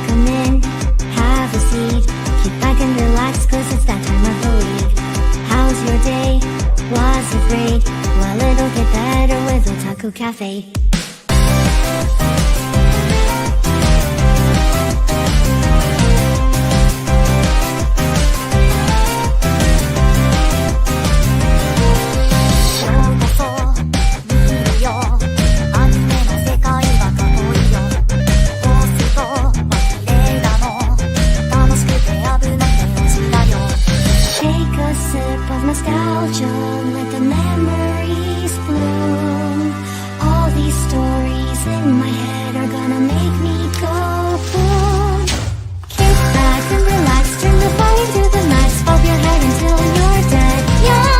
come in, have a seat. Kick back and relax, cause it's that time of the week. How's your day? Was it great? Well, it'll get better with Otalku Cafe. Nostalgia, let the memories bloom. All these stories in my head are gonna make me go boom. Kick back and relax, turn the volume to the max, bob your head until you're dead. Yeah.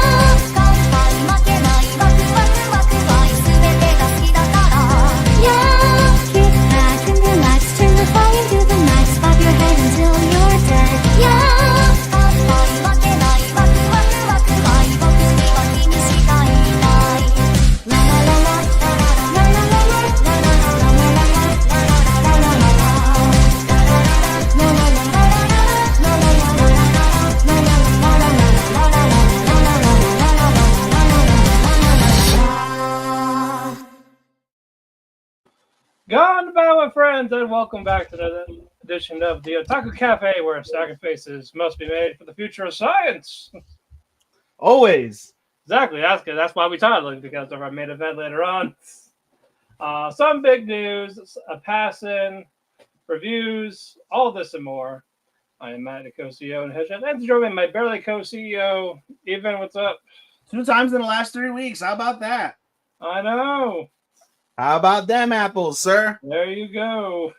Yeah. Kick back and relax, turn the volume to the max, bob your head until you're dead. Yeah. Goodbye, my friends, and welcome back to another edition of the Otaku Cafe, where stacking faces must be made for the future of science. Always. Exactly. That's why we titled it, because of our main event later on. Some big news, a pass-in, reviews, all this and more. I am Matt, the co-CEO and head chef, and joining my barely co-CEO, Ethan. What's up? 2 times in the last 3 weeks. How about that? I know. How about them apples, sir? There you go.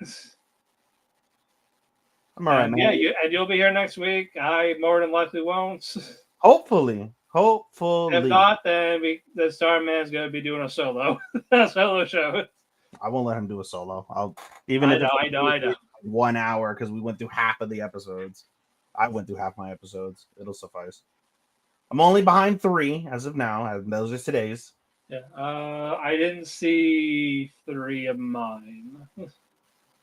I'm all right, man. Yeah, you'll be here next week. I more than likely won't. Hopefully. If not, then the Starman's going to be doing a solo show. I won't let him do a solo. I know. 1 hour, because we went through half of the episodes. I went through half my episodes. It'll suffice. I'm only behind 3 as of now. Those are today's. Yeah. I didn't see 3 of mine.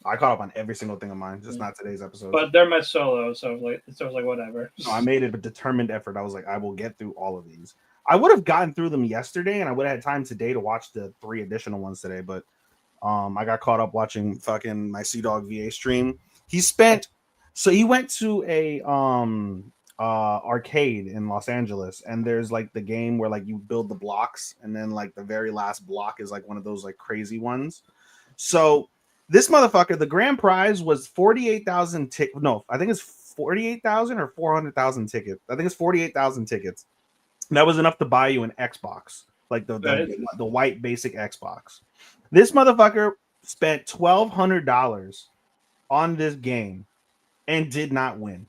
I caught up on every single thing of mine, just not today's episode. But they're my solo, so it was like whatever. No, I made it a determined effort. I was like, I will get through all of these. I would have gotten through them yesterday, and I would have had time today to watch the 3 additional ones today, but I got caught up watching fucking my Sea Dog VA stream. He went to a arcade in Los Angeles, and there's like the game where like you build the blocks, and then like the very last block is like one of those like crazy ones. So this motherfucker, the grand prize was 48,000 tickets. No, I think it's 48,000 or 400,000 tickets. I think it's 48,000 tickets. That was enough to buy you an Xbox, like the white basic Xbox. This motherfucker spent $1,200 on this game and did not win.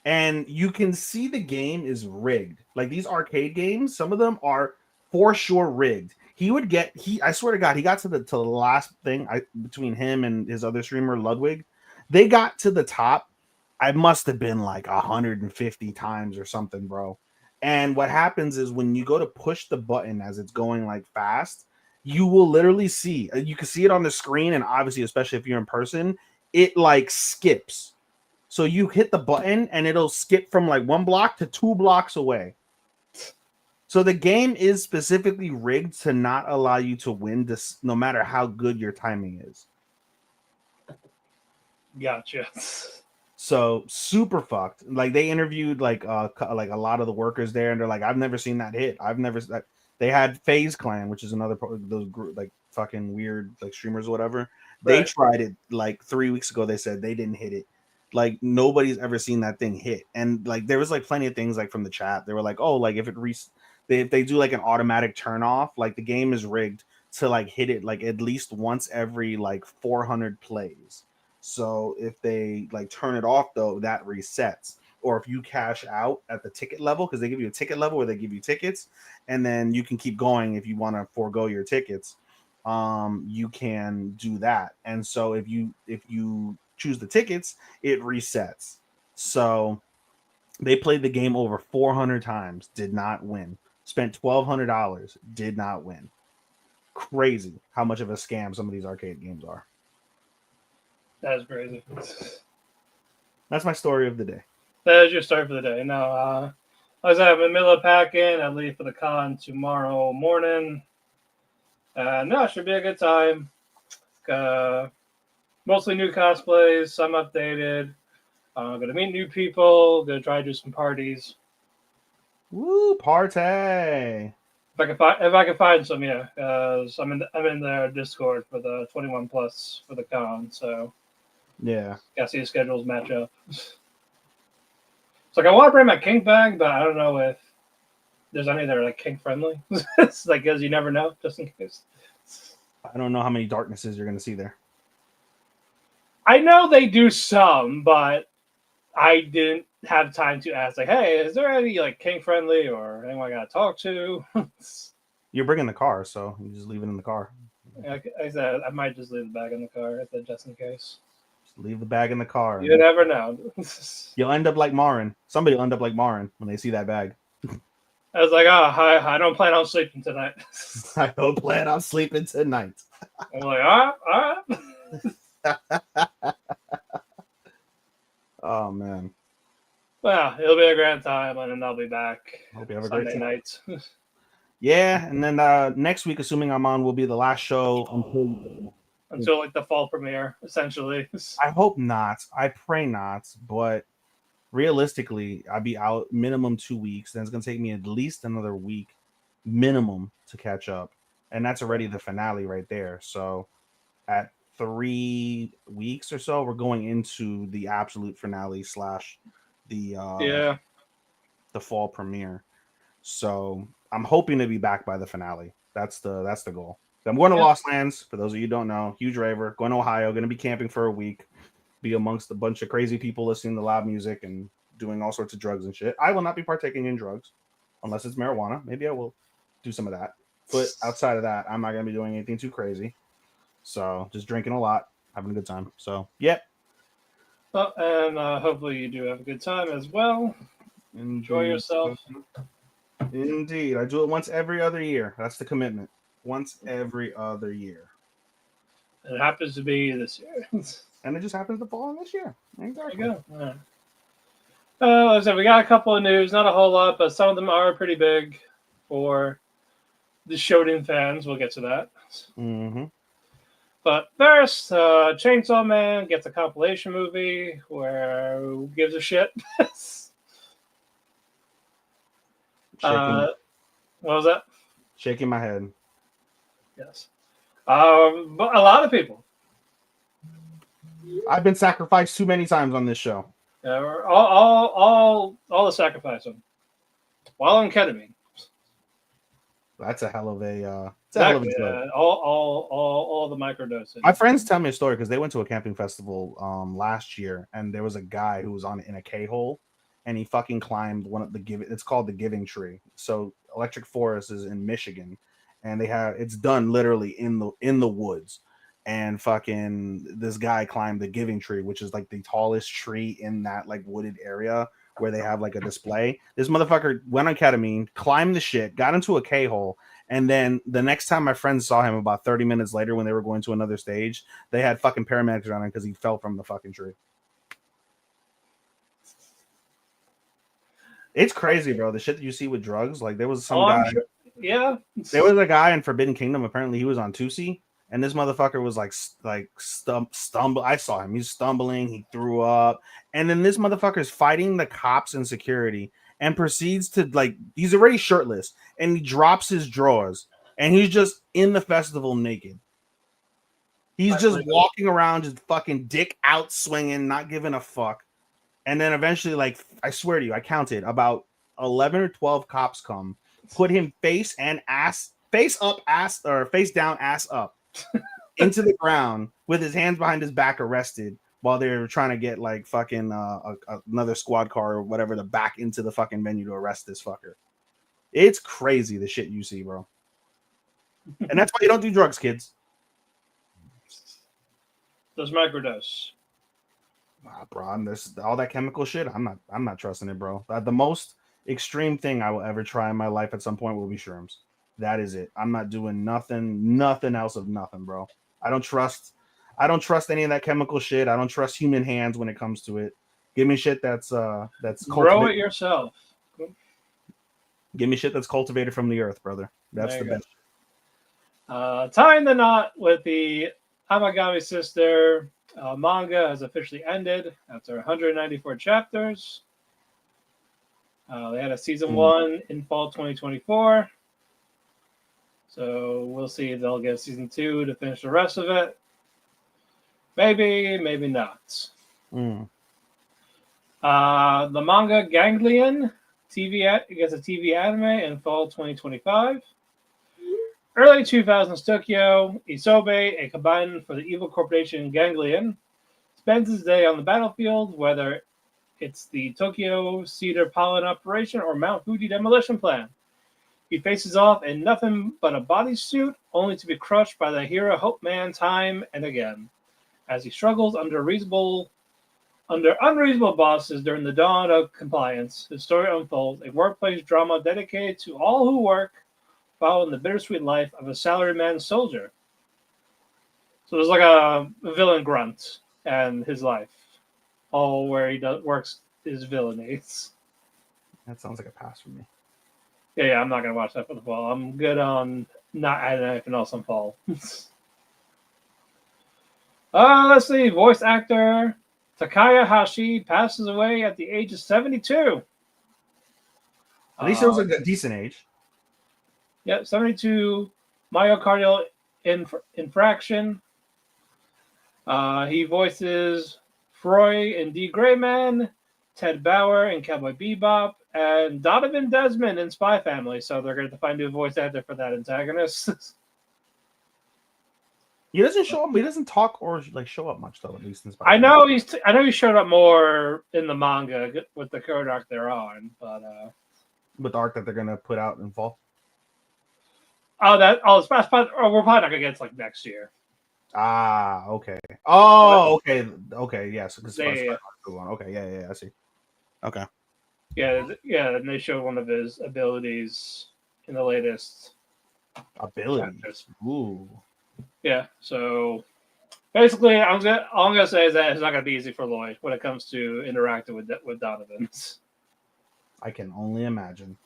And you can see the game is rigged. Like these arcade games, some of them are for sure rigged. I swear to God, he got to the last thing between him and his other streamer, Ludwig. They got to the top. I must have been like 150 times or something, bro. And what happens is when you go to push the button as it's going like fast, you will literally see, you can see it on the screen. And obviously, especially if you're in person, it like skips. So you hit the button and it'll skip from like 1 block to 2 blocks away. So the game is specifically rigged to not allow you to win this, no matter how good your timing is. Gotcha. So super fucked. Like they interviewed like a lot of the workers there, and they're like, I've never seen that hit. They had FaZe Clan, which is another those group, like fucking weird like streamers or whatever. Right. They tried it like 3 weeks ago. They said they didn't hit it. Like nobody's ever seen that thing hit. And like there was like plenty of things like from the chat. They were like, oh, like if they do like an automatic turn off, like the game is rigged to like hit it like at least once every like 400 plays. So if they like turn it off though, that resets. Or if you cash out at the ticket level, because they give you a ticket level where they give you tickets, and then you can keep going if you want to forego your tickets. You can do that. And so if you choose the tickets, it resets. So they played the game over 400 times, did not win. Spent $1,200, did not win. Crazy how much of a scam some of these arcade games are. That is crazy. That's my story of the day. That is your story for the day. No, I was in the middle of packing. I leave for the con tomorrow morning. No, it should be a good time. Mostly new cosplays, some updated. Gonna meet new people. Gonna try to do some parties. Woo, party! If I can find some, yeah. I'm in their Discord for the 21 plus for the con, so Yeah. gotta see the schedules match up. It's like I want to bring my kink bag, but I don't know if there's any that are like kink friendly. It's like, because you never know, just in case. I don't know how many darknesses you're gonna see there. I know they do some, but I didn't have time to ask. Like, hey, is there any like kink friendly or anyone I gotta talk to? You're bringing the car, so you just leave it in the car. Like I said, I might just leave the bag in the car. I said just in case. Just leave the bag in the car. You never know. You'll end up like Marin. Somebody will end up like Marin when they see that bag. I was like, I don't plan on sleeping tonight. I don't plan on sleeping tonight. I'm like, all right. Oh man. Well, it'll be a grand time, and then I'll be back Hope you have a Sunday great time. night. Yeah, and then next week, assuming I'm on, will be the last show Until like the fall premiere, essentially. I hope not. I pray not. But realistically, I'll be out minimum 2 weeks. Then it's gonna take me at least another week minimum to catch up, and that's already the finale right there. So at 3 weeks or so, we're going into the absolute finale / the fall premiere. So I'm hoping to be back by the finale. That's the goal. I'm going to Lost Lands. For those of you who don't know, huge raver. Going to Ohio. Going to be camping for a week. Be amongst a bunch of crazy people listening to loud music and doing all sorts of drugs and shit. I will not be partaking in drugs unless it's marijuana. Maybe I will do some of that. But outside of that, I'm not going to be doing anything too crazy. So just drinking a lot, having a good time. So, yep. Well, and hopefully you do have a good time as well. Enjoy yourself. Indeed. I do it once every other year. That's the commitment. Once every other year. It happens to be this year. And it just happens to fall on this year. Exactly. There you go. Right. Like I said, we got a couple of news, not a whole lot, but some of them are pretty big for the Shonen fans. We'll get to that. Mm-hmm. But first, Chainsaw Man gets a compilation movie where who gives a shit? What was that? Shaking my head. Yes. But a lot of people. I've been sacrificed too many times on this show. All the sacrificing. While on ketamine. That's a hell of a Exactly. All the microdosing. My friends tell me a story because they went to a camping festival last year, and there was a guy who was in a K-hole, and he fucking climbed one of the it's called the Giving Tree. So Electric Forest is in Michigan, and it's done literally in the woods. And fucking this guy climbed the Giving Tree, which is like the tallest tree in that like wooded area where they have like a display. This motherfucker went on ketamine, climbed the shit, got into a K-hole, and then the next time my friends saw him about 30 minutes later when they were going to another stage, they had fucking paramedics around him because he fell from the fucking tree. It's crazy, bro. The shit that you see with drugs. Like there was some guy. Sure. Yeah. There was a guy in Forbidden Kingdom. Apparently, he was on Tusi, and this motherfucker was stumble. I saw him. He's stumbling. He threw up, and then this motherfucker is fighting the cops and security, and proceeds to he's already shirtless, and he drops his drawers, and he's just in the festival naked. He's just walking around, just fucking dick out swinging, not giving a fuck. And then eventually, I swear to you, I counted about 11 or 12 cops come, put him face down, ass up into the ground with his hands behind his back, arrested while they were trying to get fucking another squad car or whatever to back into the fucking venue to arrest this fucker. It's crazy the shit you see, bro. And that's why you don't do drugs, kids. Those microdose. Bro, and there's all that chemical shit. I'm not trusting it, bro. The most extreme thing I will ever try in my life at some point will be shrooms. That is it. I'm not doing nothing else of nothing, bro. I don't trust I don't trust any of that chemical shit. I don't trust human hands when it comes to it. Give me shit that's Grow cultivated. it yourself. Give me shit that's cultivated from the earth, brother. That's There the you go. best. Tying the knot with the Amagami sister manga has officially ended after 194 chapters. They had a season 1 in fall 2024. So we'll see if they'll get season 2 to finish the rest of it. Maybe, maybe not. Mm. The manga Ganglion gets a TV anime in fall 2025. Early 2000s Tokyo, Isobe, a combined for the evil corporation Ganglion, spends his day on the battlefield, whether it's the Tokyo Cedar Pollen operation or Mount Fuji demolition plan. He faces off in nothing but a bodysuit, only to be crushed by the hero Hope Man time and again. As he struggles under unreasonable bosses during the dawn of compliance, his story unfolds, a workplace drama dedicated to all who work, following the bittersweet life of a salaryman soldier. So there's like a villain grunt and his life, all where he works his villainies. That sounds like a pass for me. Yeah, I'm not gonna watch that for the fall. I'm good on not adding anything else on fall. Let's see. Voice actor Takaya Hashi passes away at the age of 72. At least it was a decent age. Yep, 72 myocardial infraction. He voices Froy in D. Greyman, Ted Bauer in Cowboy Bebop, and Donovan Desmond in Spy Family. So they're going to find a new voice actor for that antagonist. He doesn't show up. He doesn't talk or like show up much though. At least in Spy I Family. know I know he showed up more in the manga with the current arc they're on, but with the arc that they're gonna put out in fall. we're probably not gonna get it like next year. Ah, okay. Oh, okay, okay, yes. Yeah. Okay, yeah, I see. Okay. Yeah, and they showed one of his abilities in the latest Abilities. chapters. Ooh. Yeah, so basically, all I'm gonna say is that it's not gonna be easy for Lloyd when it comes to interacting with Donovan. I can only imagine.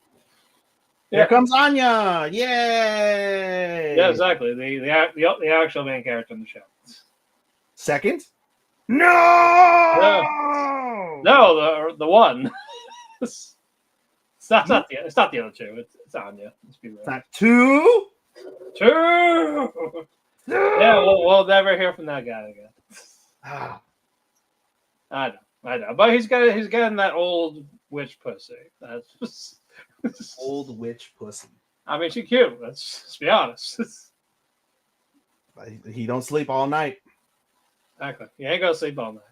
Yeah. Here comes Anya! Yay! Yeah, exactly. The actual main character in the show. Second? No! No, the one. It's not the other two. It's Anya. Let's be real. It's not two? Two. Yeah, we'll never hear from that guy again. Ah. I know, but he's getting that old witch pussy. That's Old witch pussy. I mean, she's cute. Let's be honest. He don't sleep all night. Exactly. He ain't gonna sleep all night.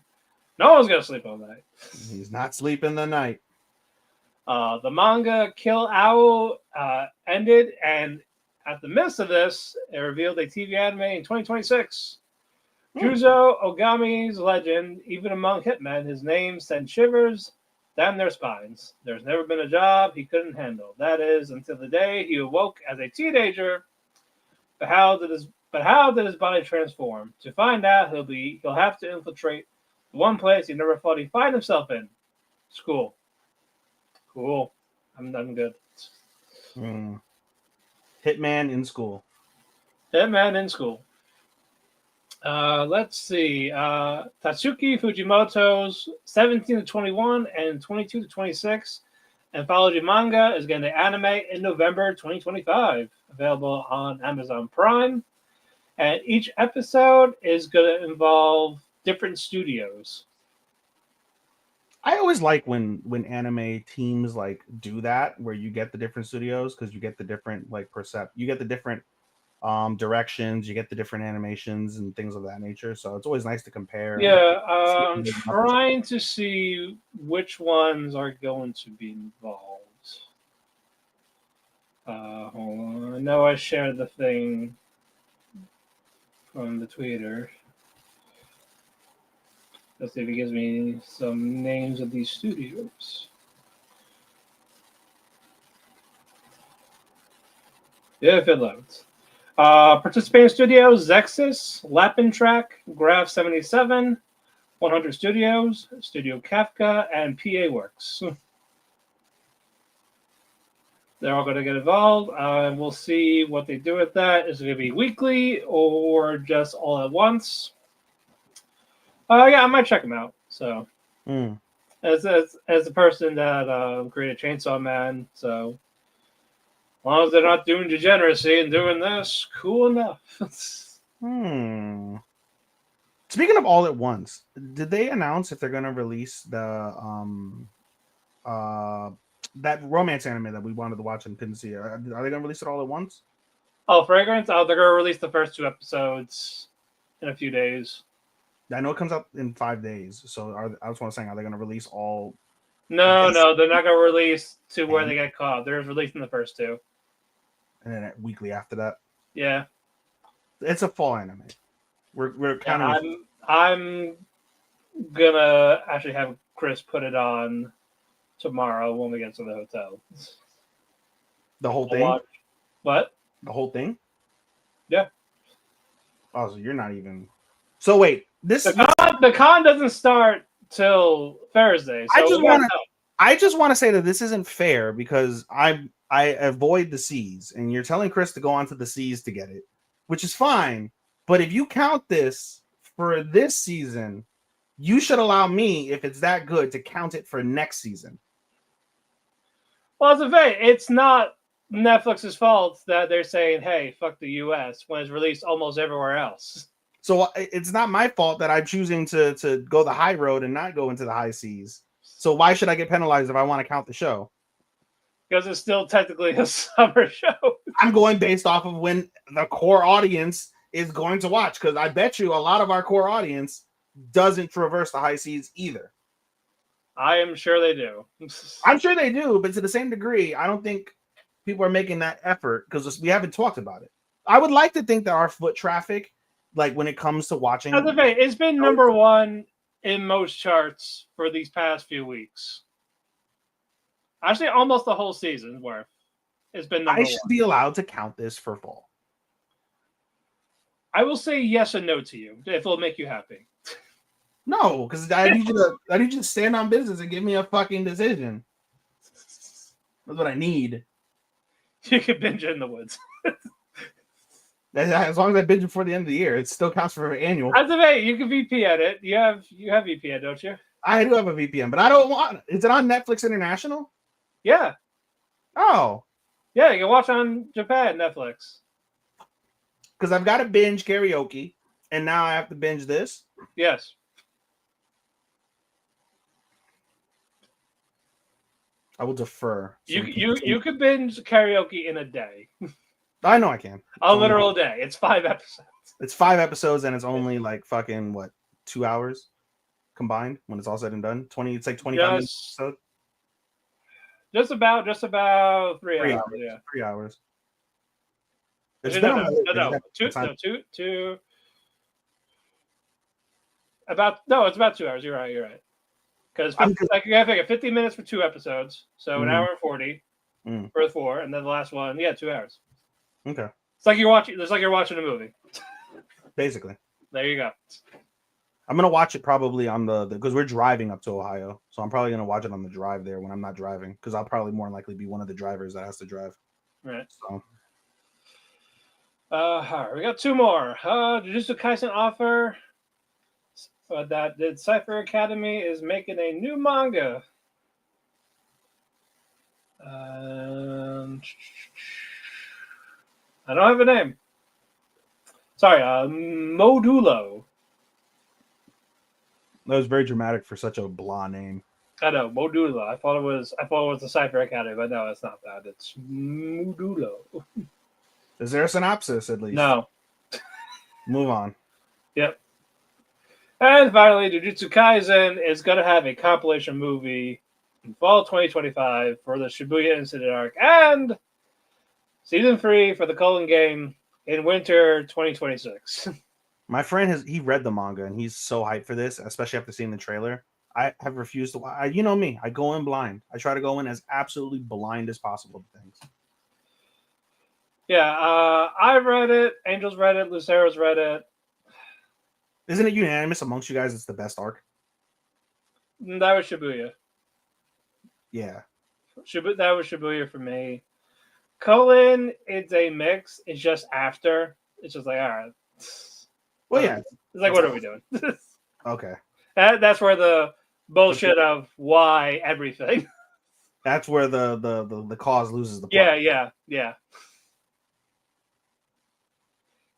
No one's gonna sleep all night. He's not sleeping the night. The manga Kill Owl ended, and at the midst of this, it revealed a TV anime in 2026. Juzo Ogami's legend, even among hitmen, his name sent shivers down their spines. There's never been a job he couldn't handle. That is, until the day he awoke as a teenager. But how did his body transform? To find out, he'll have to infiltrate the one place he never thought he'd find himself in: school. Cool. I'm good. Hitman in school. Hitman in school. Let's see. Tatsuki Fujimoto's 17 to 21 and 22 to 26 anthology manga is going to anime in November 2025. Available on Amazon Prime. And each episode is going to involve different studios. I always like when anime teams like do that, where you get the different studios because you get the different you get the different directions, you get the different animations and things of that nature. So it's always nice to compare. Yeah, I'm trying to see which ones are going to be involved. Hold on. I know I shared the thing from the Twitter. Let's see if it gives me some names of these studios. Yeah, if it loads. Participating studios: Zexus, Lapin Track, Graph 77, 100 Studios, Studio Kafka, and PA Works. They're all going to get involved. We'll see what they do with that. Is it going to be weekly or just all at once? Yeah, I might check them out. So, as the person that created Chainsaw Man, so as long as they're not doing degeneracy and doing this, cool enough. Speaking of all at once, did they announce if they're going to release the that romance anime that we wanted to watch and couldn't see? Are they going to release it all at once? Oh, Fragrance? Oh, they're going to release the first 2 episodes in a few days. I know it comes out in 5 days. So I was saying, are they going to release all? No, they're not going to release to where they get caught. They're releasing the first 2. And then weekly after that? Yeah. It's a fall anime. We're kind of... I'm going to actually have Chris put it on tomorrow when we get to the hotel. The whole thing? What? The whole thing? Yeah. Oh, so you're not even... So wait, the con doesn't start till Thursday. So I just want to say that this isn't fair because I avoid the seas, and you're telling Chris to go onto the seas to get it, which is fine. But if you count this for this season, you should allow me, if it's that good, to count it for next season. Well, it's not Netflix's fault that they're saying, "Hey, fuck the U.S." when it's released almost everywhere else. So it's not my fault that I'm choosing to go the high road and not go into the high seas. So why should I get penalized if I want to count the show? Because it's still technically a summer show. I'm going based off of when the core audience is going to watch, because I bet you a lot of our core audience doesn't traverse the high seas either. I am sure they do. I'm sure they do, but to the same degree, I don't think people are making that effort because we haven't talked about it. I would like to think that our foot traffic, like when it comes to watching, it's been number 1 in most charts for these past few weeks. Actually, almost the whole season worth. It's been number 1. I should be allowed to count this for fall. I will say yes and no to you if it'll make you happy. No, because I need you to stand on business and give me a fucking decision. That's what I need. You can binge it in the woods. As long as I binge before the end of the year, it still counts for annual. You can VPN it. You have VPN, don't you? I do have a VPN, but I don't want. Is it on Netflix International? Yeah. Oh. Yeah, you can watch on Japan Netflix. Because I've got to binge karaoke, and now I have to binge this. Yes. I will defer. You could binge karaoke in a day. I know I can. A literal day. It's 5 episodes. It's 5 episodes, and it's only like fucking 2 hours combined when it's all said and done. 20. It's like 25 minutes. So just about 3 hours. Yeah, 3 hours. No. Two. It's about 2 hours. You're right. Because I figure 50 minutes for 2 episodes, so an hour and 40 for 4, and then the last one, 2 hours. Okay. It's like you're watching a movie. Basically. There you go. I'm gonna watch it probably on the because we're driving up to Ohio, so I'm probably gonna watch it on the drive there when I'm not driving, because I'll probably more than likely be one of the drivers that has to drive. Right. So. All right, we got 2 more. Jujutsu Kaisen offer that the Cypher Academy is making a new manga. I don't have a name. Sorry, Modulo. That was very dramatic for such a blah name. I know, Modulo. I thought it was the Cypher Academy, but no, it's not that. It's Modulo. Is there a synopsis at least? No. Move on. Yep. And finally, Jujutsu Kaisen is going to have a compilation movie in fall 2025 for the Shibuya Incident arc, and season 3 for the Culling game in winter 2026. My friend he read the manga and he's so hyped for this, especially after seeing the trailer. I have refused to. You know me. I go in blind. I try to go in as absolutely blind as possible to things. Yeah, I read it. Angels read it. Lucero's read it. Isn't it unanimous amongst you guys? It's the best arc. That was Shibuya. Yeah. That was Shibuya for me. Culling, it's a mix. It's just after. It's just like, all right. Well, yeah. It's like, what are we doing? Okay. That's where the bullshit of why everything. That's where the cause loses the Yeah, plot. yeah, yeah.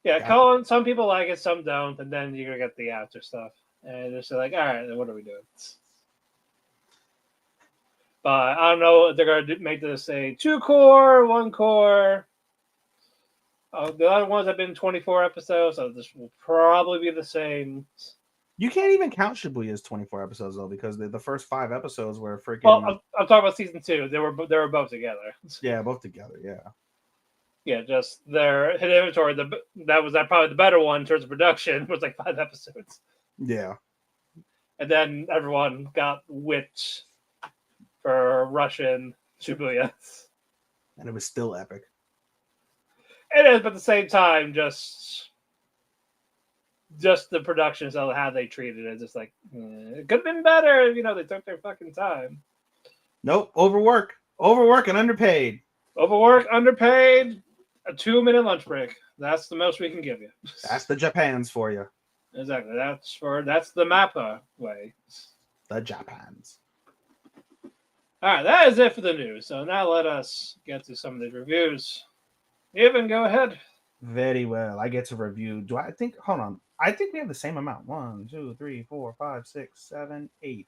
Yeah, Gotcha. Culling, some people like it, some don't, and then you're going to get the after stuff. And it's like, all right, then what are we doing? But I don't know if they're going to make this a 2-core, 1-core. The other ones have been 24 episodes, so this will probably be the same. You can't even count Shibuya as 24 episodes though, because the first 5 episodes were freaking. Well, I'm talking about season 2. They were both together. Yeah, both together. Yeah. Yeah, just their hit inventory. That was probably the better one in terms of production. Was like 5 episodes. Yeah. And then everyone got whipped for Russian Shibuya. And it was still epic. It is, but at the same time, just the productions of how they treated it, just like it could have been better. They took their fucking time. Nope, overwork and underpaid. Overwork, underpaid, a 2-minute lunch break. That's the most we can give you. That's the Japans for you. Exactly. That's the Mappa way. The Japans. All right, that is it for the news. So now let us get to some of the reviews. Evan, go ahead. Very well. I get to review. Hold on. I think we have the same amount. 1, 2, 3, 4, 5, 6, 7, 8.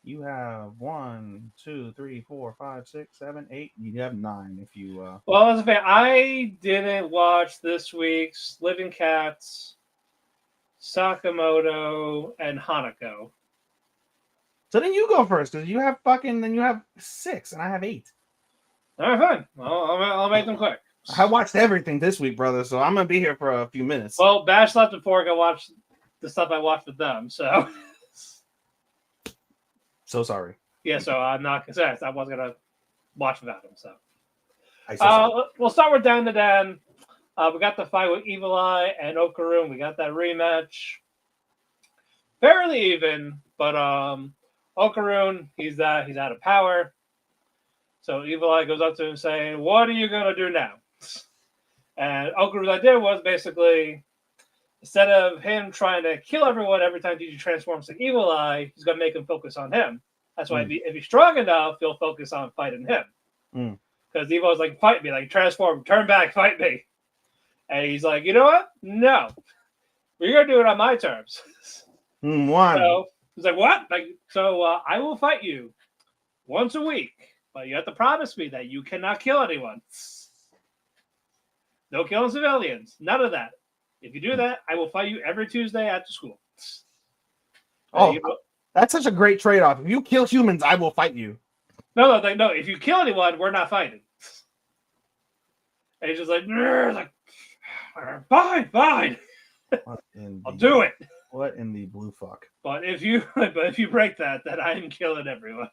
You have 1, 2, 3, 4, 5, 6, 7, 8. You have 9 if you. Well, as a fan, I didn't watch this week's Living Cats, Sakamoto, and Hanako. So then you go first, because you have 6 and I have 8. All right, fine. Well, I'll make them quick. I watched everything this week, brother, so I'm gonna be here for a few minutes. Well, Bash left before I could watch the stuff I watched with them, so. So sorry. Yeah, so I'm not concerned. I wasn't gonna watch without him. So. Sorry. We'll start with Dan to Dan. We got the fight with Evil Eye and Okarun. We got that rematch. Fairly even, but Okarun, he's out of power. So Evil Eye goes up to him saying, "What are you gonna do now?" And Okarun's idea was basically, instead of him trying to kill everyone every time he transforms to Evil Eye, he's gonna make him focus on him. That's why if he's strong enough, he'll focus on fighting him. Because Evil is like, fight me, like transform, turn back, fight me. And he's like, you know what? No, we're gonna do it on my terms. So he's like, what? I will fight you once a week, but you have to promise me that you cannot kill anyone. No killing civilians. None of that. If you do that, I will fight you every Tuesday after school. That's such a great trade-off. If you kill humans, I will fight you. No. If you kill anyone, we're not fighting. And he's just like, fine. I'll do it. What in the blue fuck? But if you break that, then I am killing everyone.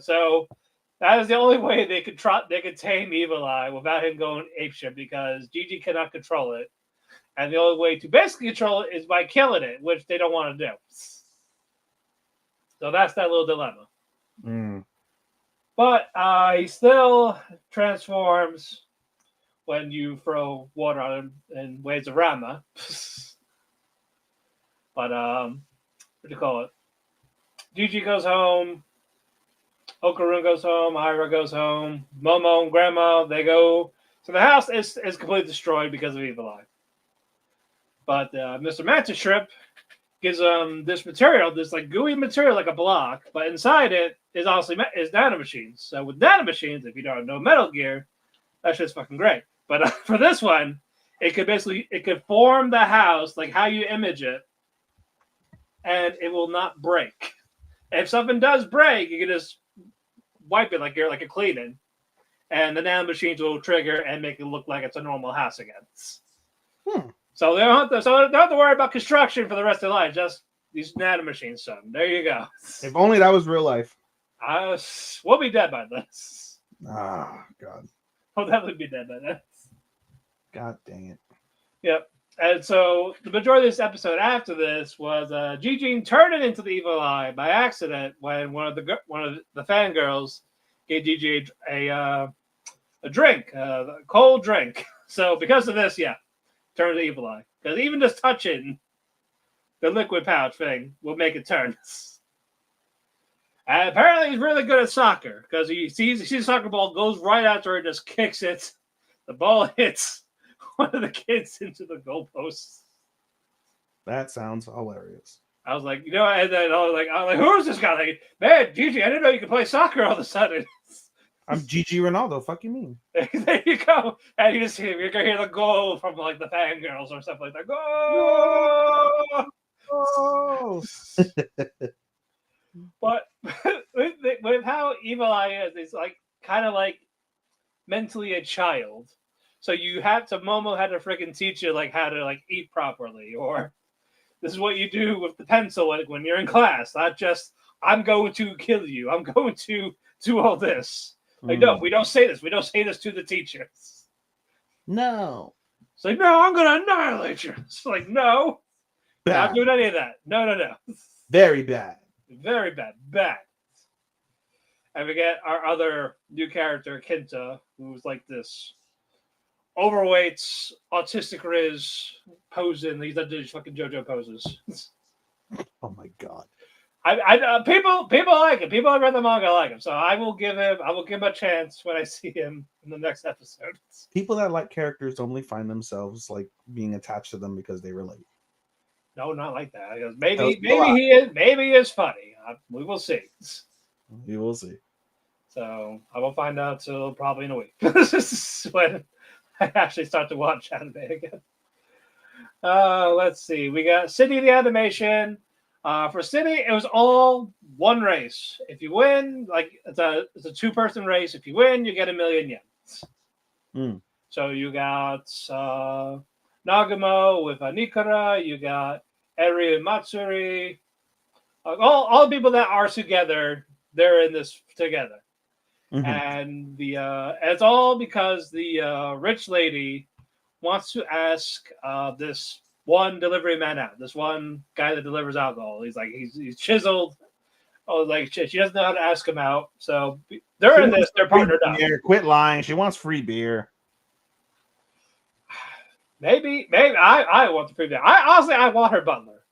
So that is the only way they could tame Evil Eye without him going apeshit, because Gigi cannot control it, and the only way to basically control it is by killing it, which they don't want to do. So that's that little dilemma. But he still transforms when you throw water on him in waves of Rama. But what do you call it? Gigi goes home. Okarun goes home. Ira goes home. Momo and Grandma, they go. So the house is completely destroyed because of Evil Eye. But Mr. Mantis Shrimp gives them this material, this like gooey material, like a block. But inside it is nanomachines. So with nanomachines, if you don't know Metal Gear, that shit's fucking great. But for this one, it could form the house like how you image it, and it will not break. If something does break, you can just wipe it like you're like a cleaning, and the nanomachines will trigger and make it look like it's a normal house again. So they don't have to worry about construction for the rest of their life. Just these nanomachines, son. There you go. If only that was real life. We'll be dead by this. Ah, God. He'll definitely be dead by then. God dang it. Yep. And so the majority of this episode after this was Gigi turning into the evil eye by accident when one of the fangirls gave Gigi a drink, a cold drink. So because of this, yeah, turn to evil eye. Because even just touching the liquid pouch thing will make it turn. And apparently he's really good at soccer because he sees the soccer ball, goes right after it, just kicks it. The ball hits one of the kids into the goalposts. That sounds hilarious. I was like, and then I was like, who is this guy? Like, man, Gigi, I didn't know you could play soccer all of a sudden. I'm Gigi Ronaldo. Fuck you mean? There you go. And you're gonna hear the goal from like the fangirls or stuff like that. Goal! Oh. But with how Evil Eye is, it's like kind of like mentally a child. So Momo had to freaking teach you like how to like eat properly, or this is what you do with the pencil when you're in class. Not just I'm going to kill you. I'm going to do all this. Like, no, we don't say this. We don't say this to the teachers. No. It's like, no, I'm going to annihilate you. It's like, no. Bad. Not doing any of that. No. Very bad. Very bad. Bad. And we get our other new character, Kinta, who's like this overweight, autistic Riz posing. He's not doing fucking JoJo poses. Oh my god. People like him. People who read the manga like him. So I will give him a chance when I see him in the next episode. People that like characters only find themselves like being attached to them because they relate. No, not like that. Goes, maybe he is funny. We will see. We will see. So I will find out till probably in a week. This is when I actually start to watch anime again. Let's see. We got City of the Animation. For City, it was all one race. If you win, like it's a 2-person race. If you win, you get 1,000,000 yen. So you got Nagamo with Nikara. You got Eri and Matsuri. All the people that are together, they're in this together. Mm-hmm. And it's all because the rich lady wants to ask this one delivery man out. This one guy that delivers alcohol. He's like he's chiseled. Oh, like she doesn't know how to ask him out. So they're in this. They're partnered up. Quit lying. She wants free beer. Maybe I want the free beer. I want her butler.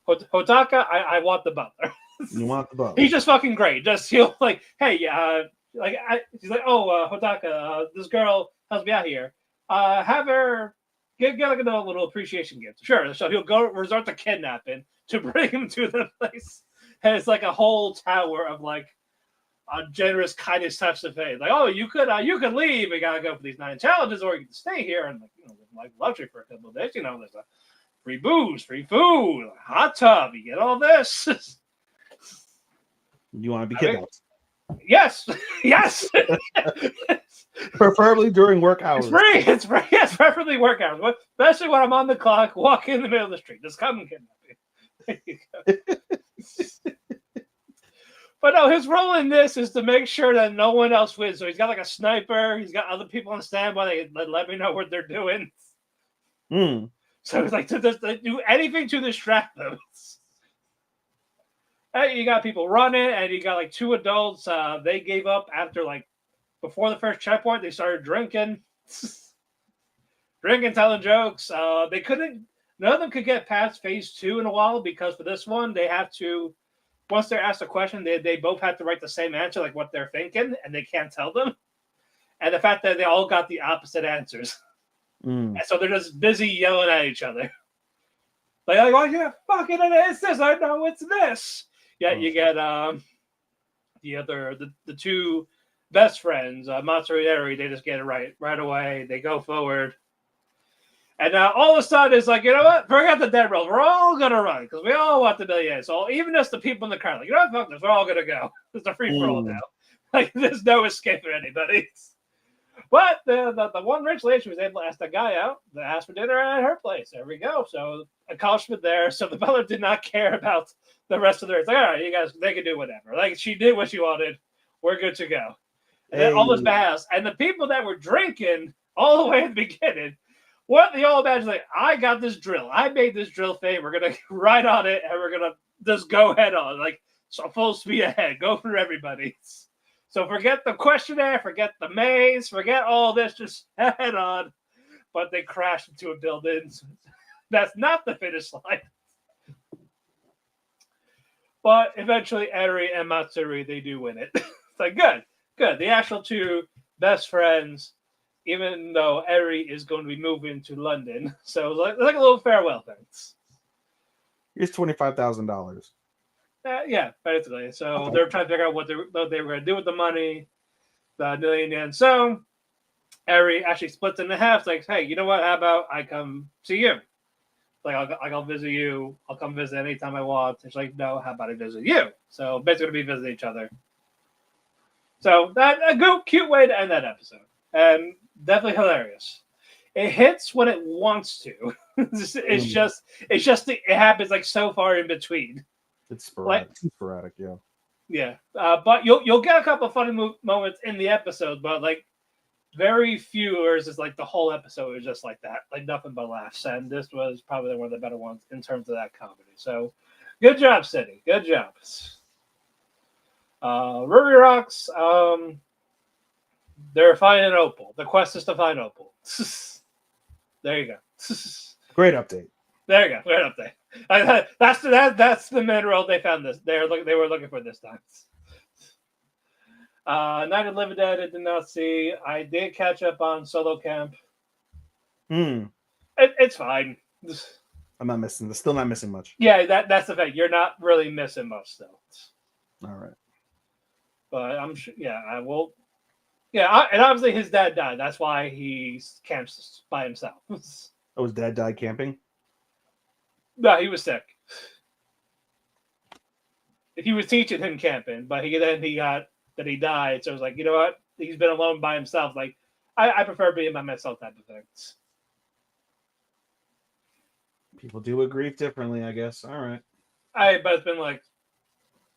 Hotaka, I want the butler. You want the butler? He's just fucking great. Just he'll like, hey, she's like, Hotaka, this girl helps me out here. Have her get like a little appreciation gift. Sure. So he'll go resort to kidnapping to bring him to the place. And it's like a whole tower of like generous kindness types of faith. Like, oh, you could leave. We gotta go for these 9 challenges, or you can stay here and like luxury for a couple of days. There's a free booze, free food, hot tub. You get all this. You want to be kidnapped? Yes. Yes. Preferably during work hours. It's free. Yes, preferably work hours. Especially when I'm on the clock, walking in the middle of the street. Just come and kidnap me. There you go. But no, his role in this is to make sure that no one else wins. So he's got like a sniper. He's got other people on standby. They let me know what they're doing. So it's like to do anything to distract them. You got people running, and you got like 2 adults. They gave up after before the first checkpoint. They started drinking, telling jokes. They couldn't. None of them could get past phase 2 in a while because for this one they have to. Once they're asked a question, they both have to write the same answer, like what they're thinking, and they can't tell them. And the fact that they all got the opposite answers, and so they're just busy yelling at each other. Like, oh yeah, fucking it's this. I know it's this. Yeah, you get the 2 best friends, Matsuri and Eri. They just get it right away. They go forward, and all of a sudden it's like, you know what? Forget the dead rolls. We're all gonna run because we all want the $1,000,000. So even just the people in the car, like, you know what? Fuck this. We're all gonna go. It's a free for all now. Like, there's no escape for anybody. But the one rich lady was able to ask the guy out. They asked for dinner at her place. There we go. So accomplishment there. So the butler did not care about the rest of the. It's like, all right, you guys, they can do whatever. Like, she did what she wanted. We're good to go. They almost badass. And the people that were drinking all the way at the beginning, what they all imagine, like, I got this drill. I made this drill thing. We're going to ride on it, and we're going to just go head on. Like, so full speed ahead. Go for everybody. So forget the questionnaire, forget the maze, forget all this, just head on. But they crashed into a building. That's not the finish line. But eventually, Eri and Matsuri, they do win it. It's like, good. The actual two best friends, even though Eri is going to be moving to London. So it's like a little farewell thing. Here's $25,000. Yeah, basically. So they're trying to figure out what they were going to do with the money, the million yen. So Eri actually splits in half. It's like, hey, you know what? How about I come see you? Like, I'll visit you. I'll come visit anytime I want. It's like, no, how about I visit you? So basically, going to be visiting each other. So that a cute way to end that episode, and definitely hilarious. It hits when it wants to. It's just it happens like so far in between. It's sporadic. Yeah. Yeah, but you'll get a couple of funny moments in the episode, but like very few, or is like the whole episode is just like that, like nothing but laughs. And this was probably one of the better ones in terms of that comedy. So, good job, City. Good job. Ruby Rocks. They're finding Opal. The quest is to find Opal. There you go. Great update. There you go. Great update. That's the mineral they found. They were looking for this time. Night of the Living Dead, I did not see. I did catch up on Solo Camp. It's fine. I'm not missing. Still not missing much. Yeah, that's the thing. You're not really missing much still. All right. But I'm sure. Yeah, I will. Yeah, and obviously his dad died. That's why he camps by himself. Oh, his dad died camping? No, he was sick. He was teaching him camping, but he died. So it was like, you know what? He's been alone by himself. Like, I prefer being by myself type of things. People deal with grief differently, I guess. All right. But it's been like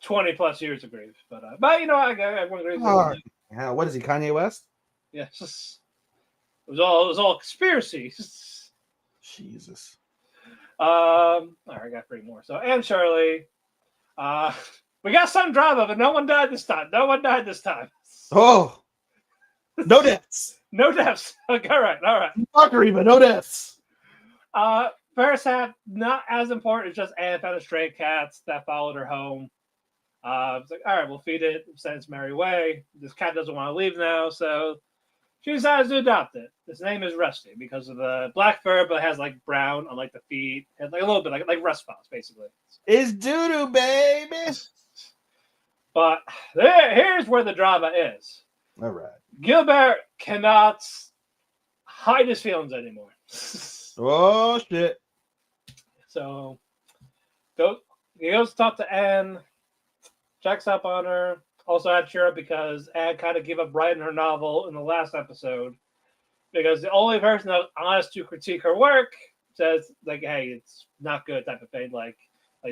20 plus years of grief. But you know, everyone agrees. Yeah, what is he, Kanye West? Yes. It was all conspiracy. Jesus. All right, I got 3 more. So, and Shirley. We got some drama, but no one died this time. Oh, no deaths. No deaths. Okay, all right. Fuckery, but no deaths. First half, not as important. It's just Anne found a stray cat that followed her home. It's like, all right, we'll feed it, send its merry way. This cat doesn't want to leave now, so she decides to adopt it. Its name is Rusty because of the black fur, but it has like brown on like the feet, and like a little bit like rust spots, basically. It's doo-doo, baby. But here's where the drama is. All right. Gilbert cannot hide his feelings anymore. Oh, shit. So he goes to talk to Anne, checks up on her. Also had cheer up because Anne kind of gave up writing her novel in the last episode because the only person that was honest to critique her work says, like, hey, it's not good type of thing. Like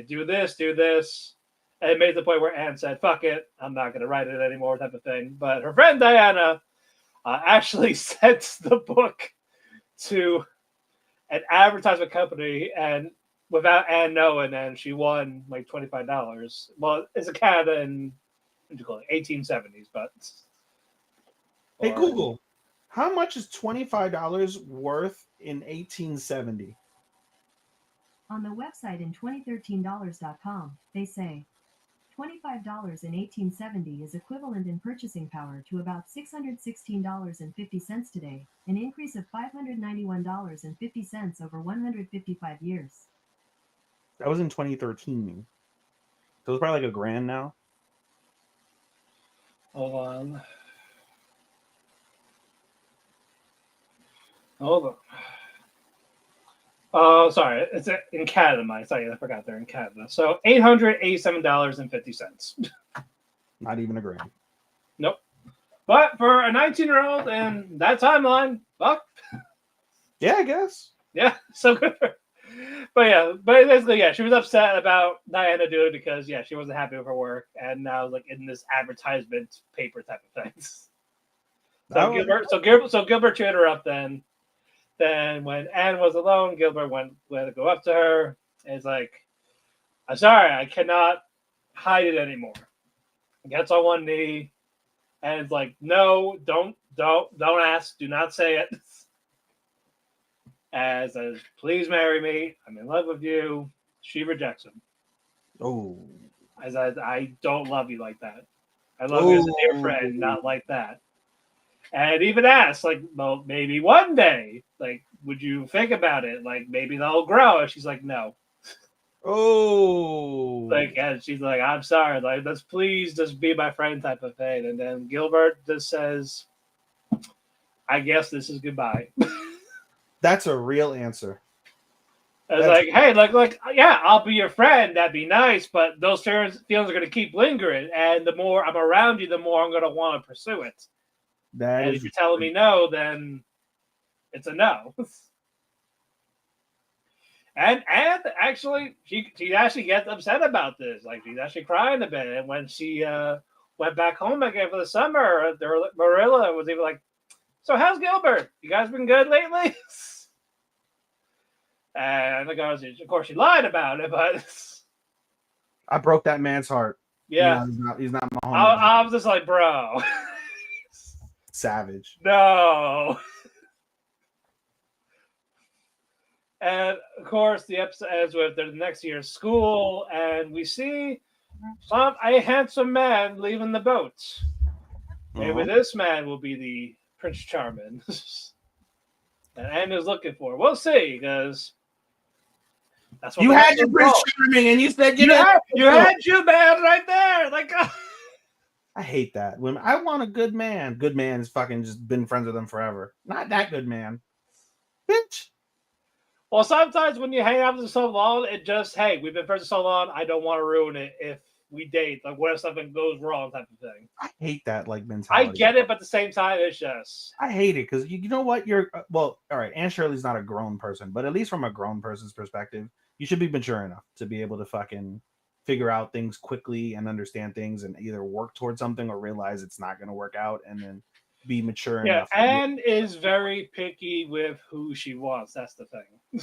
do this. And it made the point where Anne said, fuck it, I'm not going to write it anymore type of thing. But her friend Diana actually sent the book to an advertisement company and without Anne knowing, and she won like $25. Well, it's a Canada in 1870s, but hey Google, how much is $25 worth in 1870? On the website in 2013dollars.com, they say $25 in 1870 is equivalent in purchasing power to about $616.50 today, an increase of $591.50 over 155 years. That was in 2013. So it's probably like $1,000 now. Hold on. Sorry, it's in Canada. I forgot they're in Canada. So $887.50. Not even $1,000. Nope. But for a 19-year-old in that timeline, fuck. Yeah, I guess. Yeah, so good for her. But basically, she was upset about Diana doing it because, she wasn't happy with her work, and now like in this advertisement paper type of things. So Gilbert cheered her up then. Then when Anne was alone, Gilbert went to go up to her and he's like, I'm sorry, I cannot hide it anymore. Gets on one knee and it's like, no, don't ask, do not say it. And says, please marry me. I'm in love with you. She rejects him. Oh. As I don't love you like that. I love you as a dear friend, not like that. And even asks, like, well, maybe one day, like, would you think about it? Like, maybe they'll grow. And she's like, no. Oh. Like, and she's like, I'm sorry. Like, let's please just be my friend type of thing. And then Gilbert just says, I guess this is goodbye. That's a real answer. It's like, hey, like, yeah, I'll be your friend. That'd be nice, but those feelings are going to keep lingering, and the more I'm around you, the more I'm going to want to pursue it. And if you're telling me no, then it's a no. and actually, she actually gets upset about this. Like, she's actually crying a bit. And when she went back home again for the summer, Marilla was even like, so how's Gilbert? You guys been good lately? And the guy, of course, she lied about it, but I broke that man's heart. Yeah, he's not my homie. I was just like, bro, savage. No. And of course, the episode ends with the next year's school, and we see a handsome man leaving the boat. Maybe this man will be the Prince Charming. And Anne is looking for. We'll see, because that's what you had your Prince Charming, and you said you had your man right there. Like, I hate that. When I want a good man. Good man has fucking just been friends with them forever. Not that good man, bitch. Well, sometimes when you hang out with them so long, it just, hey, we've been friends for so long. I don't want to ruin it if we date. Like, what if something goes wrong, type of thing. I hate that mentality. I get it, but at the same time, it's just, I hate it because you know what? All right. Anne Shirley's not a grown person, but at least from a grown person's perspective, you should be mature enough to be able to fucking figure out things quickly and understand things and either work towards something or realize it's not going to work out and then be mature enough. Yeah, Anne is very picky with who she wants. That's the thing.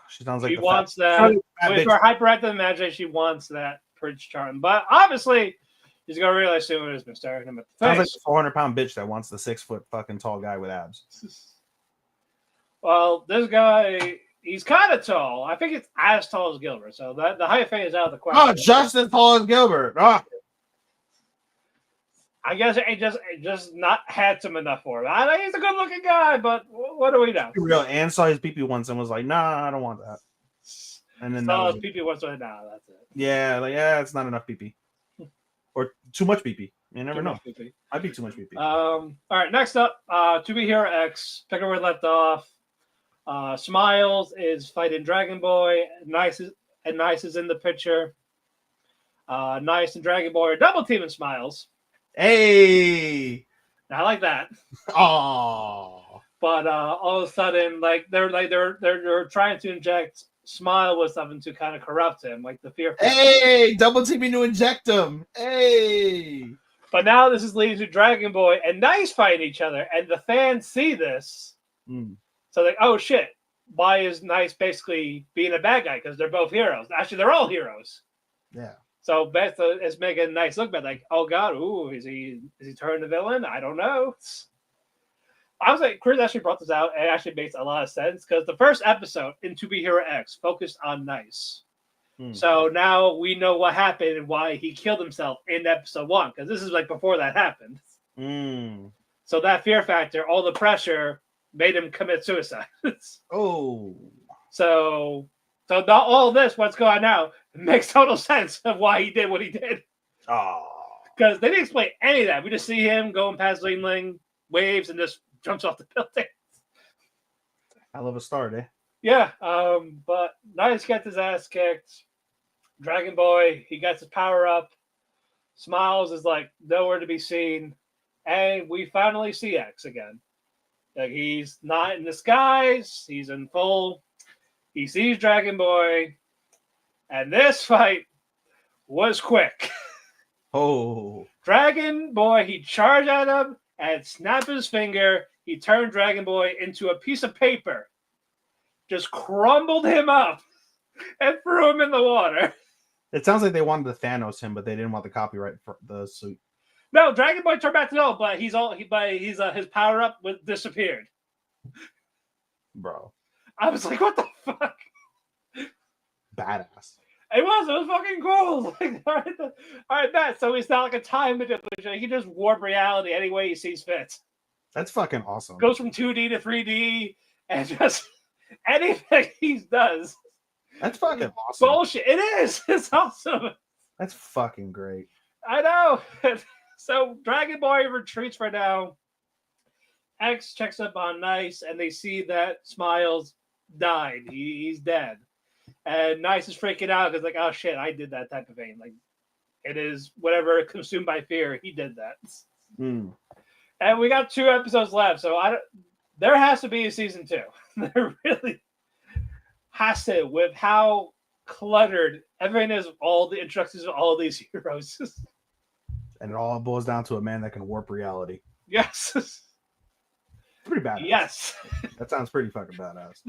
She sounds like she wants that. With her hyperactive imagination, she wants that Prince Charming. But obviously, she's going to realize soon it's been staring him at the face. Sounds like a 400-pound bitch that wants the 6-foot fucking tall guy with abs. Well, this guy, he's kind of tall. I think it's as tall as Gilbert. So the height thing is out of the question. Oh, just as tall as Gilbert. Oh. I guess it just not handsome enough for him. I know he's a good looking guy, but what do we know? Real. Anne saw his pee-pee once and was like, "Nah, I don't want that." And then saw his pee-pee once, so nah, that's it. Yeah, it's not enough pee-pee, or too much pee-pee. You never know. I'd be too much pee-pee. All right, next up, To Be Hero X. Pick up where we left off. Smiles is fighting Dragon Boy. Nice is in the picture. Nice and Dragon Boy are double teaming Smiles. Hey, I like that. Oh, but all of a sudden, they're trying to inject Smile with something to kind of corrupt him, like the fear. Hey, double teaming to inject him. Hey, but now this is leading to Dragon Boy and Nice fighting each other, and the fans see this, so like, oh shit, why is Nice basically being a bad guy? Because they're both heroes. Actually, they're all heroes. Yeah. So Beth is making a nice look bad, like, oh god, ooh, is he turning the villain? I don't know. I was like, Chris actually brought this out, and it actually makes a lot of sense because the first episode in To Be Hero X focused on Nice. So now we know what happened and why he killed himself in episode 1, because this is like before that happened. So that fear factor, all the pressure, made him commit suicide. So not all this, what's going on now, makes total sense of why he did what he did. Because they didn't explain any of that. We just see him going past Ling Ling, waves, and just jumps off the building. I love a start, eh? Yeah, but Nice gets his ass kicked. Dragon Boy, he gets his power up. Smiles is like nowhere to be seen. And we finally see X again. Like, he's not in disguise. He's in full. He sees Dragon Boy. And this fight was quick. Oh. Dragon Boy, he charged at him. and snapped his finger. He turned Dragon Boy into a piece of paper, just crumbled him up, and threw him in the water. It sounds like they wanted to Thanos him, but they didn't want the copyright for the suit. No, Dragon Boy turned back to no, but his power up disappeared. Bro, I was like, what the fuck? badass. It was fucking cool. Like, all right, Matt. So he's not like a time manipulator. He can just warp reality any way he sees fit. That's fucking awesome. Goes from 2D to 3D, and just anything he does. That's fucking awesome. Bullshit. It is. It's awesome. That's fucking great. I know. So Dragon Boy retreats for now. X checks up on Nice, and they see that Smiles died. He's dead. And Nice is freaking out because, like, oh shit, I did that type of thing. Like, it is whatever, consumed by fear. He did that. Mm. And we got 2 episodes left, so there has to be a season 2. There really has to, with how cluttered everything is, all the introductions of all these heroes. And it all boils down to a man that can warp reality. Yes. Pretty badass. Yes. That sounds pretty fucking badass.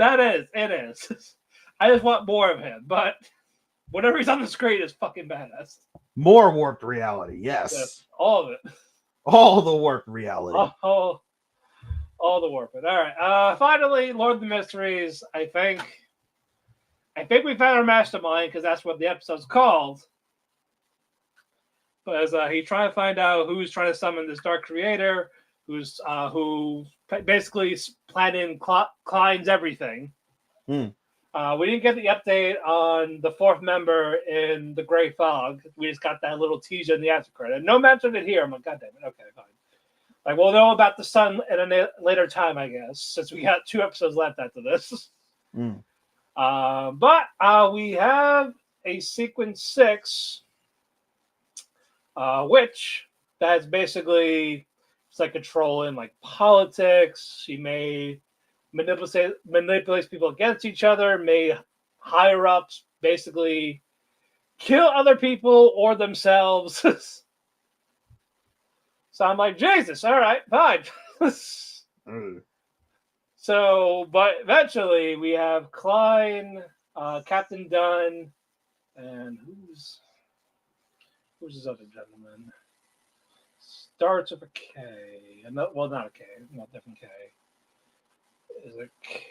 It is. I just want more of him, but whatever he's on the screen is fucking badass. More warped reality, yes. All of it. All the warped reality. All the warping. All right. Finally, Lord of the Mysteries. I think we found our mastermind because that's what the episode's called. But he's trying to find out who's trying to summon this dark creator, who basically planning Klein's everything. Hmm. We didn't get the update on the 4th member in the Grey Fog. We just got that little teaser in the after credit. No mention of it here. I'm like, God damn it. Okay, fine. Like, we'll know about the sun at a later time, I guess, since we got 2 episodes left after this. Mm. But we have a sequence 6, which that's basically it's like controlling like politics. She may manipulates people against each other, may higher ups basically kill other people or themselves. So I'm like, Jesus, all right, fine. So, but eventually we have Klein, Captain Dunn, and who's this other gentleman? Starts with a K. Not a K, not different K. Is it K?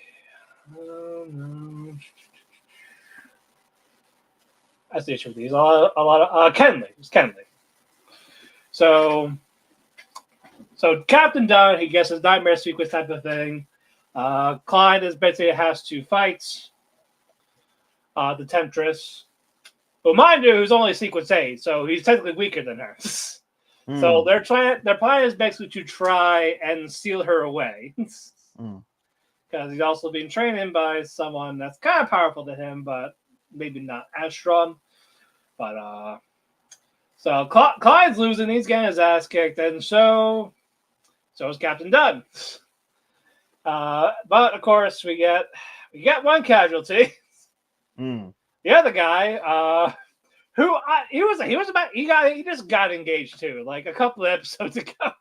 No. That's the issue with these. A lot of Kenley. It's Kenley. So Captain Dunn, he gets his nightmare sequence type of thing. Klein is basically has to fight the Temptress. But mind you, who's only sequence 8, so he's technically weaker than her. So their plan is basically to try and steal her away. Because he's also being trained by someone that's kind of powerful to him, but maybe not as strong. But so Clyde's losing, he's getting his ass kicked, and so is Captain Dunn. But of course we get one casualty. The other guy, he just got engaged too, like a couple of episodes ago.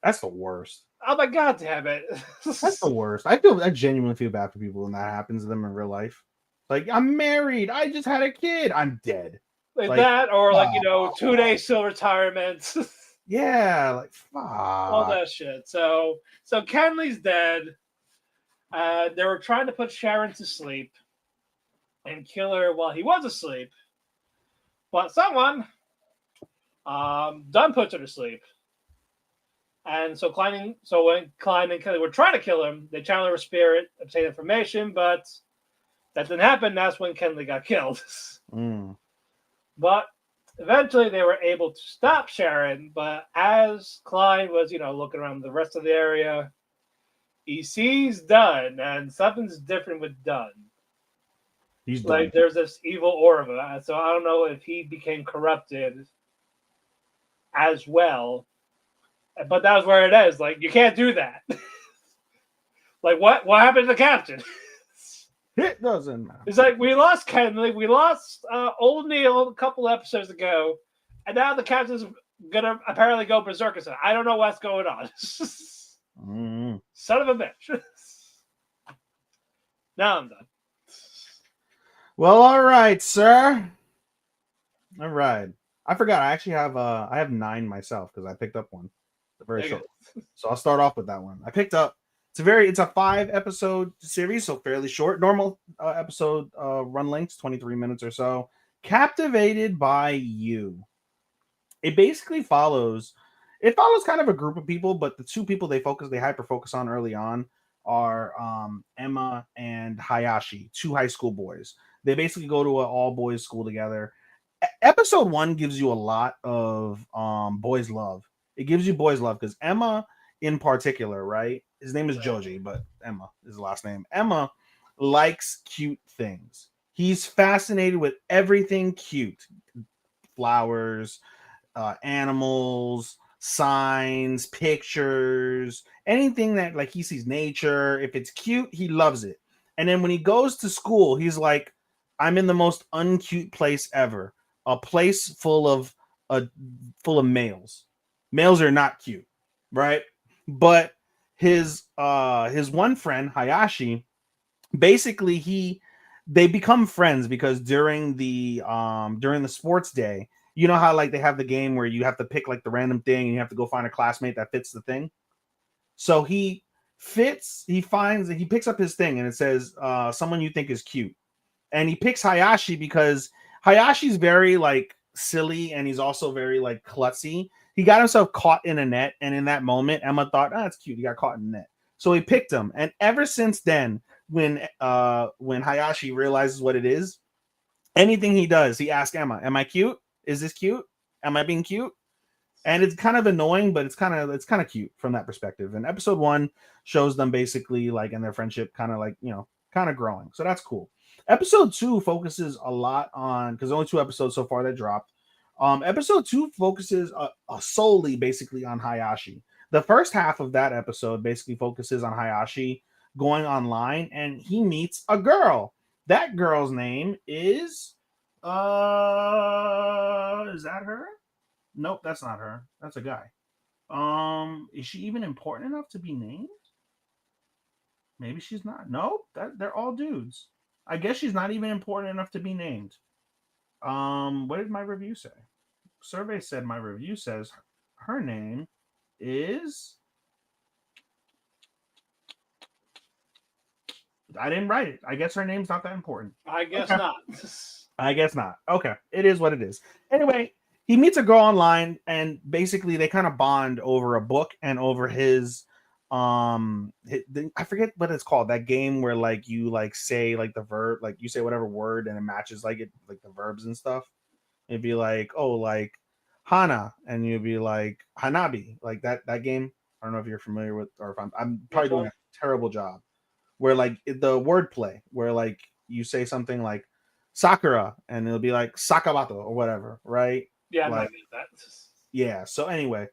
That's the worst. Oh my god damn it. That's the worst. I genuinely feel bad for people when that happens to them in real life. Like, I'm married, I just had a kid, I'm dead. Like that, or 2 days till retirement. Yeah, like fuck. All that shit. So Kenley's dead. They were trying to put Sharon to sleep and kill her while he was asleep. But someone Dunn puts her to sleep. And so when Klein and Kelly were trying to kill him, they channeled her spirit, obtained information, but that didn't happen. That's when Kenley got killed. But eventually they were able to stop Sharon, but as Klein was, looking around the rest of the area, he sees Dunn, and something's different with Dunn. He's like done. There's this evil aura, so I don't know if he became corrupted as well. But that's where it is. Like, you can't do that. Like, what happened to the captain? It doesn't matter. It's like, we lost Kenley, we lost old Neil a couple episodes ago, and now the captain's gonna apparently go berserk. I don't know what's going on. Son of a bitch. Now I'm done. Well, all right, sir. All right. I forgot. I actually have I have 9 myself because I picked up one. Very There you short. So I'll start off with that one. I picked up. It's a 5-episode series, so fairly short. Normal episode run lengths, 23 minutes or so. Captivated by You. It basically follows. It follows kind of a group of people, but the 2 people they hyper focus on early on are Emma and Hayashi, 2 high school boys. They basically go to an all boys school together. Episode 1 gives you a lot of boys love. It gives you boys love because Emma in particular, right? His name is Joji, but Emma is the last name. Emma likes cute things. He's fascinated with everything cute. Flowers, animals, signs, pictures, anything that like he sees nature. If it's cute, he loves it. And then when he goes to school, he's like, "I'm in the most uncute place ever. A place uh, full of males. Males are not cute, right?" But his one friend Hayashi, basically they become friends because during the sports day, you know how like they have the game where you have to pick like the random thing and you have to go find a classmate that fits the thing. So he picks up his thing and it says someone you think is cute, and he picks Hayashi because Hayashi's very like silly and he's also very like klutzy. He got himself caught in a net, and in that moment, Emma thought, "Oh, that's cute. He got caught in a net." So he picked him, and ever since then, when Hayashi realizes what it is, anything he does, he asks Emma, "Am I cute? Is this cute? Am I being cute?" And it's kind of annoying, but it's kind of cute from that perspective. And episode 1 shows them basically like in their friendship kind of like, kind of growing. So that's cool. Episode 2 focuses a lot on, because only 2 episodes so far that dropped. Episode 2 focuses solely basically on Hayashi. The first half of that episode basically focuses on Hayashi going online, and he meets a girl. That girl's name is is that her? Nope, that's not her. That's a guy. Is she even important enough to be named? Maybe she's not. Nope, they're all dudes. I guess she's not even important enough to be named. What did my review say? Survey said my review says her name is. I didn't write it. I guess her name's not that important. I guess Okay. not. I guess not. Okay, it is what it is. Anyway, he meets a girl online, and basically they kind of bond over a book and over I forget what it's called. That game where like you like say like the verb, like you say whatever word and it matches like it like the verbs and stuff. It'd be like, oh, like Hana, and you'd be like Hanabi, like that game. I don't know if you're familiar with, or if I'm probably doing a terrible job. Where like the wordplay, where like you say something like Sakura, and it'll be like Sakabato or whatever, right? Yeah, I'm Like, not good at that. yeah. So anyway,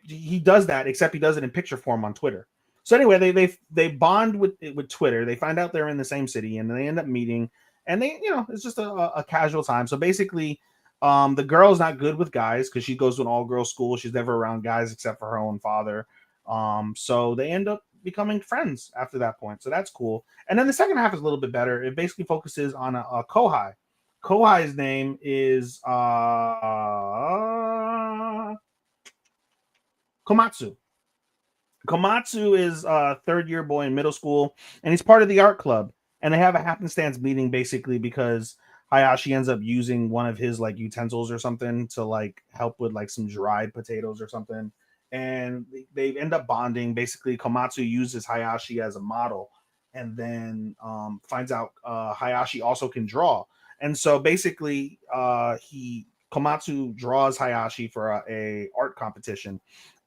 he does that, except he does it in picture form on Twitter. So anyway, they bond with Twitter. They find out they're in the same city, and they end up meeting. And it's just a casual time. So basically, the girl's not good with guys because she goes to an all girls school. She's never around guys except for her own father. So they end up becoming friends after that point. So that's cool. And then the second half is a little bit better. It basically focuses on a Kohai. Kohai's name is Komatsu. Komatsu is a third year boy in middle school, and he's part of the art club. And they have a happenstance meeting basically because Hayashi ends up using one of his like utensils or something to like help with like some dried potatoes or something. And they end up bonding. Basically, Komatsu uses Hayashi as a model, and then finds out Hayashi also can draw. And so basically, he Komatsu draws Hayashi for a art competition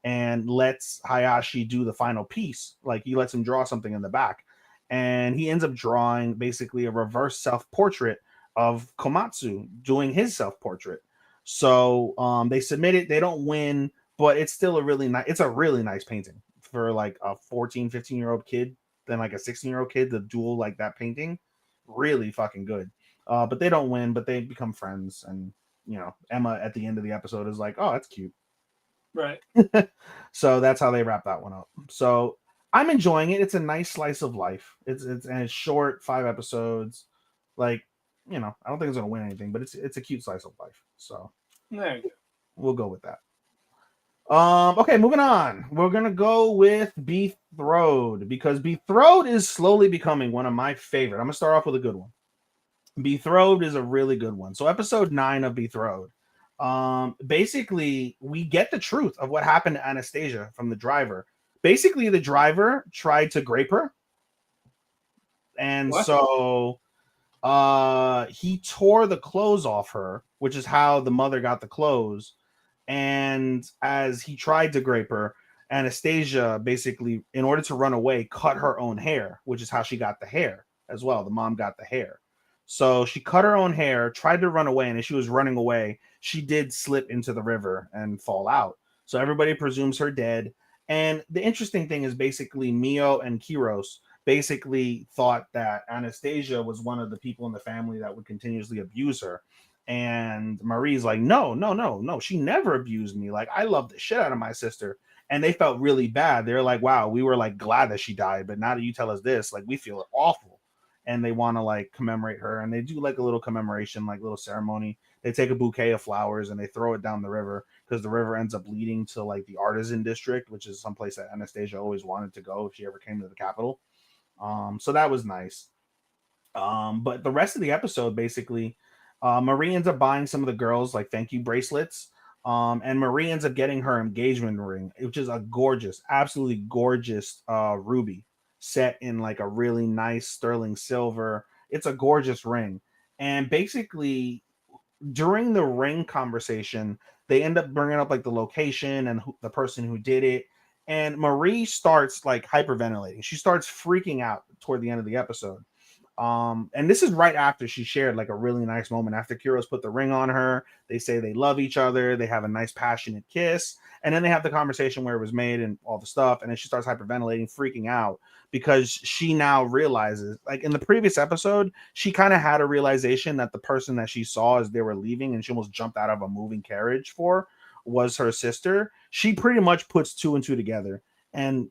and lets Hayashi do the final piece. Like he lets him draw something in the back. And he ends up drawing basically a reverse self-portrait of Komatsu doing his self-portrait. So they submit it, they don't win, but it's still it's a really nice painting for like a 14, 15-year-old kid than like a 16-year-old kid to duel like that painting. Really fucking good. But they don't win, but they become friends. And Emma at the end of the episode is like, "Oh, that's cute." Right. So that's how they wrap that one up. So I'm enjoying it. It's a nice slice of life. It's short, 5 episodes. Like, I don't think it's gonna win anything, but it's a cute slice of life. So There you go. we'll go with that. Okay, moving on. We're gonna go with Betrothed because Betrothed is slowly becoming one of my favorite. I'm gonna start off with a good one. Betrothed is a really good one. So episode 9 of Betrothed. Basically, we get the truth of what happened to Anastasia from the driver. Basically, the driver tried to grape her, and What? so he tore the clothes off her, which is how the mother got the clothes. And as he tried to grape her, Anastasia basically, in order to run away, cut her own hair, which is how she got the hair as well. The mom got the hair. So she cut her own hair, tried to run away, and as she was running away, she did slip into the river and fall out. So everybody presumes her dead. And the interesting thing is basically Mio and Kiros basically thought that Anastasia was one of the people in the family that would continuously abuse her. And Marie's like, no, no, no, no. She never abused me. Like, I love the shit out of my sister. And they felt really bad. They're like, wow, we were like glad that she died. But now that you tell us this, like, we feel awful. And they want to like commemorate her. And they do like a little commemoration, like little ceremony. They take a bouquet of flowers and they throw it down the river because the river ends up leading to like the artisan district, which is someplace that Anastasia always wanted to go if she ever came to the capital. So that was nice. But the rest of the episode, basically, Marie ends up buying some of the girls like thank you bracelets. And Marie ends up getting her engagement ring, which is a gorgeous, absolutely gorgeous ruby set in like a really nice sterling silver. It's a gorgeous ring. And basically, during the ring conversation, they end up bringing up like the location and the person who did it. And Marie starts like hyperventilating. She starts freaking out toward the end of the episode. And this is right after she shared like a really nice moment after Kiros put the ring on her. They say they love each other, they have a nice passionate kiss, and then they have the conversation where it was made and all the stuff, and then she starts hyperventilating, freaking out because she now realizes, like in the previous episode, she kind of had a realization that the person that she saw as they were leaving and she almost jumped out of a moving carriage for was her sister. She pretty much puts two and two together, and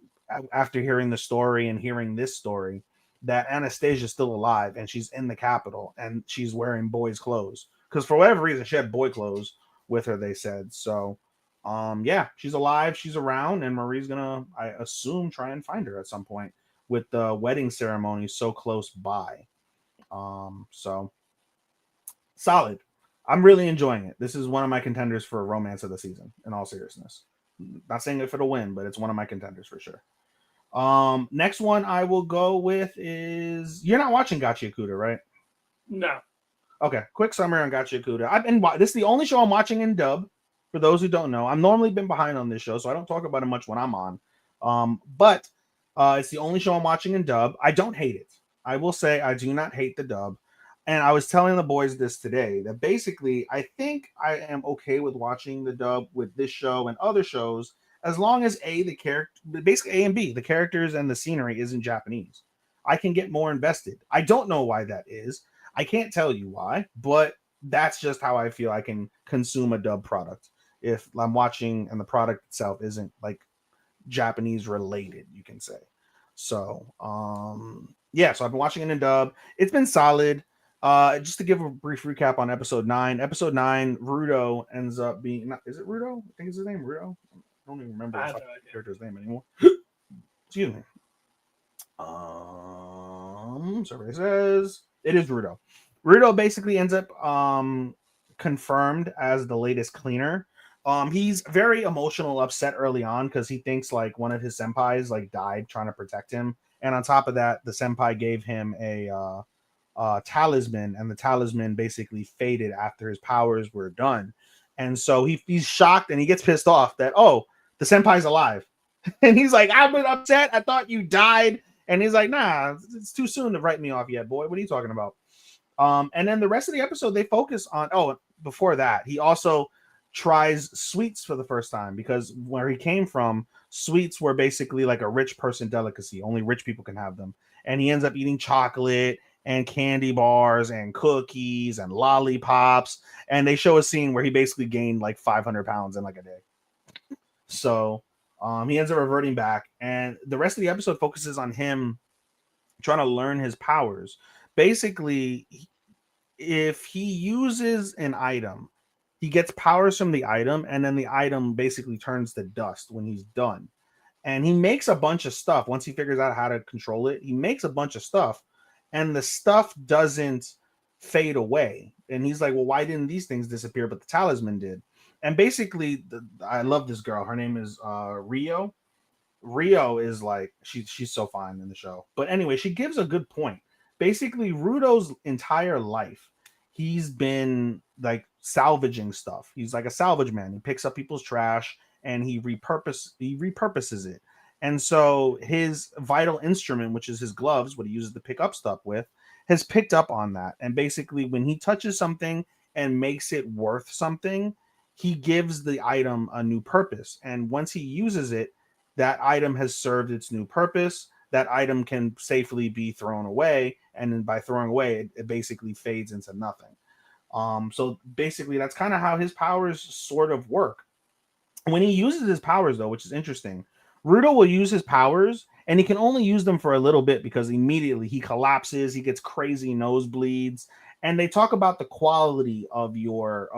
after hearing the story and hearing this story, that Anastasia's still alive and she's in the capital and she's wearing boys' clothes because for whatever reason she had boy clothes with her. They said so. Yeah, she's alive, she's around, and Marie's gonna, I assume, try and find her at some point with the wedding ceremony so close by. So solid. I'm really enjoying it. This is one of my contenders for romance of the season. In all seriousness, not saying if it'll win, but it's one of my contenders for sure. Next one I will go with is, you're not watching Gachiakuta, right? No. Okay, quick summary on Gachiakuta. This is the only show I'm watching in dub. For those who don't know, I'm normally been behind on this show, so I don't talk about it much when I'm on. But it's the only show I'm watching in dub. I don't hate it. I will say I do not hate the dub. And I was telling the boys this today that basically I think I am okay with watching the dub with this show and other shows as long as basically A and B, the characters and the scenery isn't Japanese. I can get more invested. I don't know why that is. I can't tell you why, but that's just how I feel I can consume a dub product if I'm watching and the product itself isn't like Japanese related, you can say. So yeah, so I've been watching it in dub. It's been solid. Just to give a brief recap on episode 9. Episode 9, Rudo ends up being, is it Rudo? I think it's his name, Rudo. I don't even remember the character's name anymore. Excuse me. Survey says it is Rudo. Rudo basically ends up confirmed as the latest cleaner. He's very emotional, upset early on because he thinks like one of his senpais like died trying to protect him, and on top of that, the senpai gave him a talisman, and the talisman basically faded after his powers were done, and so he's shocked and he gets pissed off that the senpai's alive, and he's like, I've been upset. I thought you died, and he's like, nah, it's too soon to write me off yet, boy. What are you talking about? And then the rest of the episode they focus on. Before that, he also tries sweets for the first time because where he came from, sweets were basically like a rich person delicacy. Only rich people can have them, and he ends up eating chocolate and candy bars and cookies and lollipops, and they show a scene where he basically gained like 500 pounds in like a day. So he ends up reverting back, and the rest of the episode focuses on him trying to learn his powers. Basically, if he uses an item, he gets powers from the item, and then the item basically turns to dust when he's done. And he makes a bunch of stuff once he figures out how to control it. He makes a bunch of stuff, and the stuff doesn't fade away. And he's like, well, why didn't these things disappear, but the talisman did? And basically, I love this girl. Her name is Rio. Rio is like, she's so fine in the show. But anyway, she gives a good point. Basically, Rudo's entire life, he's been like salvaging stuff. He's like a salvage man. He picks up people's trash and he repurposes it. And so his vital instrument, which is his gloves, what he uses to pick up stuff with, has picked up on that. And basically, when he touches something and makes it worth something, he gives the item a new purpose. And once he uses it, that item has served its new purpose. That item can safely be thrown away, and then by throwing away, it basically fades into nothing. So basically, that's kind of how his powers sort of work. When he uses his powers, though, which is interesting, Rudo will use his powers, and he can only use them for a little bit because immediately he collapses, he gets crazy nosebleeds, and they talk about the quality of your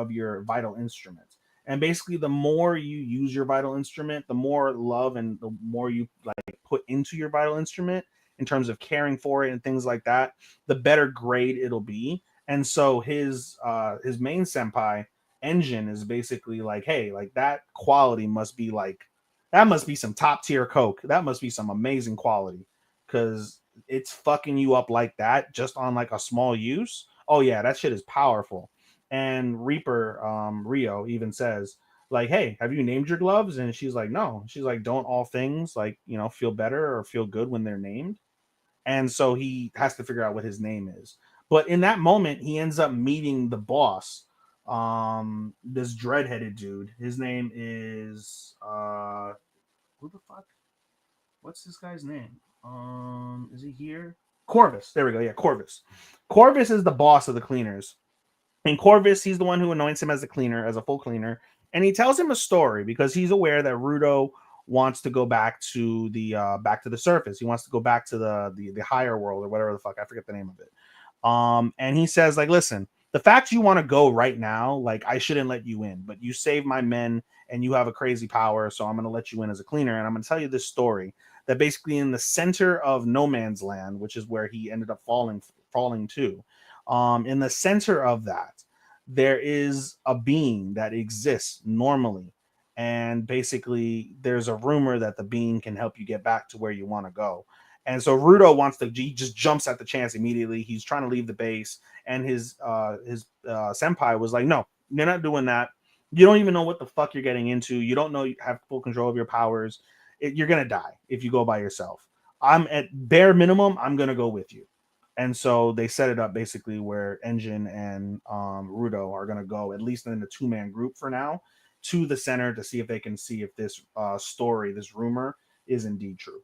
vital instrument. And basically, the more you use your vital instrument, the more love and the more you like put into your vital instrument in terms of caring for it and things like that, the better grade it'll be. And so his main senpai Engine is basically like, hey, like that quality must be like, that must be some top tier coke. That must be some amazing quality because it's fucking you up like that just on like a small use. Oh yeah, that shit is powerful. And Rio even says like, hey, have you named your gloves? And she's like, no. She's like, don't all things like, feel better or feel good when they're named? And so he has to figure out what his name is. But in that moment, he ends up meeting the boss, this dread-headed dude. His name is who the fuck? What's this guy's name? Is he here? Corvus. There we go. Yeah, Corvus. Corvus is the boss of the cleaners. And Corvus, he's the one who anoints him as a cleaner, as a full cleaner. And he tells him a story because he's aware that Rudo wants to go back to the surface. He wants to go back to the higher world or whatever the fuck. I forget the name of it. And he says, like, listen, the fact you want to go right now, like, I shouldn't let you in, but you saved my men and you have a crazy power, so I'm going to let you in as a cleaner. And I'm going to tell you this story that basically in the center of no man's land, which is where he ended up falling to, in the center of that, there is a being that exists normally. And basically there's a rumor that the being can help you get back to where you want to go. And so Rudo he just jumps at the chance immediately. He's trying to leave the base, and his senpai was like, no, you're not doing that. You don't even know what the fuck you're getting into. You don't know you have full control of your powers. You're going to die if you go by yourself. I'm at bare minimum, I'm going to go with you. And so they set it up basically where Engine and Rudo are going to go, at least in a two-man group for now, to the center to see if they can see if this story, this rumor, is indeed true.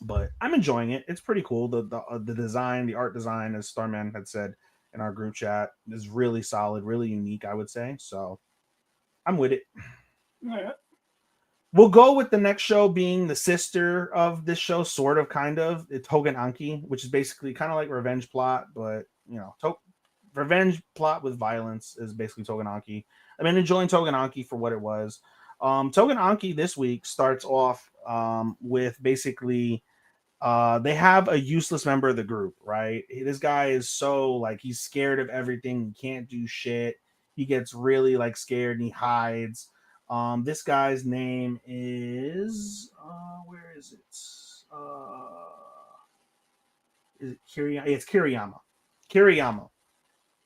But I'm enjoying it. It's pretty cool. The design, the art design, as Starman had said in our group chat, is really solid, really unique, I would say. So I'm with it. Yeah. We'll go with the next show being the sister of this show, sort of, kind of. It's Hogan Anki, which is basically kind of like Revenge Plot, but, Revenge Plot with violence is basically Togenanki. I've been enjoying Togenanki for what it was. Togenanki this week starts off with basically they have a useless member of the group, right? This guy is so like he's scared of everything. He can't do shit. He gets really like scared and he hides. This guy's name is where is it? Is it Kiriyama? It's Kiriyama. Kiriyama.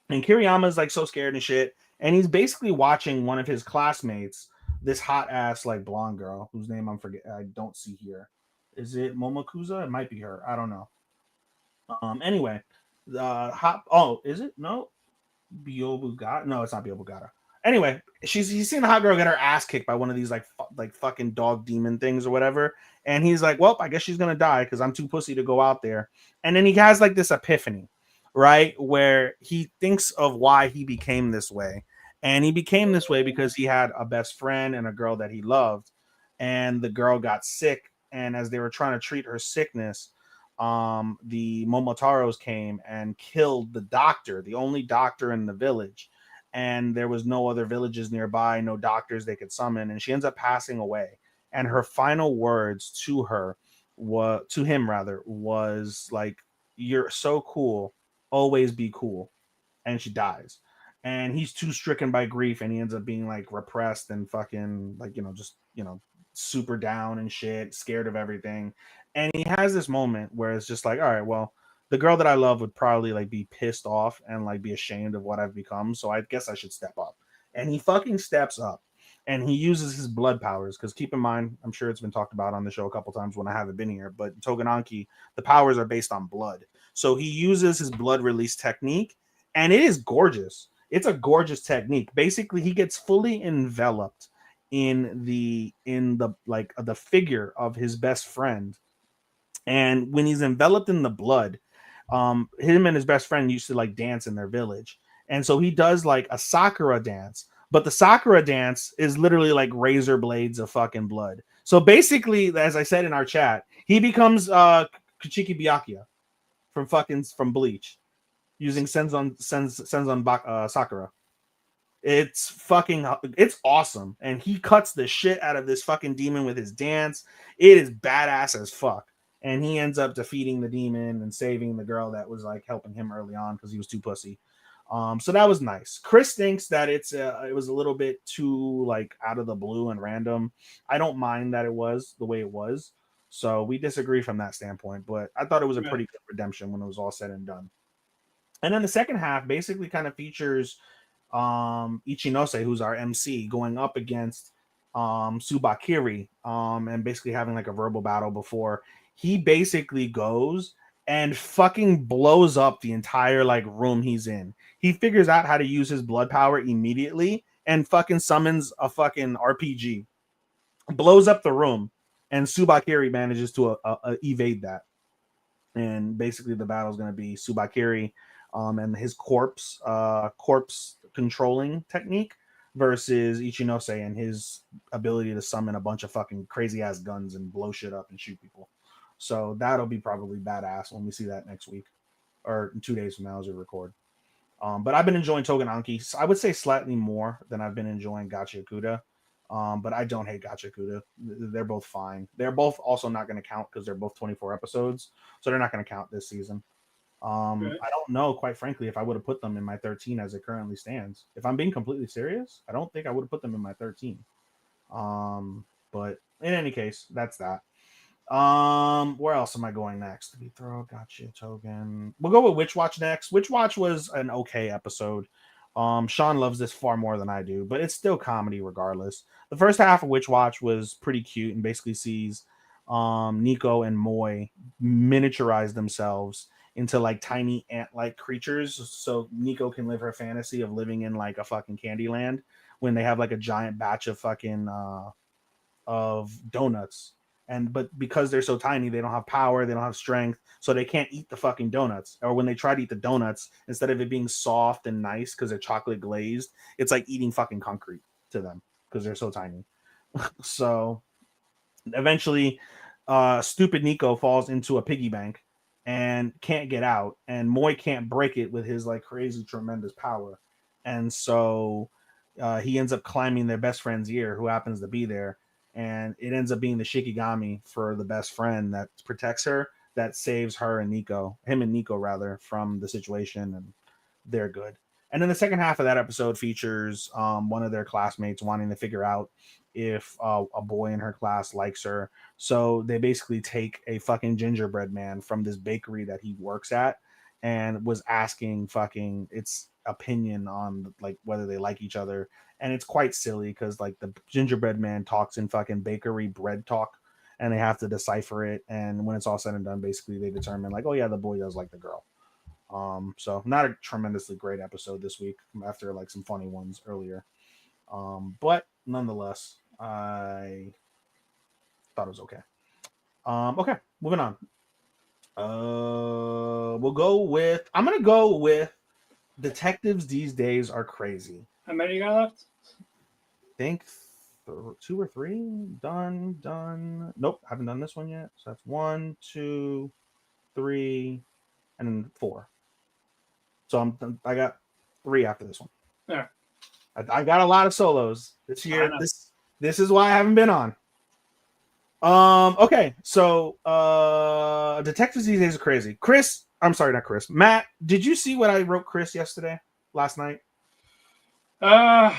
And Kiriyama is like so scared and shit. And he's basically watching one of his classmates, this hot ass like blonde girl whose name I don't see here. Is it Momokuza? It might be her. I don't know. Anyway, is it? No. Biobugata? No, it's not Biobugata. Anyway, he's seen the hot girl get her ass kicked by one of these like fucking dog demon things or whatever. And he's like, well, I guess she's gonna die because I'm too pussy to go out there. And then he has like this epiphany, right? Where he thinks of why he became this way. And he became this way because he had a best friend and a girl that he loved. and the girl got sick. And as they were trying to treat her sickness, the Momotaros came and killed the doctor, the only doctor in the village. And there was no other villages nearby, no doctors they could summon. And she ends up passing away. And her final words to her, to him rather, was like, "You're so cool. Always be cool." And she dies. And he's too stricken by grief, and he ends up being like repressed and fucking like, just super down and shit, scared of everything. And he has this moment where it's just like, all right, well, the girl that I love would probably like be pissed off and like be ashamed of what I've become, so I guess I should step up. And he fucking steps up, and he uses his blood powers, because keep in mind, I'm sure it's been talked about on the show a couple times when I haven't been here, but Togenanki, the powers are based on blood. So he uses his blood release technique, and it is gorgeous. It's a gorgeous technique. Basically, he gets fully enveloped in the like the figure of his best friend, and when he's enveloped in the blood, him and his best friend used to like dance in their village, and so he does like a Sakura dance, but the Sakura dance is literally like razor blades of fucking blood. So basically, as I said in our chat, he becomes Kuchiki Byakuya from Bleach, using Sakura. It's awesome, and he cuts the shit out of this fucking demon with his dance. It is badass as fuck, and he ends up defeating the demon and saving the girl that was like helping him early on because he was too pussy. So that was nice. Chris thinks that it was a little bit too like out of the blue and random. I don't mind that it was the way it was, so we disagree from that standpoint, but I thought it was a pretty good redemption when it was all said and done. And then the second half basically kind of features Ichinose, who's our MC, going up against Subakiri, and basically having like a verbal battle before he basically goes and fucking blows up the entire like room he's in. He figures out how to use his blood power immediately and fucking summons a fucking RPG, blows up the room, and Subakiri manages to evade that. And basically the battle is going to be Subakiri and his corpse controlling technique versus Ichinose and his ability to summon a bunch of fucking crazy ass guns and blow shit up and shoot people. So that'll be probably badass when we see that next week, or 2 days from now as we record. But I've been enjoying Togenanki. I would say slightly more than I've been enjoying Gacha Yakuta. But I don't hate Gacha Yakuta. They're both fine. They're both also not going to count because they're both 24 episodes, so they're not going to count this season. I don't know, quite frankly, if I would have put them in my 13 as it currently stands. If I'm being completely serious, I don't think I would have put them in my 13. But in any case, that's that. Where else am I going next? Did we throw Gotcha Togen? We'll go with Witch Watch next. Witch Watch was an okay episode. Sean loves this far more than I do, but it's still comedy regardless. The first half of Witch Watch was pretty cute and basically sees Nico and Moy miniaturize themselves into like tiny ant-like creatures, so Nico can live her fantasy of living in like a fucking Candyland when they have like a giant batch of fucking of donuts. But because they're so tiny, they don't have power, they don't have strength, so they can't eat the fucking donuts. Or when they try to eat the donuts, instead of it being soft and nice because they're chocolate glazed, it's like eating fucking concrete to them because they're so tiny. So eventually, stupid Nico falls into a piggy bank and can't get out, and Moy can't break it with his like crazy tremendous power, and so he ends up climbing their best friend's ear, who happens to be there, and it ends up being the Shikigami for the best friend that protects her, that saves him and Nico rather, from the situation, and they're good. And then the second half of that episode features one of their classmates wanting to figure out if a boy in her class likes her. So they basically take a fucking gingerbread man from this bakery that he works at and was asking fucking its opinion on like whether they like each other. And it's quite silly because like the gingerbread man talks in fucking bakery bread talk, and they have to decipher it. And when it's all said and done, basically they determine like, oh yeah, the boy does like the girl. So not a tremendously great episode this week after like some funny ones earlier. But nonetheless, I thought it was okay. Okay, moving on. I'm gonna go with Detectives These Days Are Crazy. How many you got left? I think 2 or 3 done. Nope, haven't done this one yet. So that's 1, 2, 3, and then 4. So I got 3 after this one. Yeah. I got a lot of solos this I year. know. This is why I haven't been on. Okay, so detectives these days are crazy. Chris, I'm sorry, not Chris. Matt, did you see what I wrote Chris last night? Let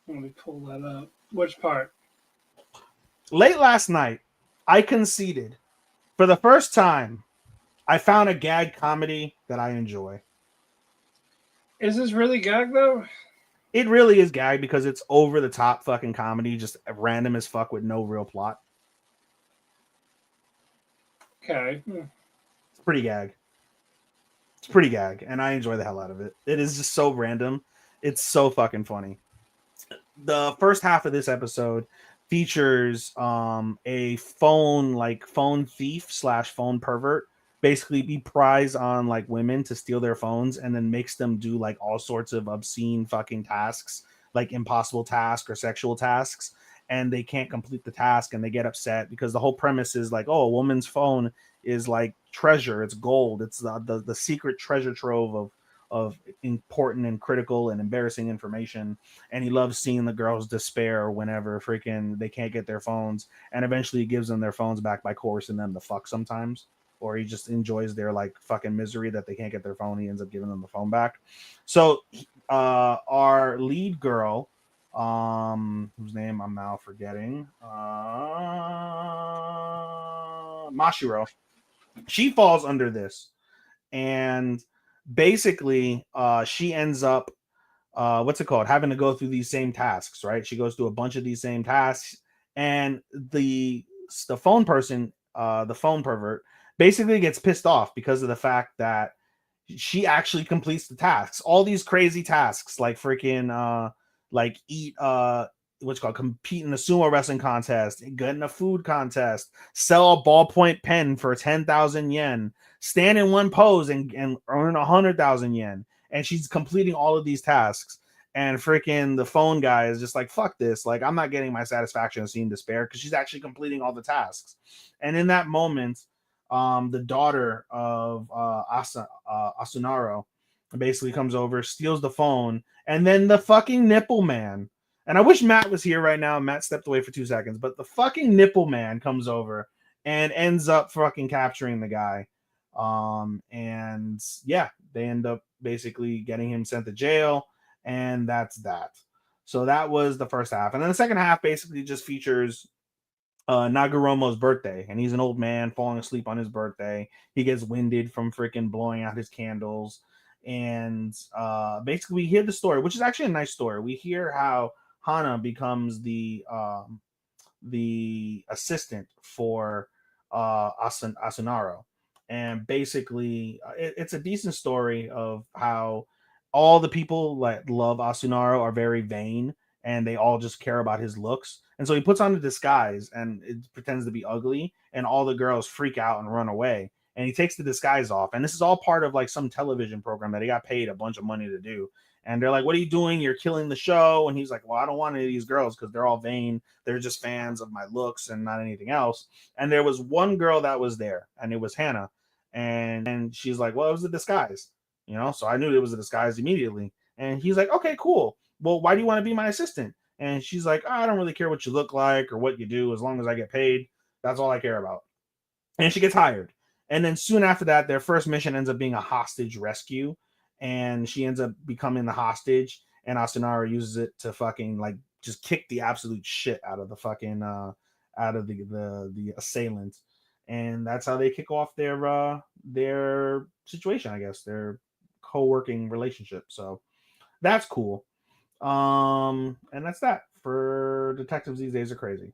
me pull that up. Which part? Late last night, I conceded. For the first time, I found a gag comedy that I enjoy. Is this really gag though? It really is gag because it's over the top fucking comedy, just random as fuck with no real plot. Okay. It's pretty gag. And I enjoy the hell out of it. It is just so random. It's so fucking funny. The first half of this episode features a phone thief / phone pervert. Basically, he pries on like women to steal their phones and then makes them do like all sorts of obscene fucking tasks, like impossible tasks or sexual tasks, and they can't complete the task and they get upset because the whole premise is like, oh, a woman's phone is like treasure, it's gold, it's the secret treasure trove of important and critical and embarrassing information, and he loves seeing the girls despair whenever freaking they can't get their phones, and eventually he gives them their phones back by coercing them to fuck sometimes, or he just enjoys their like fucking misery that they can't get their phone. He ends up giving them the phone back. So our lead girl, whose name I'm now forgetting, Mashiro, she falls under this, and basically she ends up what's it called, having to go through these same tasks, right? She goes through a bunch of these same tasks, and the phone person, the phone pervert, basically gets pissed off because of the fact that she actually completes the tasks, all these crazy tasks, like freaking like eat what's called, compete in a sumo wrestling contest, get in a food contest, sell a ballpoint pen for 10,000 yen, stand in one pose and earn 100,000 yen. And she's completing all of these tasks. And freaking the phone guy is just like, fuck this. Like, I'm not getting my satisfaction of seeing despair because she's actually completing all the tasks. And in that moment, the daughter of Asunaro basically comes over, steals the phone, and then the fucking nipple man. And I wish Matt was here right now. Matt stepped away for 2 seconds, but the fucking nipple man comes over and ends up fucking capturing the guy. And yeah, they end up basically getting him sent to jail, and that's that. So that was the first half. And then the second half basically just features Nagoromo's birthday, and he's an old man falling asleep on his birthday. He gets winded from freaking blowing out his candles, and basically we hear the story, which is actually a nice story. We hear how Hana becomes the assistant for Asunaro, and basically it's a decent story of how all the people that love Asunaro are very vain, and they all just care about his looks. And so he puts on a disguise and it pretends to be ugly, and all the girls freak out and run away. And he takes the disguise off. And this is all part of like some television program that he got paid a bunch of money to do. And they're like, "What are you doing? You're killing the show." And he's like, "Well, I don't want any of these girls because they're all vain. They're just fans of my looks and not anything else." And there was one girl that was there, and it was Hannah. And she's like, "Well, it was a disguise, you know?" So I knew it was a disguise immediately. And he's like, "Okay, cool. Well, why do you want to be my assistant?" And she's like, "I don't really care what you look like or what you do, as long as I get paid. That's all I care about." And she gets hired. And then soon after that, their first mission ends up being a hostage rescue. And she ends up becoming the hostage. And Asunara uses it to fucking like just kick the absolute shit out of the fucking out of the assailant. And that's how they kick off their situation, I guess, their co-working relationship. So that's cool. And that's that for detectives these days are crazy.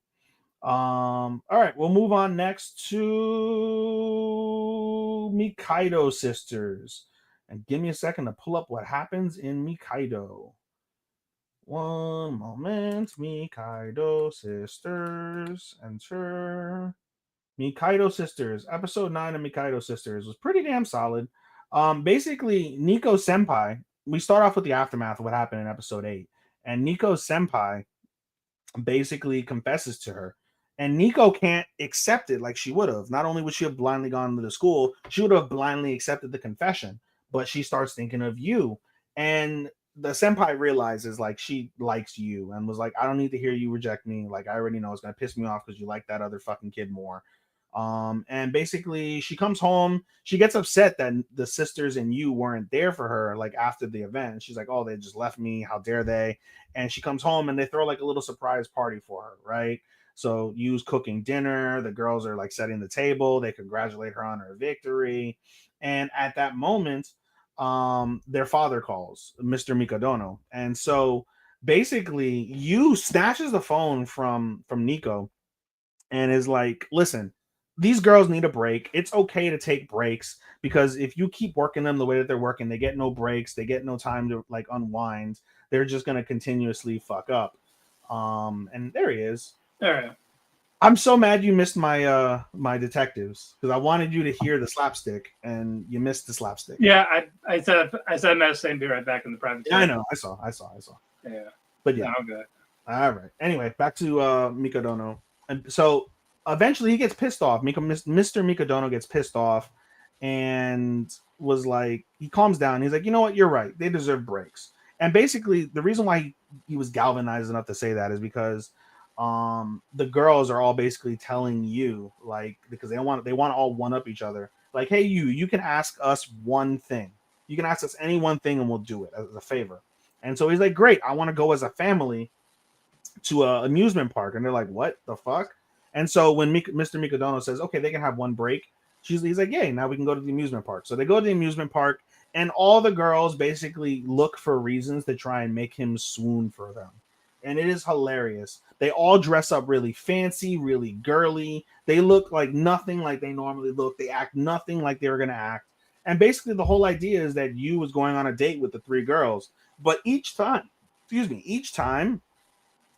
All right, we'll move on next to Mikaido Sisters. And give me a second to pull up what happens in Mikaido. One moment. Mikaido Sisters. Enter. Mikaido Sisters. Episode 9 of Mikaido Sisters was pretty damn solid. Basically, Nico Senpai, we start off with the aftermath of what happened in episode 8. And Nico Senpai basically confesses to her. And Nico can't accept it like she would have. Not only would she have blindly gone to the school, she would have blindly accepted the confession. But she starts thinking of you. And the senpai realizes like she likes you and was like, I don't need to hear you reject me. Like, I already know it's gonna piss me off because you like that other fucking kid more. And basically she comes home, she gets upset that the sisters and you weren't there for her like after the event. She's like, oh, they just left me, how dare they? And she comes home and they throw like a little surprise party for her, right? So Yu's cooking dinner, the girls are like setting the table, they congratulate her on her victory. And at that moment, their father calls, Mr. Mikadono. And so basically Yu snatches the phone from Nico and is like, listen, these girls need a break. It's okay to take breaks because if you keep working them the way that they're working, they get no breaks, they get no time to like unwind. They're just gonna continuously fuck up. And there he is. All right. I'm so mad you missed my detectives because I wanted you to hear the slapstick and you missed the slapstick. Yeah, I said I'm at the same. Be right back in the private. Yeah, I know. I saw. Yeah, But yeah, no, I'm good. all right. Anyway, back to Mikadono. And so eventually he gets pissed off. Mr. Mikadono gets pissed off and was like, he calms down. He's like, you know what? You're right. They deserve breaks. And basically, the reason why he was galvanized enough to say that is because the girls are all basically telling you, like, because they want to all one up each other. Like, hey, you can ask us one thing. You can ask us any one thing and we'll do it as a favor. And so he's like, great, I want to go as a family to an amusement park. And they're like, what the fuck? And so when Mr. Mikadono says, okay, they can have one break, he's like, yay, now we can go to the amusement park. So they go to the amusement park, and all the girls basically look for reasons to try and make him swoon for them. And it is hilarious. They all dress up really fancy, really girly. They look like nothing like they normally look. They act nothing like they were going to act. And basically the whole idea is that Yu was going on a date with the three girls. But each time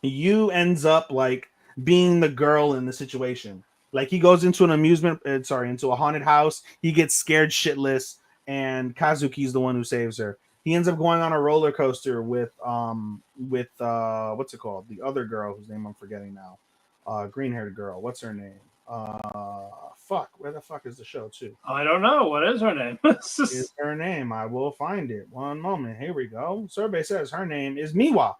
Yu ends up like being the girl in the situation. Like he goes into into a haunted house. He gets scared shitless, and Kazuki's the one who saves her. He ends up going on a roller coaster with what's it called? The other girl whose name I'm forgetting now. Green haired girl. What's her name? Fuck. Where the fuck is the show too? I don't know. What is her name? Is her name? I will find it. One moment. Here we go. Survey says her name is Miwa.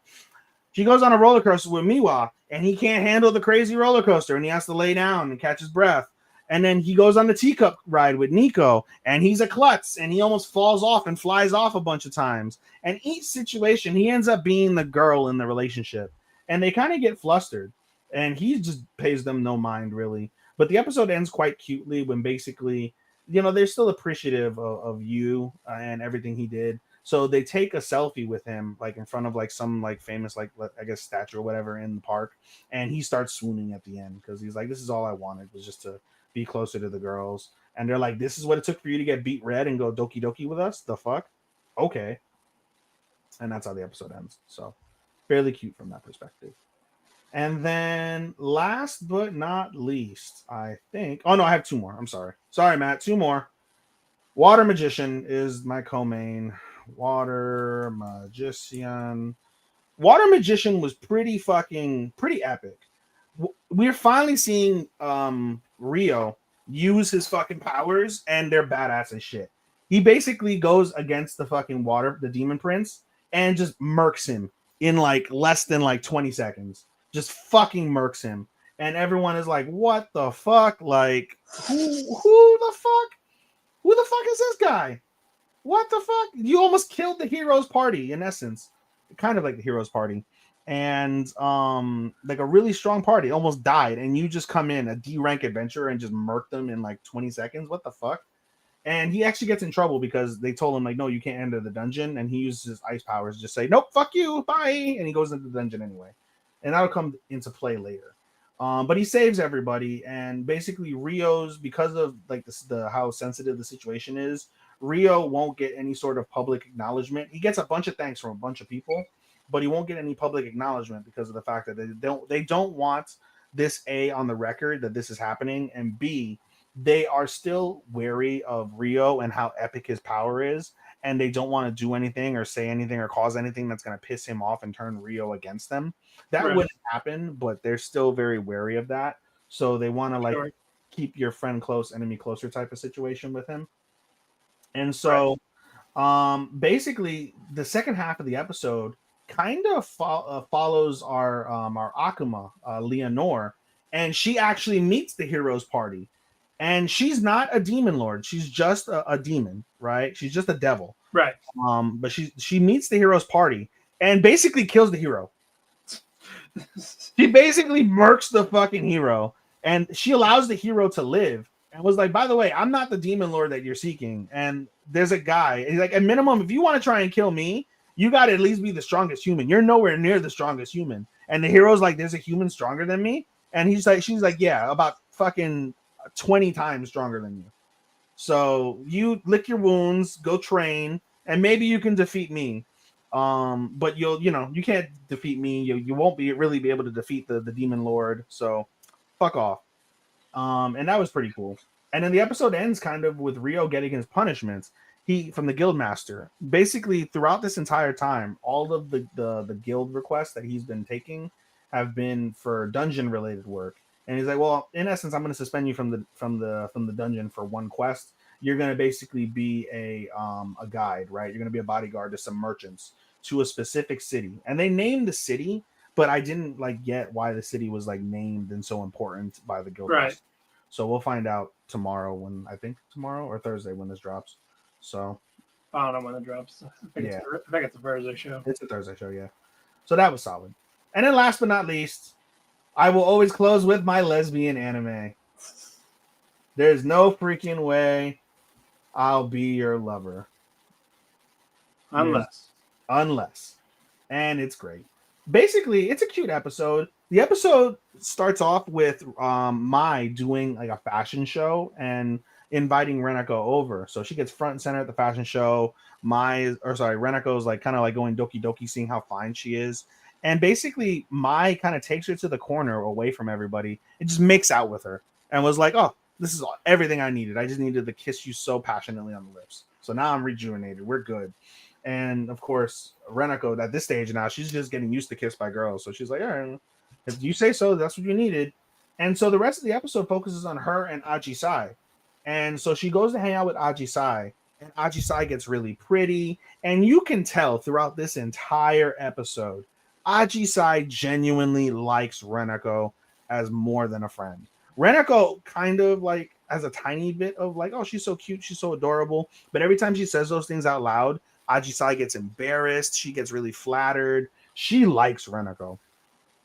She goes on a roller coaster with Miwa, and he can't handle the crazy roller coaster, and he has to lay down and catch his breath. And then he goes on the teacup ride with Nico, and he's a klutz, and he almost falls off and flies off a bunch of times. And each situation, he ends up being the girl in the relationship, and they kind of get flustered, and he just pays them no mind, really. But the episode ends quite cutely when basically, they're still appreciative of you and everything he did. So they take a selfie with him, like in front of like some like famous, like I guess statue or whatever in the park, and he starts swooning at the end because he's like, "This is all I wanted, was just to be closer to the girls." And they're like, "This is what it took for you to get beat red and go doki doki with us? The fuck?" Okay. And that's how the episode ends. So fairly cute from that perspective. And then last but not least, I think. Oh no, I have two more. I'm sorry. Sorry, Matt. Two more. Water Magician is my co-main. Water Magician was pretty epic. We're finally seeing Rio use his fucking powers, and they're badass as shit. He basically goes against the fucking the demon prince, and just murks him in like less than like 20 seconds. Just fucking murks him. And everyone is like, what the fuck? Like, who the fuck? Who the fuck is this guy? What the fuck? You almost killed the hero's party, in essence. Kind of like the hero's party. And like a really strong party almost died, and you just come in, a D-rank adventurer, and just murk them in like 20 seconds. What the fuck? And he actually gets in trouble because they told him, like, no, you can't enter the dungeon. And he uses his ice powers to just say, nope, fuck you, bye. And he goes into the dungeon anyway. And that'll come into play later. But he saves everybody, and basically Rio's, because of like the how sensitive the situation is, Rio won't get any sort of public acknowledgement. He gets a bunch of thanks from a bunch of people, but he won't get any public acknowledgement because of the fact that they don't want this A on the record that this is happening, and B, they are still wary of Rio and how epic his power is, and they don't want to do anything or say anything or cause anything that's going to piss him off and turn Rio against them. That Right. wouldn't happen, but they're still very wary of that. So they want to like Sure. keep your friend close, enemy closer type of situation with him. And Right. so basically the second half of the episode kind of follows our Akuma, Leonore, and she actually meets the heroes party. And she's not a demon lord, she's just a demon, right? She's just a devil. Right. But she meets the heroes party and basically kills the hero. She basically murks the fucking hero, and she allows the hero to live. And was like, by the way, I'm not the demon lord that you're seeking. And there's a guy. And he's like, at minimum, if you want to try and kill me, you got to at least be the strongest human. You're nowhere near the strongest human. And the hero's like, there's a human stronger than me. And she's like, yeah, about fucking 20 times stronger than you. So you lick your wounds, go train, and maybe you can defeat me. But you can't defeat me. You won't really be able to defeat the demon lord. So fuck off. And that was pretty cool. And then the episode ends kind of with Rio getting his punishments. He from the guild master. Basically, throughout this entire time, all of the guild requests that he's been taking have been for dungeon related work. And he's like, well, in essence, I'm going to suspend you from the dungeon for one quest. You're going to basically be a guide, right? You're going to be a bodyguard to some merchants to a specific city. And they named the city, but I didn't like get why the city was like named and so important by the guild. Right. So we'll find out tomorrow tomorrow or Thursday when this drops. So I don't know when it drops. I think it's a Thursday show. It's a Thursday show, yeah. So that was solid. And then last but not least, I will always close with my lesbian anime. There's no freaking way I'll be your lover. Unless. And it's great. Basically, it's a cute episode. The episode starts off with Mai doing like a fashion show and inviting Renako over. So she gets front and center at the fashion show. Renako's like kind of like going doki doki, seeing how fine she is. And basically, Mai kind of takes her to the corner away from everybody and just makes out with her and was like, oh, this is everything I needed. I just needed to kiss you so passionately on the lips. So now I'm rejuvenated. We're good. And of course, Renako at this stage now, she's just getting used to kissed by girls. So she's like, all right, if you say so, that's what you needed. And so the rest of the episode focuses on her and Ajisai. And so she goes to hang out with Ajisai, and Ajisai gets really pretty. And you can tell throughout this entire episode, Ajisai genuinely likes Renako as more than a friend. Renako kind of like has a tiny bit of like, oh, she's so cute, she's so adorable. But every time she says those things out loud, Ajisai gets embarrassed. She gets really flattered. She likes Renako.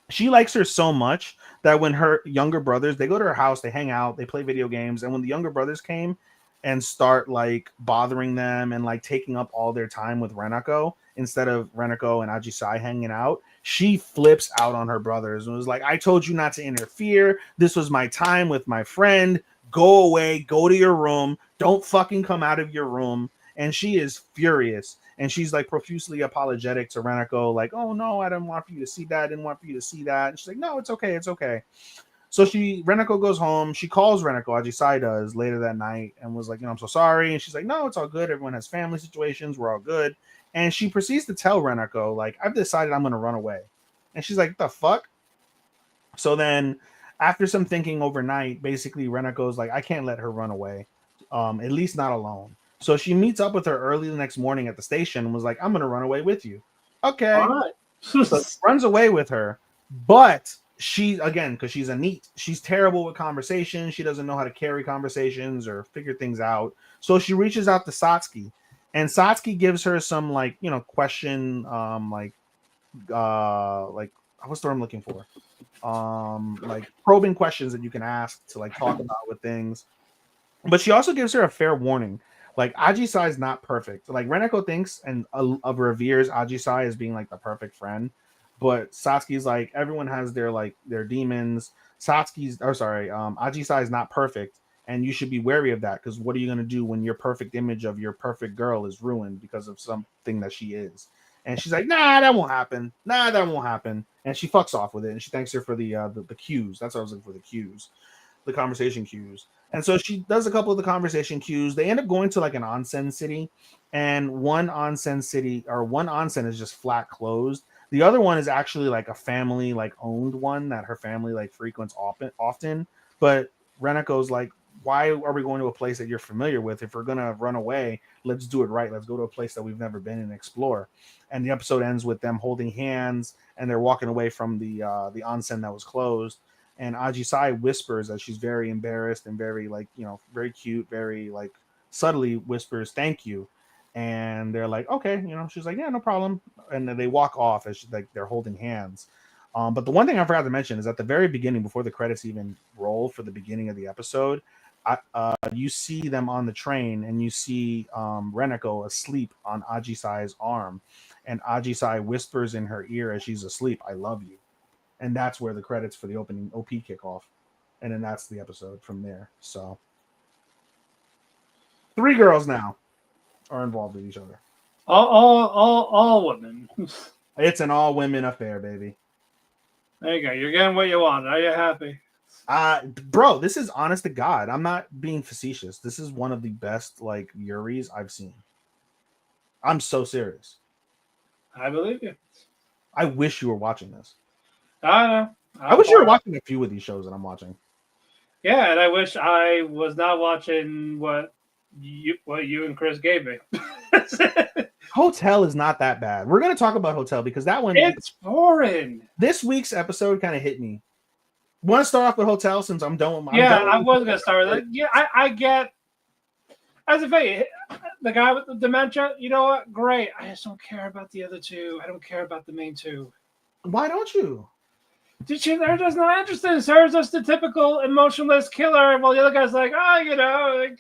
She likes her so much that when her younger brothers, they go to her house, they hang out, they play video games. And when the younger brothers came and start like bothering them and like taking up all their time with Renako, instead of Renako and Ajisai hanging out, she flips out on her brothers and was like, I told you not to interfere. This was my time with my friend. Go away. Go to your room. Don't fucking come out of your room. And she is furious. And she's like profusely apologetic to Renako, like, oh no, I didn't want for you to see that. I didn't want for you to see that. And she's like, no, it's okay. It's okay. So Renako goes home. She calls Renako, Ajisai does, later that night and was like, I'm so sorry. And she's like, no, it's all good. Everyone has family situations. We're all good. And she proceeds to tell Renako, like, I've decided I'm going to run away. And she's like, what the fuck? So then after some thinking overnight, basically Renako's like, I can't let her run away. At least not alone. So she meets up with her early the next morning at the station and was like, I'm going to run away with you. Okay. All right. So she runs away with her. But she, again, because she's a NEET, she's terrible with conversation. She doesn't know how to carry conversations or figure things out. So she reaches out to Satsuki. And Satsuki gives her some, like, question, what's the word I'm looking for? Like probing questions that you can ask to like talk about with things. But she also gives her a fair warning. Like, Ajisai is not perfect. Like, Renako thinks and reveres Ajisai as being like the perfect friend. But Satsuki's like, everyone has their demons. Ajisai is not perfect. And you should be wary of that, because what are you going to do when your perfect image of your perfect girl is ruined because of something that she is? And she's like, nah, that won't happen. And she fucks off with it. And she thanks her for the cues. That's what I was looking for, the cues. the conversation cues. And so she does a couple of the conversation cues. They end up going to like an onsen city, and one onsen is just flat closed. The other one is actually like a family like owned one that her family like frequents often. But Reneko's like, why are we going to a place that you're familiar with? If we're gonna run away, let's do it right. Let's go to a place that we've never been and explore. And the episode ends with them holding hands and they're walking away from the onsen that was closed. And Ajisai whispers that she's very embarrassed and very like, very cute, very like subtly whispers thank you. And they're like, okay, she's like, yeah, no problem. And then they walk off as like they're holding hands. But the one thing I forgot to mention is at the very beginning, before the credits even roll for the beginning of the episode, you see them on the train and you see Reneko asleep on Ajisai's arm, and Ajisai whispers in her ear as she's asleep, I love you. And that's where the credits for the opening OP kick off. And then that's the episode from there. So 3 girls now are involved with each other. All women. It's an all women affair, baby. There you go. You're getting what you want. Are you happy? Bro, this is honest to God. I'm not being facetious. This is one of the best like Yuris I've seen. I'm so serious. I believe you. I wish you were watching this. I know. I wish you were watching a few of these shows that I'm watching. Yeah, and I wish I was not watching what you and Chris gave me. Hotel is not that bad. We're gonna talk about Hotel because that one it's boring. This week's episode kind of hit me. Want to start off with Hotel since I'm done with my. I was gonna start with it. Yeah, I get. As a fact, the guy with the dementia. You know what? Great. I just don't care about the other two. I don't care about the main two. Why don't you? They're just not interested. Sarah's just the typical emotionless killer, while the other guy's like, oh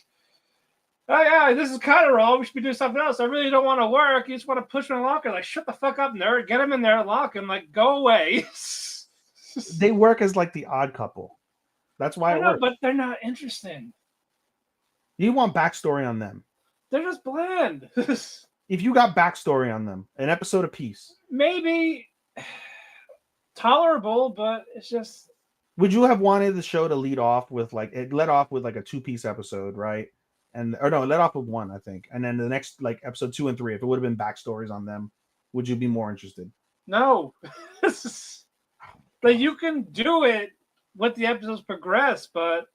yeah, this is kind of wrong. We should be doing something else. I really don't want to work. You just want to push me in the locker. Like, shut the fuck up, nerd. Get him in there, lock him. Like, go away. They work as like the odd couple. That's why it works. But they're not interesting. You want backstory on them. They're just bland. If you got backstory on them, an episode apiece. Maybe tolerable, but it's just. Would you have wanted the show to lead off with like it led off with like a 2-piece episode, right? It led off with 1, I think. And then the next like episode 2 and 3, if it would have been backstories on them, would you be more interested? No. Like you can do it with the episodes progress, but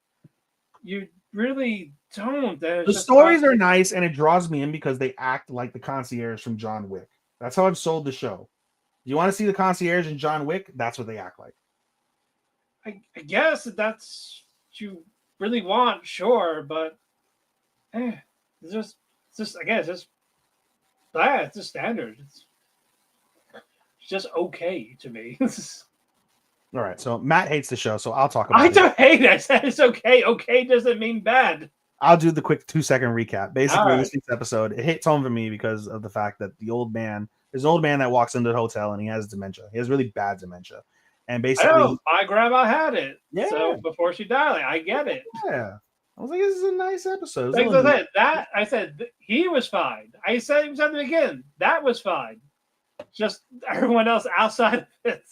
you really don't. The stories are nice and it draws me in because they act like the concierge from John Wick. That's how I've sold the show. You want to see the concierge in John Wick? That's what they act like. I guess if that's what you really want, sure, but it's just again, it's just standard. It's just okay to me. All right, so Matt hates the show, so I'll talk about it. I don't hate it. I said it's okay. Okay doesn't mean bad. I'll do the quick 2-second recap. Basically, right. This week's episode, it hits home for me because of the fact that there's an old man that walks into the hotel and he has dementia. He has really bad dementia. And basically, my grandma had it. Yeah. So before she died, I get it. Yeah. I was like, this is a nice episode. Like I said he was fine. I said it was at the beginning. That was fine. Just everyone else outside of it.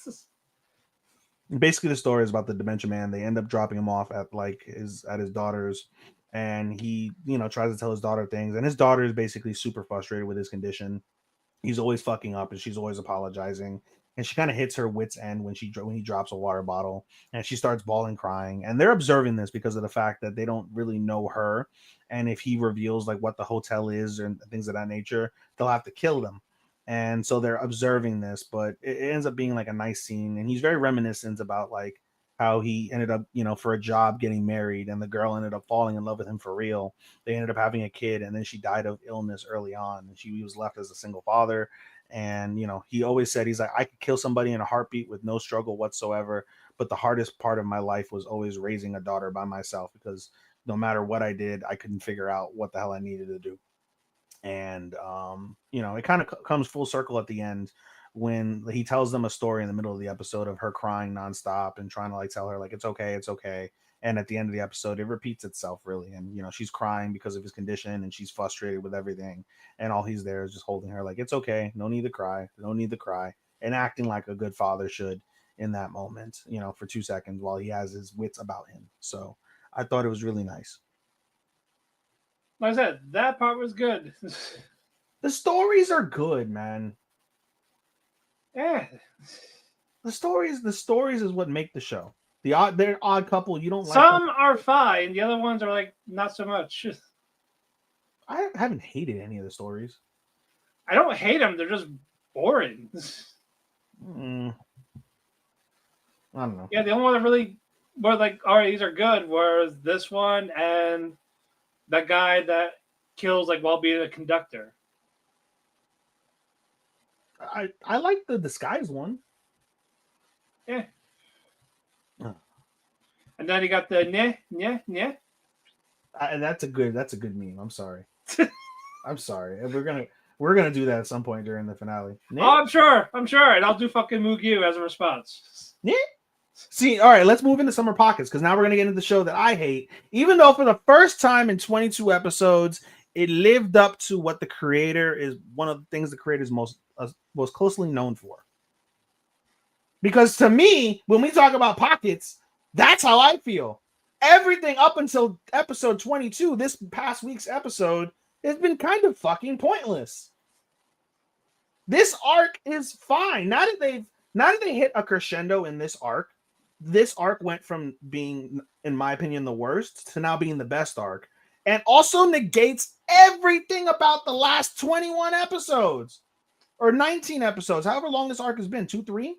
Basically, the story is about the dementia man. They end up dropping him off at his daughter's, and he tries to tell his daughter things, and his daughter is basically super frustrated with his condition. He's always fucking up, and she's always apologizing, and she kind of hits her wit's end when he drops a water bottle, and she starts bawling, crying, and they're observing this because of the fact that they don't really know her, and if he reveals like what the hotel is and things of that nature, they'll have to kill them. And so they're observing this, but it ends up being like a nice scene. And he's very reminiscent about like how he ended up, for a job getting married, and the girl ended up falling in love with him for real. They ended up having a kid, and then she died of illness early on. And he was left as a single father. And, he always said, he's like, I could kill somebody in a heartbeat with no struggle whatsoever. But the hardest part of my life was always raising a daughter by myself, because no matter what I did, I couldn't figure out what the hell I needed to do. And it kind of comes full circle at the end when he tells them a story in the middle of the episode of her crying nonstop and trying to like tell her like it's okay. And at the end of the episode, it repeats itself really. And she's crying because of his condition, and she's frustrated with everything. And all he's there is just holding her like it's okay, no need to cry, and acting like a good father should in that moment, for 2 seconds while he has his wits about him. So I thought it was really nice. Like I said, that part was good. The stories are good, man. Yeah. The stories is what make the show. They're odd couple. You don't like them. Some are fine. The other ones are like not so much. I haven't hated any of the stories. I don't hate them. They're just boring. I don't know. Yeah, the only one that really were like, all right, these are good was this one and that guy that kills like while being a conductor. I like the disguise one. Yeah. Huh. And then he got the yeah. And that's a good meme. I'm sorry. I'm sorry. And we're gonna do that at some point during the finale. Oh, I'm sure, and I'll do fucking Mugiu as a response. Yeah. See, all right, let's move into Summer Pockets because now we're gonna get into the show that I hate. Even though for the first time in 22 episodes, it lived up to what the creator is one of the things the creator is most closely known for. Because to me, when we talk about Pockets, that's how I feel. Everything up until episode 22, this past week's episode, has been kind of fucking pointless. This arc is fine. Now that they hit a crescendo in this arc went from being, in my opinion, the worst to now being the best arc, and also negates everything about the last 21 episodes or 19 episodes, however long this arc has been, 2-3.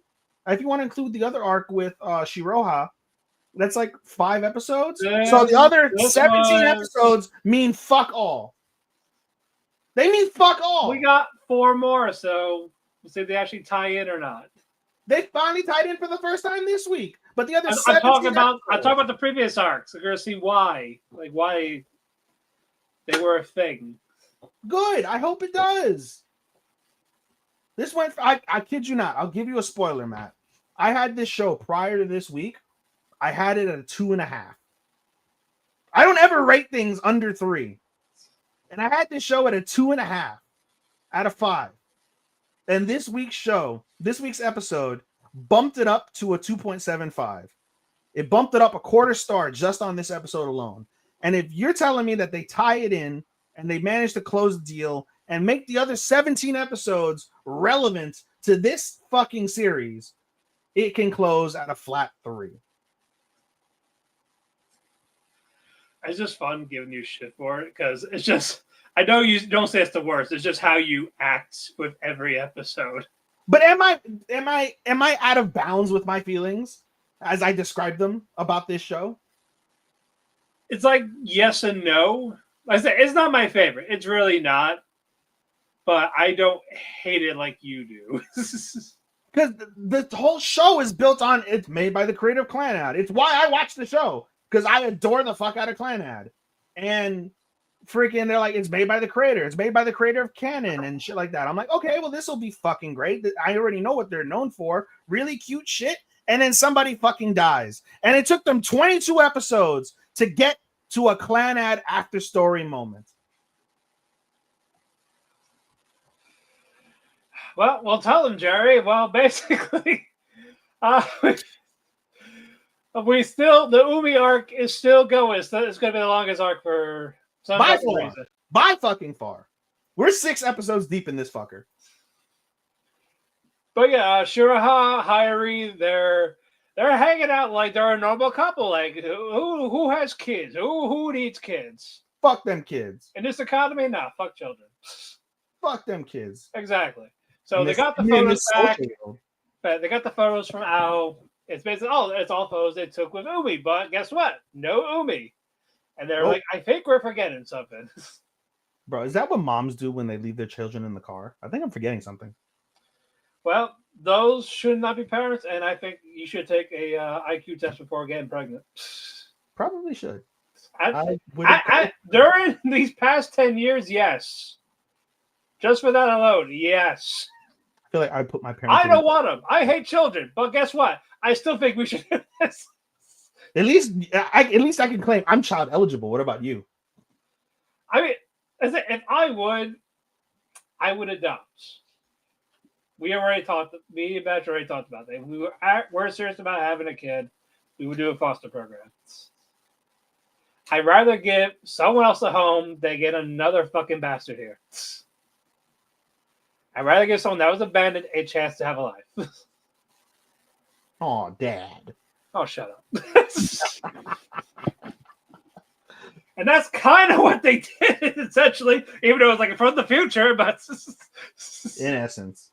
If you want to include the other arc with Shiroha, that's like 5 episodes. So the other 17 episodes mean fuck all. They mean fuck all. We got 4 more, so we'll see if they actually tie in or not. They finally tied in for the first time this week. But the other I'm talking about the previous arcs. We're gonna see why they were a thing. Good. I hope it does. This went. I kid you not. I'll give you a spoiler, Matt. I had this show prior to this week. I had it at a 2.5. I don't ever rate things under 3, and I had this show at a 2.5 out of 5. And this week's episode, bumped it up to a 2.75. It bumped it up a quarter star just on this episode alone. And if you're telling me that they tie it in and they manage to close the deal and make the other 17 episodes relevant to this fucking series, it can close at a flat 3. It's just fun giving you shit for it because it's just, I know you don't say it's the worst. It's just how you act with every episode. But am I out of bounds with my feelings as I described them about this show? It's like yes and no. Like I said, it's not my favorite. It's really not. But I don't hate it like you do. Because the whole show is built on it's made by the creator of Clanad. It's why I watch the show. Because I adore the fuck out of Clanad. And freaking, they're like, it's made by the creator. It's made by the creator of Canon and shit like that. I'm like, okay, well, this will be fucking great. I already know what they're known for. Really cute shit. And then somebody fucking dies. And it took them 22 episodes to get to a Clanad after story moment. Well, we'll tell them, Jerry. Well, basically, we still, the Umi arc is still going. It's going to be the longest arc for some reason. By fucking far. We're 6 episodes deep in this fucker. But yeah, Shiraha, Hairi, they're hanging out like they're a normal couple. Like who has kids? Who needs kids? Fuck them kids. In this economy, nah, fuck children. Fuck them kids. Exactly. So they got the photos back. But they got the photos from Ao. It's basically it's all photos they took with Umi. But guess what? No Umi. And they're like, I think we're forgetting something. Bro, is that what moms do when they leave their children in the car? I think I'm forgetting something. Well, those should not be parents, and I think you should take a IQ test before getting pregnant. Probably should. During these past 10 years, yes. Just for that alone, yes. I feel like I put my parents. I don't want them. I hate children, but guess what? I still think we should do this. At least I can claim I'm child eligible. What about you? I mean, if I would adopt. Me and Batch already talked about that. We're serious about having a kid. We would do a foster program. I'd rather give someone else a home than get another fucking bastard here. I'd rather give someone that was abandoned a chance to have a life. Oh, Dad. Oh, shut up. And that's kind of what they did, essentially, even though it was like from the future, but In essence.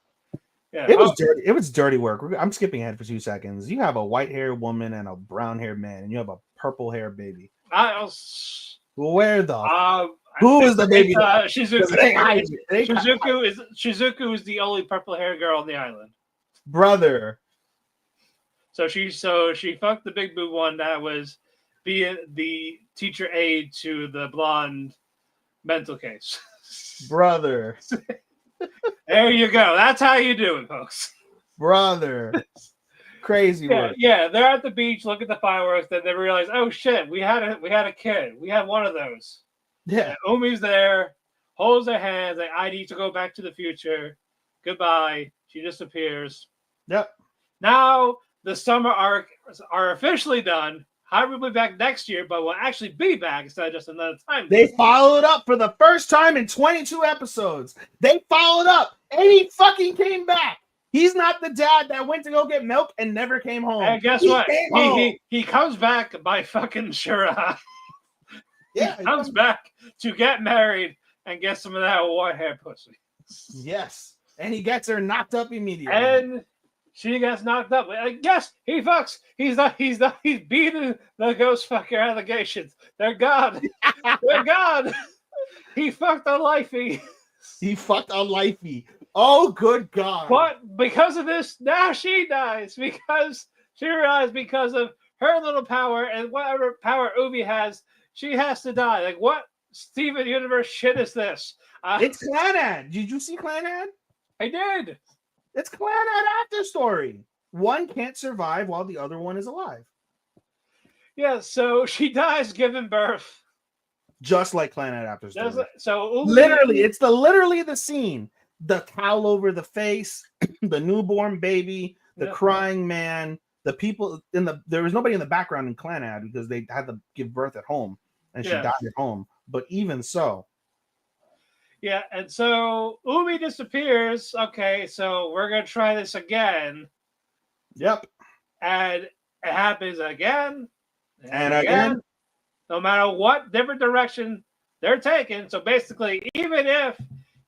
yeah. It was dirty. It was dirty work. I'm skipping ahead for 2 seconds. You have a white-haired woman and a brown-haired man, and you have a purple-haired baby. Where the who is the baby? Shizuku. Shizuku is the only purple-haired girl on the island. Brother. So she fucked the big boob one that was being the teacher aide to the blonde mental case. Brother. There you go. That's how you do it, folks. Brother. Crazy work. Yeah, they're at the beach, look at the fireworks, then they realize, oh shit, we had a kid. We had one of those. Yeah. And Umi's there, holds their hands, like, I need to go back to the future. Goodbye. She disappears. Yep. Now the summer arc are officially done. Hyrule will be back next year, but will actually be back instead of just another time. They followed up for the first time in 22 episodes. They followed up, and he fucking came back. He's not the dad that went to go get milk and never came home. And guess what? He comes back by fucking Shura. Yeah, he comes back to get married and get some of that white hair pussy. Yes, and he gets her knocked up immediately. And she gets knocked up. I guess he fucks. He's beating the ghost fucker allegations. They're gone. They're gone. He fucked on Lifey. He fucked on Lifey. Oh, good God. But because of this, now she dies. Because she realized because of her little power and whatever power Umi has, she has to die. Like, what Steven Universe shit is this? It's Clanad. Did you see Clanad? I did. It's Clanad after story. One can't survive while the other one is alive. Yeah, so she dies giving birth. Just like Clanad after story. So Umi, literally, it's literally the scene. The towel over the face, the newborn baby, the crying man, the people there was nobody in the background in Clanad because they had to give birth at home and she died at home. But even so. Yeah, and so Umi disappears. Okay, so we're gonna try this again. Yep. And it happens again. And again. No matter what different direction they're taking. So basically, even if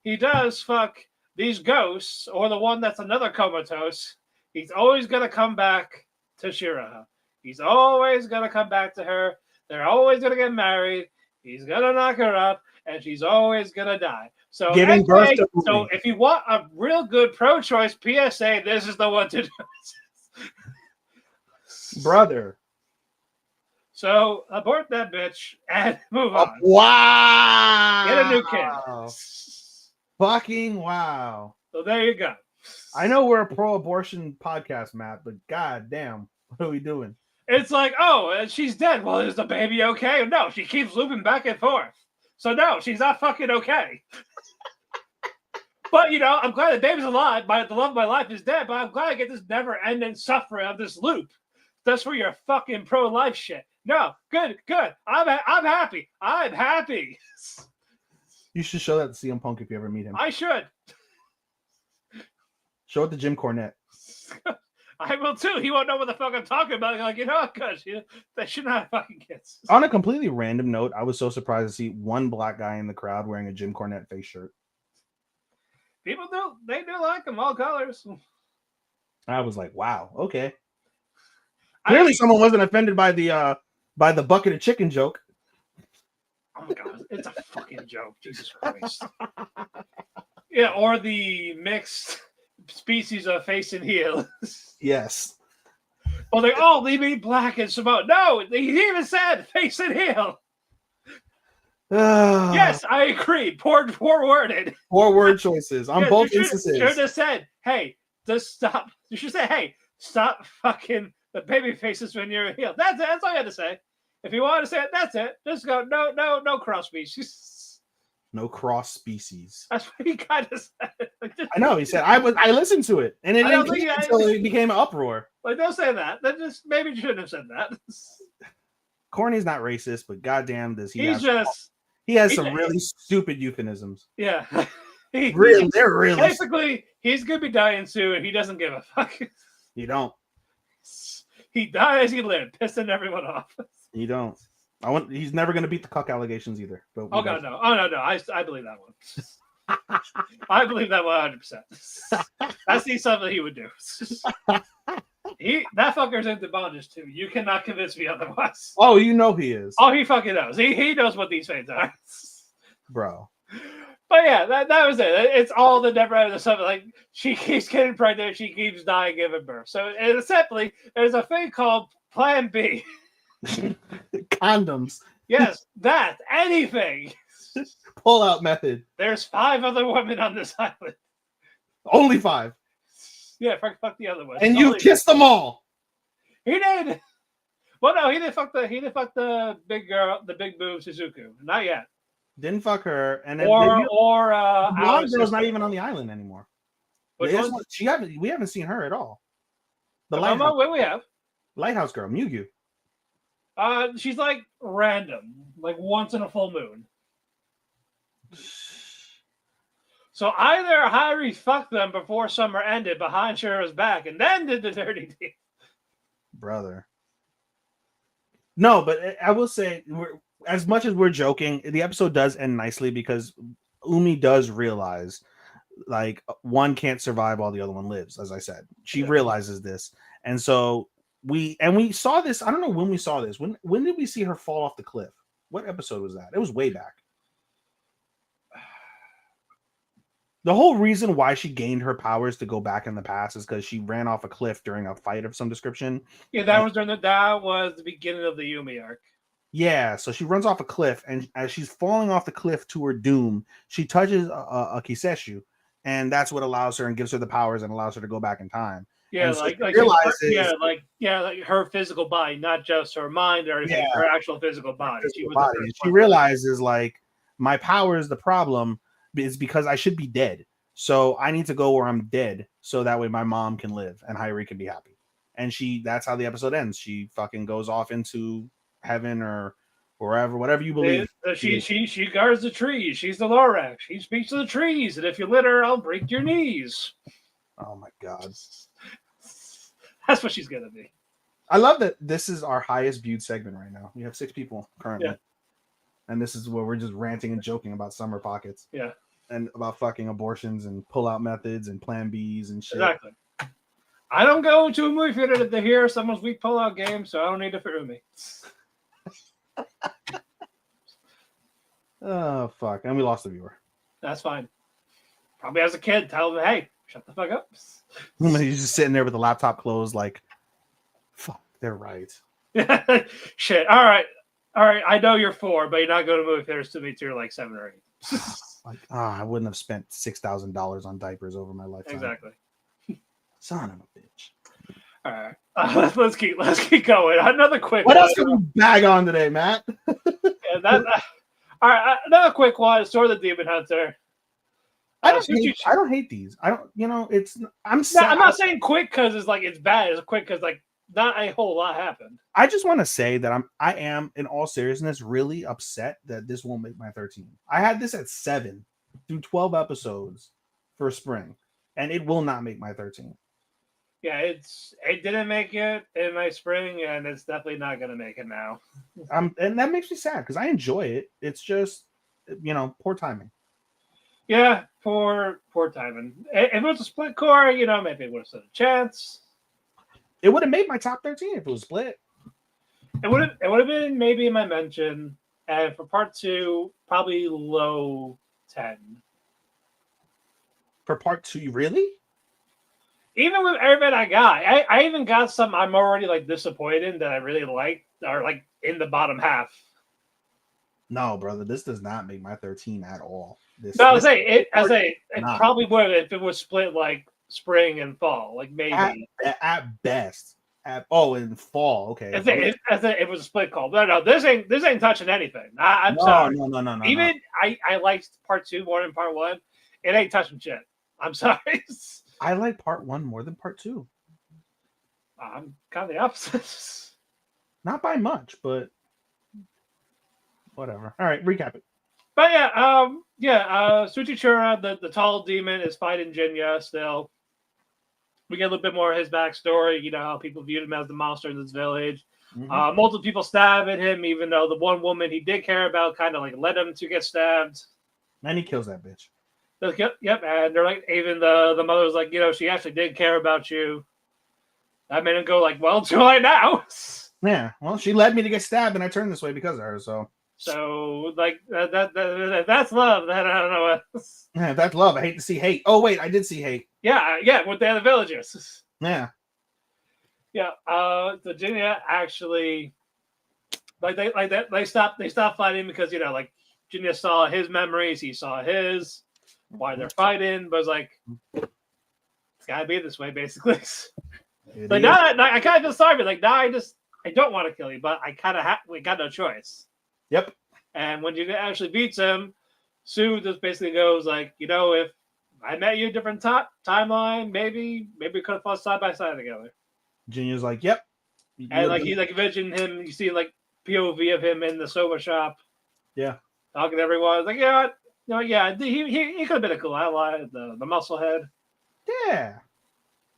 he does fuck these ghosts or the one that's another comatose, he's always going to come back to Shiraha. He's always going to come back to her. They're always going to get married. He's going to knock her up, and she's always going to die. So, giving birth to so if you want a real good pro-choice PSA, this is the one to do. Brother. So abort that bitch and move on. Wow. Get a new kid. Fucking wow. So there you go. I know we're a pro-abortion podcast, Matt, but god damn, what are we doing? It's like, oh, she's dead. Well, is the baby okay? No, she keeps looping back and forth. So no, she's not fucking okay. But, you know, I'm glad the baby's alive. The love of my life is dead, but I'm glad I get this never-ending suffering of this loop. That's for your fucking pro-life shit. No, good. I'm happy. I'm happy. You should show that to CM Punk if you ever meet him. I should. Show it to Jim Cornette. I will too. He won't know what the fuck I'm talking about. Like, you know, because they should not have fucking kids. On a completely random note, I was so surprised to see one black guy in the crowd wearing a Jim Cornette face shirt. People do. They do like them, all colors. I was like, wow, okay. Clearly someone wasn't offended by the bucket of chicken joke. Oh my god, it's a fucking joke. Jesus Christ. Yeah, or the mixed species of face and heel. Yes. Well, they all leave me black and Samoan. No, he even said face and heel. Yes, I agree. Poor worded. Poor word choices on both instances. You should have said, hey, just stop. You should say, hey, stop fucking the baby faces when you're a heel. That's it. That's all you had to say. If you want to say it, that's it. Just go, no cross species. No cross species. That's what he kind of said. I know. He said, I listened to it, and it didn't until it became an uproar. Like, don't say that. That just maybe you shouldn't have said that. Corny's not racist, but goddamn, does he He's have just he has he- some really stupid euphemisms. yeah. Really, they're really Basically, he's gonna be dying soon. He doesn't give a fuck. you don't. He dies, he lived, pissing everyone off. You don't. He's never gonna beat the cuck allegations either. But Oh god, no. Oh no. I believe that one. I believe that 100%. That's something he would do. That fucker's into bondage too. You cannot convince me otherwise. Oh, you know he is. Oh, he fucking knows. He knows what these fans are. Bro. But yeah, that was it. It's all the never ending stuff. Like she keeps getting pregnant, she keeps dying, giving birth. So and essentially, there's a thing called Plan B. Condoms. Yes, that anything. Pull out method. There's 5 other women on this island. Only 5. Yeah, fuck the other ones. And you kissed them all. He did. Well, no, he didn't fuck the big girl, the big boob Suzuku. Not yet. Didn't fuck her, and then The blonde girl's not even on the island anymore. Which one? We haven't seen her at all. The What we have? lighthouse girl, Mugyu. She's like random, like once in a full moon. So either Hyrie fucked them before summer ended behind Shira's back and then did the dirty deed. Brother. No, but I will say, as much as we're joking, the episode does end nicely because Umi does realize, like, one can't survive while the other one lives, as I said. She realizes this. And so we saw this. I don't know when we saw this. When did we see her fall off the cliff? What episode was that? It was way back. The whole reason why she gained her powers to go back in the past is because she ran off a cliff during a fight of some description. Yeah, that was the beginning of the Yumi arc. Yeah, so she runs off a cliff, and as she's falling off the cliff to her doom, she touches a Kiseshu, and that's what allows her and gives her the powers and allows her to go back in time. Yeah, so like her physical body, not just her mind or anything, her actual physical body. She realizes, like, my power is the problem. It's because I should be dead. So I need to go where I'm dead so that way my mom can live and Hyrie can be happy. And that's how the episode ends. She fucking goes off into heaven or wherever, whatever you believe. She guards the trees. She's the Lorax. She speaks to the trees. And if you litter, I'll break your knees. Oh my God. That's what she's going to be. I love that this is our highest viewed segment right now. We have 6 people currently. Yeah. And this is where we're just ranting and joking about summer pockets. Yeah. And about fucking abortions and pull-out methods and plan Bs and shit. Exactly. I don't go to a movie theater to hear someone's weak pull-out game, so I don't need it for me. Oh, fuck. And we lost a viewer. That's fine. Probably as a kid, tell them, hey, shut the fuck up. He's just sitting there with the laptop closed like, fuck, they're right. Shit. All right. I know you're 4, but you're not going to movie theaters to me till you're like 7 or 8. Like, I wouldn't have spent $6,000 on diapers over my lifetime. Exactly. Son of a bitch. All right. Let's keep going. Another quick What one. else can we bag on today, Matt? All right. Another quick one. Sword of the Demon Hunter. I don't hate these. I don't, I'm not saying quick because it's bad. It's quick because not a whole lot happened. I just want to say that I am in all seriousness really upset that this won't make my 13. I had this at 7 through 12 episodes for spring, and it will not make my 13. Yeah, it didn't make it in my spring, and it's definitely not going to make it now. And that makes me sad because I enjoy it. It's just, poor timing. Yeah, poor timing. If it was a split core, maybe it would have stood a chance. It would have made my top 13 if it was split. It would have been maybe in my mention, and for part 2, probably low 10. For part 2, really? Even with everything I got, I even got some I'm already disappointed in that I really liked, are in the bottom half. No, brother, this does not make my 13 at all. It probably would if it was split spring and fall, maybe at best. In fall, okay. If it was a split call. No, this ain't touching anything. I'm sorry. No. Even I liked part 2 more than part 1. It ain't touching shit. I'm sorry. I like part 1 more than part 2. I'm kind of the opposite. Not by much, but Whatever. All right, recap it. But Tsuchichura, the tall demon, is fighting Jinya still. We get a little bit more of his backstory, you know, how people viewed him as the monster in this village. Mhm. Multiple people stab at him, even though the one woman he did care about kind of like led him to get stabbed. And he kills that bitch. Yep, and they're like, even the mother was like, you know, she actually did care about you. That made him go like, well, too late now. Yeah, well, she led me to get stabbed, and I turned this way because of her. So like that's love. That I don't know what. Yeah, that's love. I hate to see hate. Oh wait, I did see hate. Yeah, with the other villagers. Yeah. Yeah, Virginia actually they stopped fighting because, you know, like Virginia saw his memories, he saw his, why they're fighting, but it's like it's gotta be this way basically. Like now I kind of feel sorry, but like now I don't want to kill you, but I kind of we got no choice. Yep. And when Virginia actually beats him, Sue just basically goes like, you know, if I met you a different timeline, maybe we could have fought side by side together. Junior's like, yep. And like he like envisioned him, you see like POV of him in the soba shop. Yeah. Talking to everyone. Like, yeah, no, yeah, he could have been a cool ally, the muscle head. Yeah.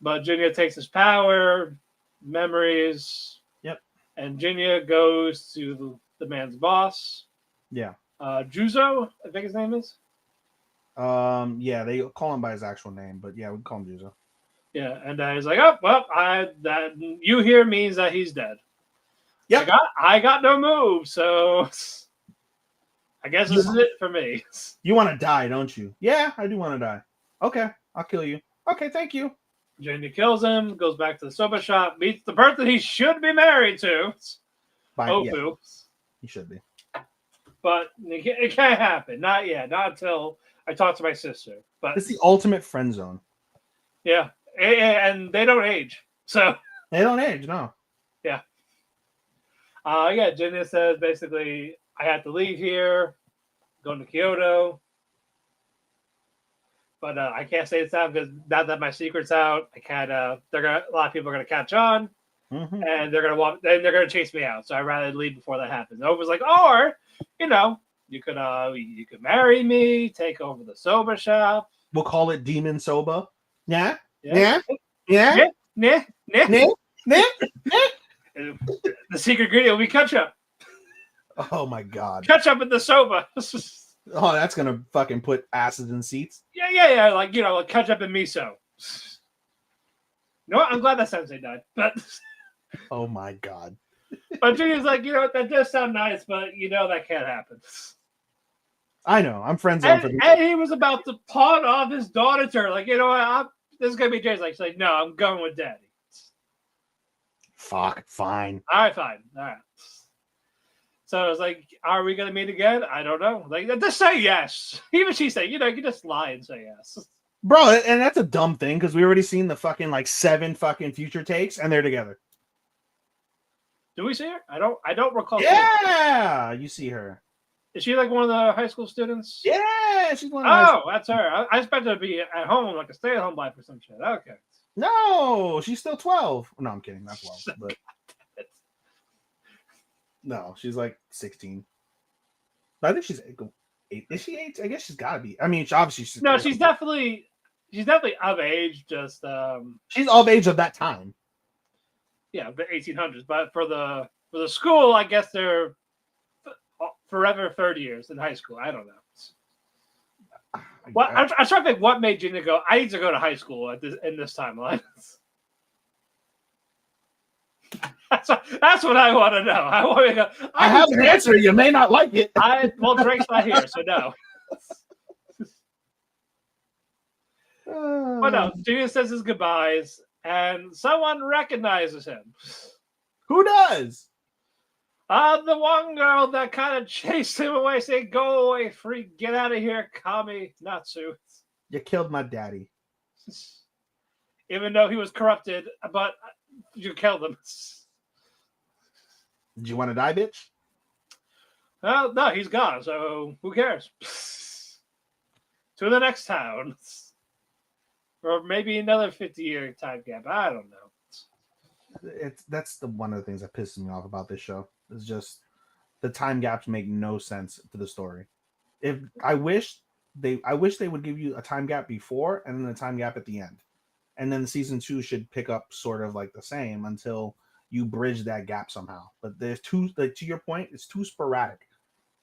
But Junior takes his power, memories. Yep. And Junior goes to the man's boss. Yeah. Juzo, I think his name is. Yeah, they call him by his actual name, but yeah, we call him Juzo. Yeah, and he's like, oh, well, that you here means that he's dead. Yeah, I got no move, so I guess this is it for me. You want to die, don't you? Yeah, I do want to die. Okay, I'll kill you. Okay, thank you. Junior kills him, goes back to the soba shop, meets the person he should be married to. Ofu. Yeah, he should be. But it can't happen. Not yet. Not until I talk to my sister. But it's the ultimate friend zone. Yeah. And they don't age. So they don't age, no. Yeah. Junior says basically I have to leave here, going to Kyoto. But I can't say it's out because now that my secret's out, I can't. A lot of people are gonna catch on, and they're gonna chase me out. So I'd rather leave before that happens. And Ova's like, or you know, you could marry me, take over the soba shop. We'll call it Demon Soba. Yeah. The secret ingredient will be ketchup. Oh my god. Ketchup in the soba. Oh, that's gonna fucking put acid in seats. Yeah. Like, you know, like ketchup and miso. You know what? I'm glad that Sensei died. But oh my god. But Junior's like, you know, that does sound nice, but you know that can't happen. I know. I'm friends with him. And he was about to pawn off his daughter to her. Like, you know what? This is gonna be Jay's. Like, she's like, no, I'm going with Daddy. Fuck, fine. All right, fine. All right. So I was like, are we gonna meet again? I don't know. Like, just say yes. Even she said, you know, you can just lie and say yes. Bro, and that's a dumb thing because we already seen the fucking like 7 fucking future takes and they're together. Do we see her? I don't recall. Yeah, you see her. Is she like one of the high school students? Yeah, she's one of that's her. I expect her to be at home, like a stay-at-home wife or some shit. Okay. No, she's still 12. No, I'm kidding. Not 12, but no, she's like 16. I think she's 8. Is she 8? I guess she's got to be. I mean, she's no, she's definitely of age. Just she's of age of that time. Yeah, the 1800s. But for the school, I guess they're forever 30 years in high school. I don't know. Well, I'm trying to think what made Gina go, I need to go to high school in this timeline. That's what I want to know. I want to go. I have an answer. You may not like it. Well, Drake's not here, so no. But no, Gina says his goodbyes, and someone recognizes him. Who does? The one girl that kind of chased him away, saying, "Go away, freak! Get out of here, Kami Natsu." You killed my daddy. Even though he was corrupted, but you killed him. Did you want to die, bitch? Well, no, he's gone, so who cares? To the next town. Or maybe another 50-year time gap. I don't know. That's one of the things that pisses me off about this show. It's just the time gaps make no sense to the story. I wish they would give you a time gap before and then a time gap at the end, and then season 2 should pick up sort of like the same until you bridge that gap somehow. But there's too, like, to your point, it's too sporadic.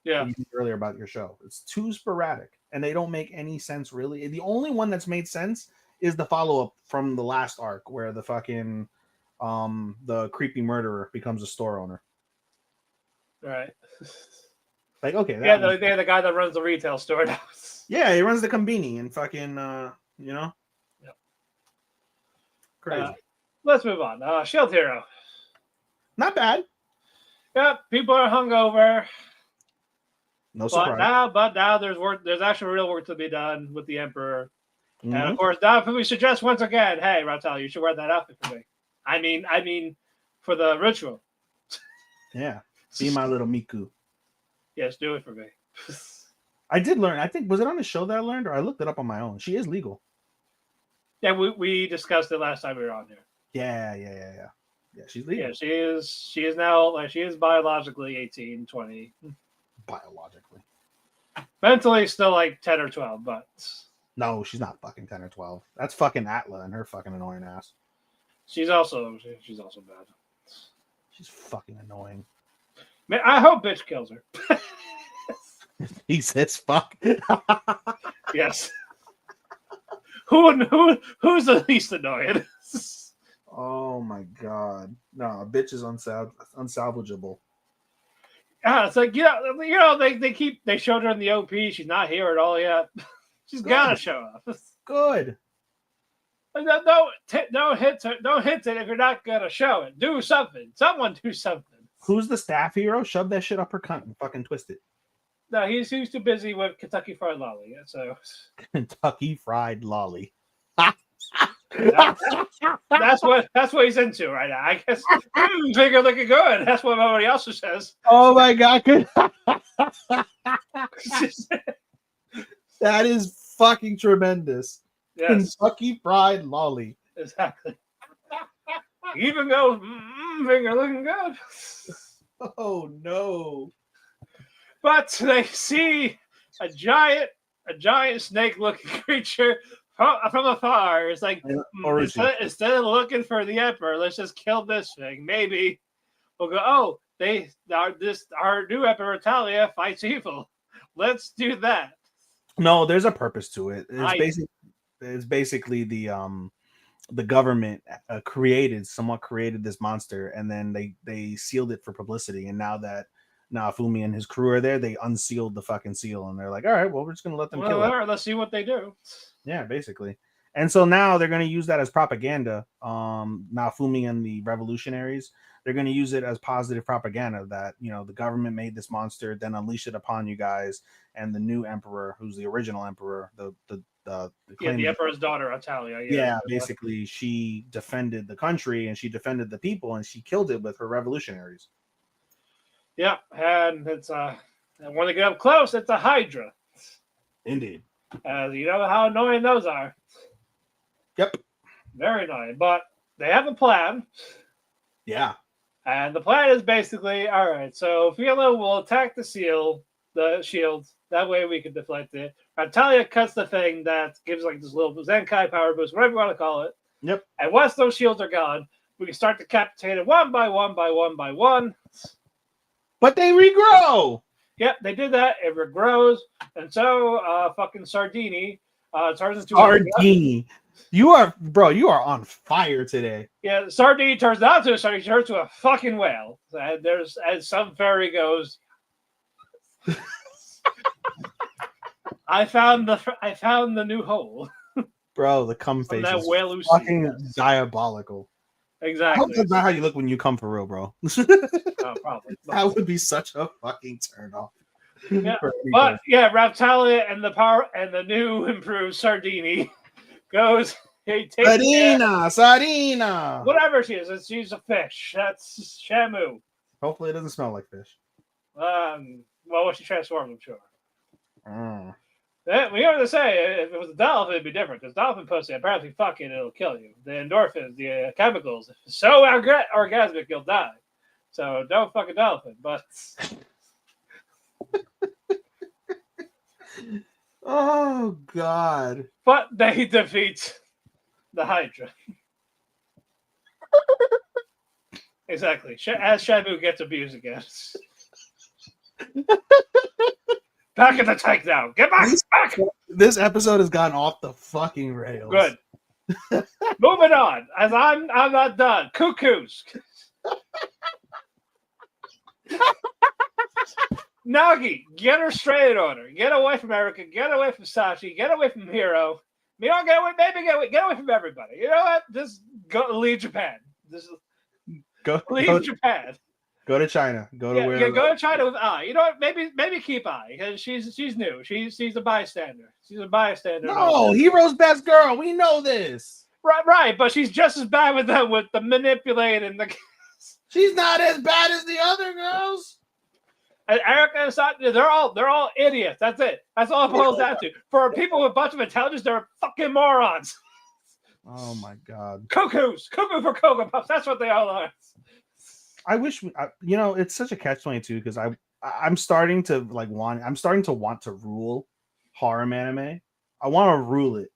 Yeah. You said earlier about your show, it's too sporadic and they don't make any sense really. The only one that's made sense is the follow-up from the last arc where the fucking the creepy murderer becomes a store owner. Right. Like, okay, Yeah, they're the guy that runs the retail store now. yeah, he runs the combini and fucking you know. Yep. Crazy. Let's move on. Shield Hero. Not bad. Yep, people are hungover. No surprise. But now there's work. There's actually real work to be done with the Emperor. Mhm. And of course, now we suggest once again, hey, Ratel, you should wear that outfit for me. I mean, for the ritual. Yeah, be my little Miku. Yes, do it for me. I did learn. I think was it on the show that I learned, or I looked it up on my own. She is legal. Yeah, we discussed it last time we were on here. Yeah. She's legal. Yeah, she is now, like, she is biologically 18, 20. Biologically. Mentally still like 10 or 12, but No, she's not fucking 10 or 12. That's fucking Atla and her fucking annoying ass. she's also bad. She's fucking annoying. Man, I hope bitch kills her. He says fuck. Yes. Who's the least annoying? Oh my god. No, a bitch is unsalvageable. Yeah, it's like, they showed her in the OP. She's not here at all yet. She's gotta show up. Good. Don't hit it if you're not gonna show it. Do something. Someone do something. Who's the staff hero? Shove that shit up her cunt and fucking twist it. No, he's too busy with Kentucky Fried Lolly. So Kentucky Fried Lolly. that's what he's into right now. I guess finger looking good. That's what everybody else says. Oh my god. That is fucking tremendous. Yes, Kentucky Fried Lolly. exactly. Even goes finger looking good. Oh no. But they see a giant snake-looking creature from afar. It's like, instead of looking for the Emperor, let's just kill this thing. Maybe we'll go, oh, our new Emperor Talia fights evil. Let's do that. No, there's a purpose to it. It's basically the government somewhat created this monster, and then they sealed it for publicity. And now that Naofumi and his crew are there, they unsealed the fucking seal, and they're like, all right, well, we're just gonna let them kill it. All right, let's see what they do. Yeah, basically. And so now they're going to use that as propaganda. Naofumi and the revolutionaries, they're going to use it as positive propaganda that, the government made this monster, then unleash it upon you guys. And the new emperor, who's the original emperor, the Emperor's daughter, Atalia. Yeah, basically, she defended the country and she defended the people and she killed it with her revolutionaries. Yeah, and it's and when they get up close, it's a Hydra. Indeed. You know how annoying those are. Yep. Very annoying. But they have a plan. Yeah. And the plan is basically, all right, so Philo will attack the shield. That way we can deflect it. Natalia cuts the thing that gives like this little Zenkai power boost, whatever you want to call it. Yep. And once those shields are gone, we can start decapitating one by one. But they regrow. Yep, they did that. It regrows. And so fucking Sardini turns into Sardini. You are on fire today. Yeah, Sardini turns not to a sardine, he turns to a fucking whale. And as some fairy goes, I found the new hole. Bro, the cum face that is whale fucking diabolical. Exactly. I hope that's not how you look when you come for real, bro. Oh, probably. That would be such a fucking turn off. Yeah, but yeah, Raptalia and the power and the new improved Sardini goes. Sardina. Whatever she is, she's a fish. That's Shamu. Hopefully, it doesn't smell like fish. Well, when she transforms, I'm sure. Mm. We have to say, if it was a dolphin, it'd be different because dolphin pussy apparently fucking it'll kill you. The endorphins, the chemicals, so orgasmic you'll die. So don't fuck a dolphin. But Oh God. But they defeat the Hydra. Exactly. As Shamu gets abused again. Back in the tank now. Get back! Back! This episode has gone off the fucking rails. Good. Moving on. As I'm not done. Cuckoos. Nagi, get her straight in order. Get away from Erica. Get away from Sachi. Get away from Hiro. You know, get away from everybody. You know what? Just go leave Japan. Just leave Japan. Go to China. Go to where? Yeah, go to China with Ai. You know what? Maybe keep Ai because she's new. She's a bystander. She's a bystander. No, Hero's best girl. We know this. Right. But she's just as bad with them with the manipulating the. She's not as bad as the other girls. And Erica and Sachi, they're all idiots. That's it. That's all it boils down to. For people with a bunch of intelligence, they're fucking morons. Oh my God. Cuckoo for Cocoa Puffs. That's what they all are. I wish it's such a catch-22 because I'm starting to want to rule harem anime. I want to rule it,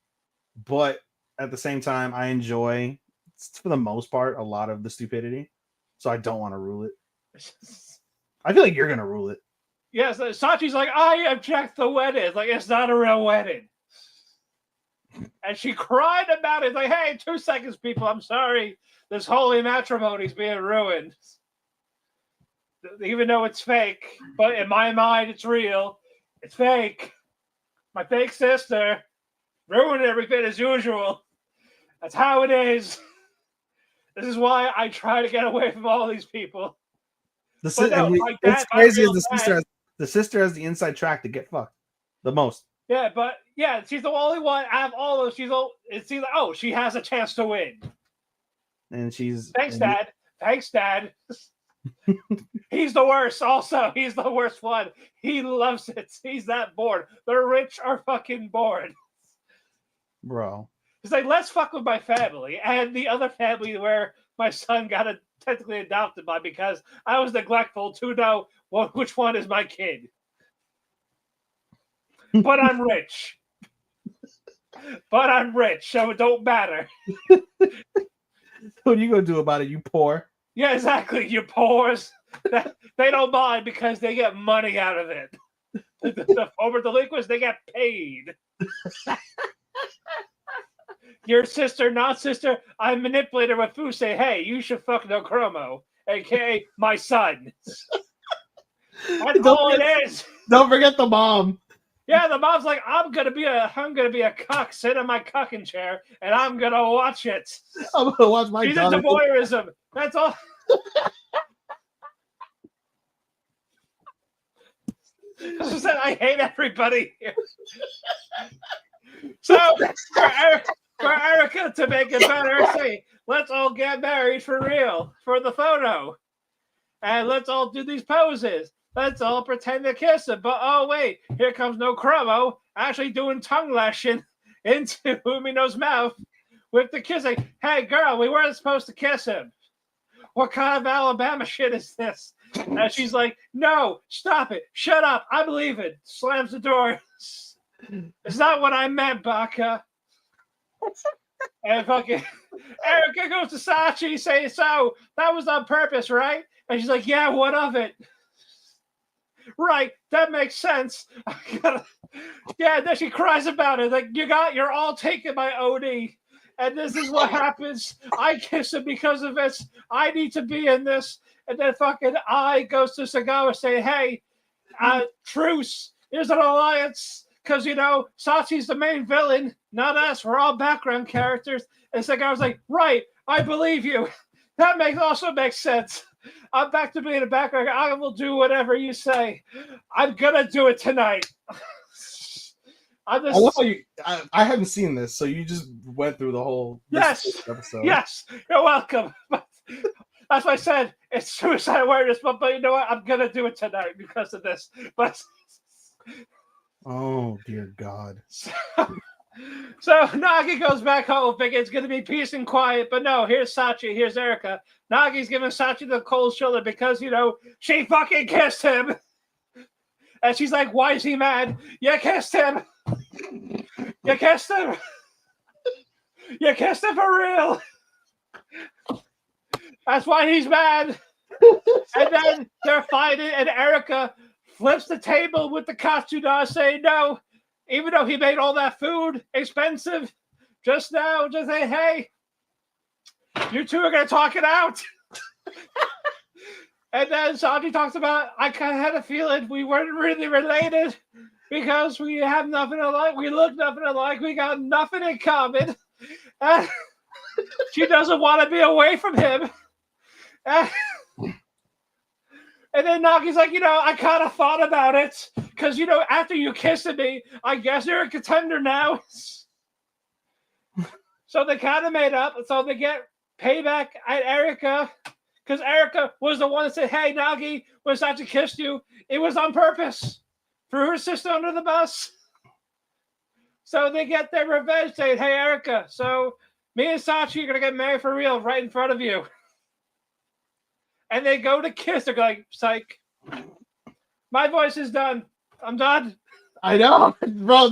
but at the same time, I enjoy, for the most part, a lot of the stupidity. So I don't want to rule it. I feel like you're gonna rule it. Yes, Sachi's like, I object the wedding. It's like, it's not a real wedding. And she cried about it. It's like, hey, 2 seconds, people. I'm sorry. This holy matrimony is being ruined. Even though it's fake. But in my mind, it's real. It's fake. My fake sister ruined everything as usual. That's how it is. This is why I try to get away from all these people. It's crazy as the sister has the inside track to get fucked the most. Yeah, but yeah, she's the only one out of all of them. It's like, oh, she has a chance to win. And thanks, Dad. He's the worst. Also, he's the worst one. He loves it. He's that bored. The rich are fucking bored, bro. He's like, let's fuck with my family and the other family where my son got technically adopted by because I was neglectful to know which one is my kid. But I'm rich. So it don't matter. What are you gonna do about it, you poor? Yeah, exactly. You poors. They don't mind because they get money out of it. The former delinquents, they get paid. Your sister, not sister, I manipulated with Fu. Say, hey, you should fuck no Chromo, aka my son. That's all it is. Don't forget the mom. Yeah, the mom's like, I'm gonna be a cuck, sit in my cucking chair, and I'm gonna watch it. I'm gonna watch my. She's into voyeurism. That's all. As I said, I hate everybody here. So for Erica to make it better, say, let's all get married for real, for the photo. And let's all do these poses. Let's all pretend to kiss him. But oh wait, here comes no Chromo actually doing tongue lashing into Umino's mouth with the kissing. Hey girl, we weren't supposed to kiss him. What kind of Alabama shit is this? And she's like, no, stop it. Shut up. I'm leaving. Slams the door. It's not what I meant, Baka. And fucking Erica goes to Sachi saying, so that was on purpose, right? And she's like, yeah, what of it? Right, that makes sense. Yeah, then she cries about it. Like, you're all taking my OD. And this is what happens. I kiss him because of this. I need to be in this. And then fucking I goes to Sagawa saying, hey, truce. There's an alliance. Because, Sachi's the main villain, not us. We're all background characters. And Sagawa's like, right, I believe you. That also makes sense. I'm back to being a background. I will do whatever you say. I'm going to do it tonight. I love how I haven't seen this, so you just went through the whole episode. Yes, you're welcome. That's why I said it's suicide awareness, but you know what? I'm going to do it tonight because of this. But oh, dear God. So Nagi goes back home thinking it's going to be peace and quiet, but no, here's Sachi, here's Erica. Nagi's giving Sachi the cold shoulder because, she fucking kissed him. And she's like, why is he mad? You kissed him. You kissed him. You kissed him for real. That's why he's mad. And then they're fighting, and Erica flips the table with the Katsuda saying no, even though he made all that food expensive just now, just say, hey, you two are going to talk it out. And then Sanji talks about, I kind of had a feeling we weren't really related because we have nothing alike. We look nothing alike. We got nothing in common. And she doesn't want to be away from him. And then Nagi's like, I kind of thought about it. Because, after you kissed me, I guess you're a contender now. So they kind of made up. So they get payback at Erica. Because Erica was the one that said, hey, Nagi, when Sachi kissed you, it was on purpose. Threw her sister under the bus. So they get their revenge saying, hey, Erica, so me and Sachi are going to get married for real right in front of you. And they go to kiss. They're like, psych. My voice is done. I'm done. I know, bro.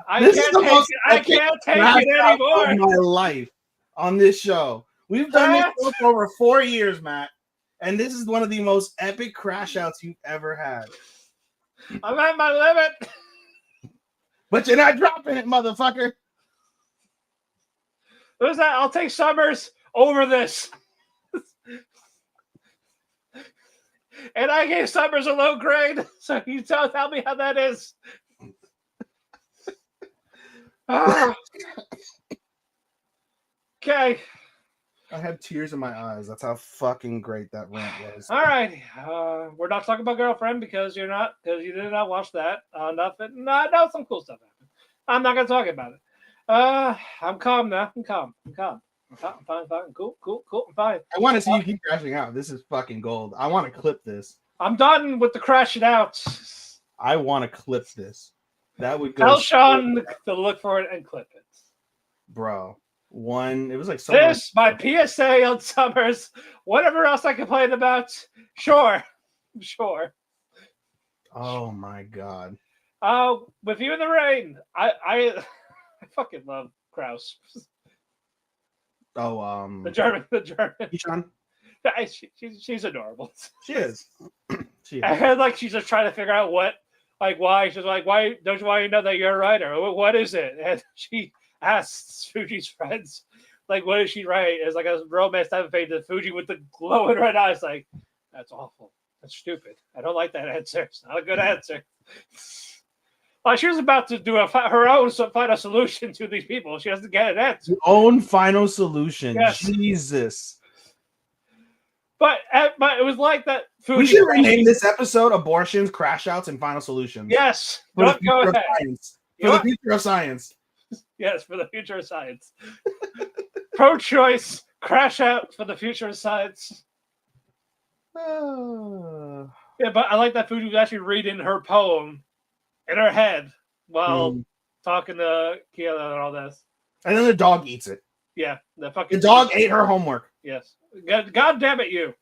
I can't take it anymore. Of my life on this show. We've done this show for over 4 years, Matt. And this is one of the most epic crash outs you've ever had. I'm at my limit. But you're not dropping it, motherfucker. Who's that? I'll take Summers over this. And I gave Summers a low grade, so you tell me how that is. Okay. I had tears in my eyes. That's how fucking great that rant was. All right. We're not talking about Girlfriend because you did not watch that. Nothing. No, some cool stuff happened. I'm not going to talk about it. I'm calm now. I'm calm. I'm fine. Cool. I'm fine. I want to see you keep crashing out. This is fucking gold. I want to clip this. I'm done with the crashing out. I want to clip this. That would go. Tell Sean to look for it and clip it. Bro. It was like this, my PSA on Summers. Whatever else I complain about, sure. Oh my god. With You in the Rain, I fucking love Krause. The German. Sean? Yeah, she's adorable. She is. And like she's just trying to figure out why. She's like, why don't you know that you're a writer? What is it? And she asks Fuji's friends, like, what does she write? It's like a romance type of page to Fuji with the glowing red eyes. Like, that's awful. That's stupid. I don't like that answer. It's not a good answer. Like, she was about to do her own final solution to these people. She doesn't get an answer. Her own final solution. Yes. Jesus. But it was like that. Fuji we should rename this episode Abortions, Crash Outs, and Final Solutions. Yes. For the future of science. For the future of science. Yes, for the future of science. Pro-choice, crash out for the future of science. Yeah, but I like that Fuji was actually reading her poem in her head while talking to Kiela and all this. And then the dog eats it. Yeah, the dog ate her homework. Yes. God damn it, you.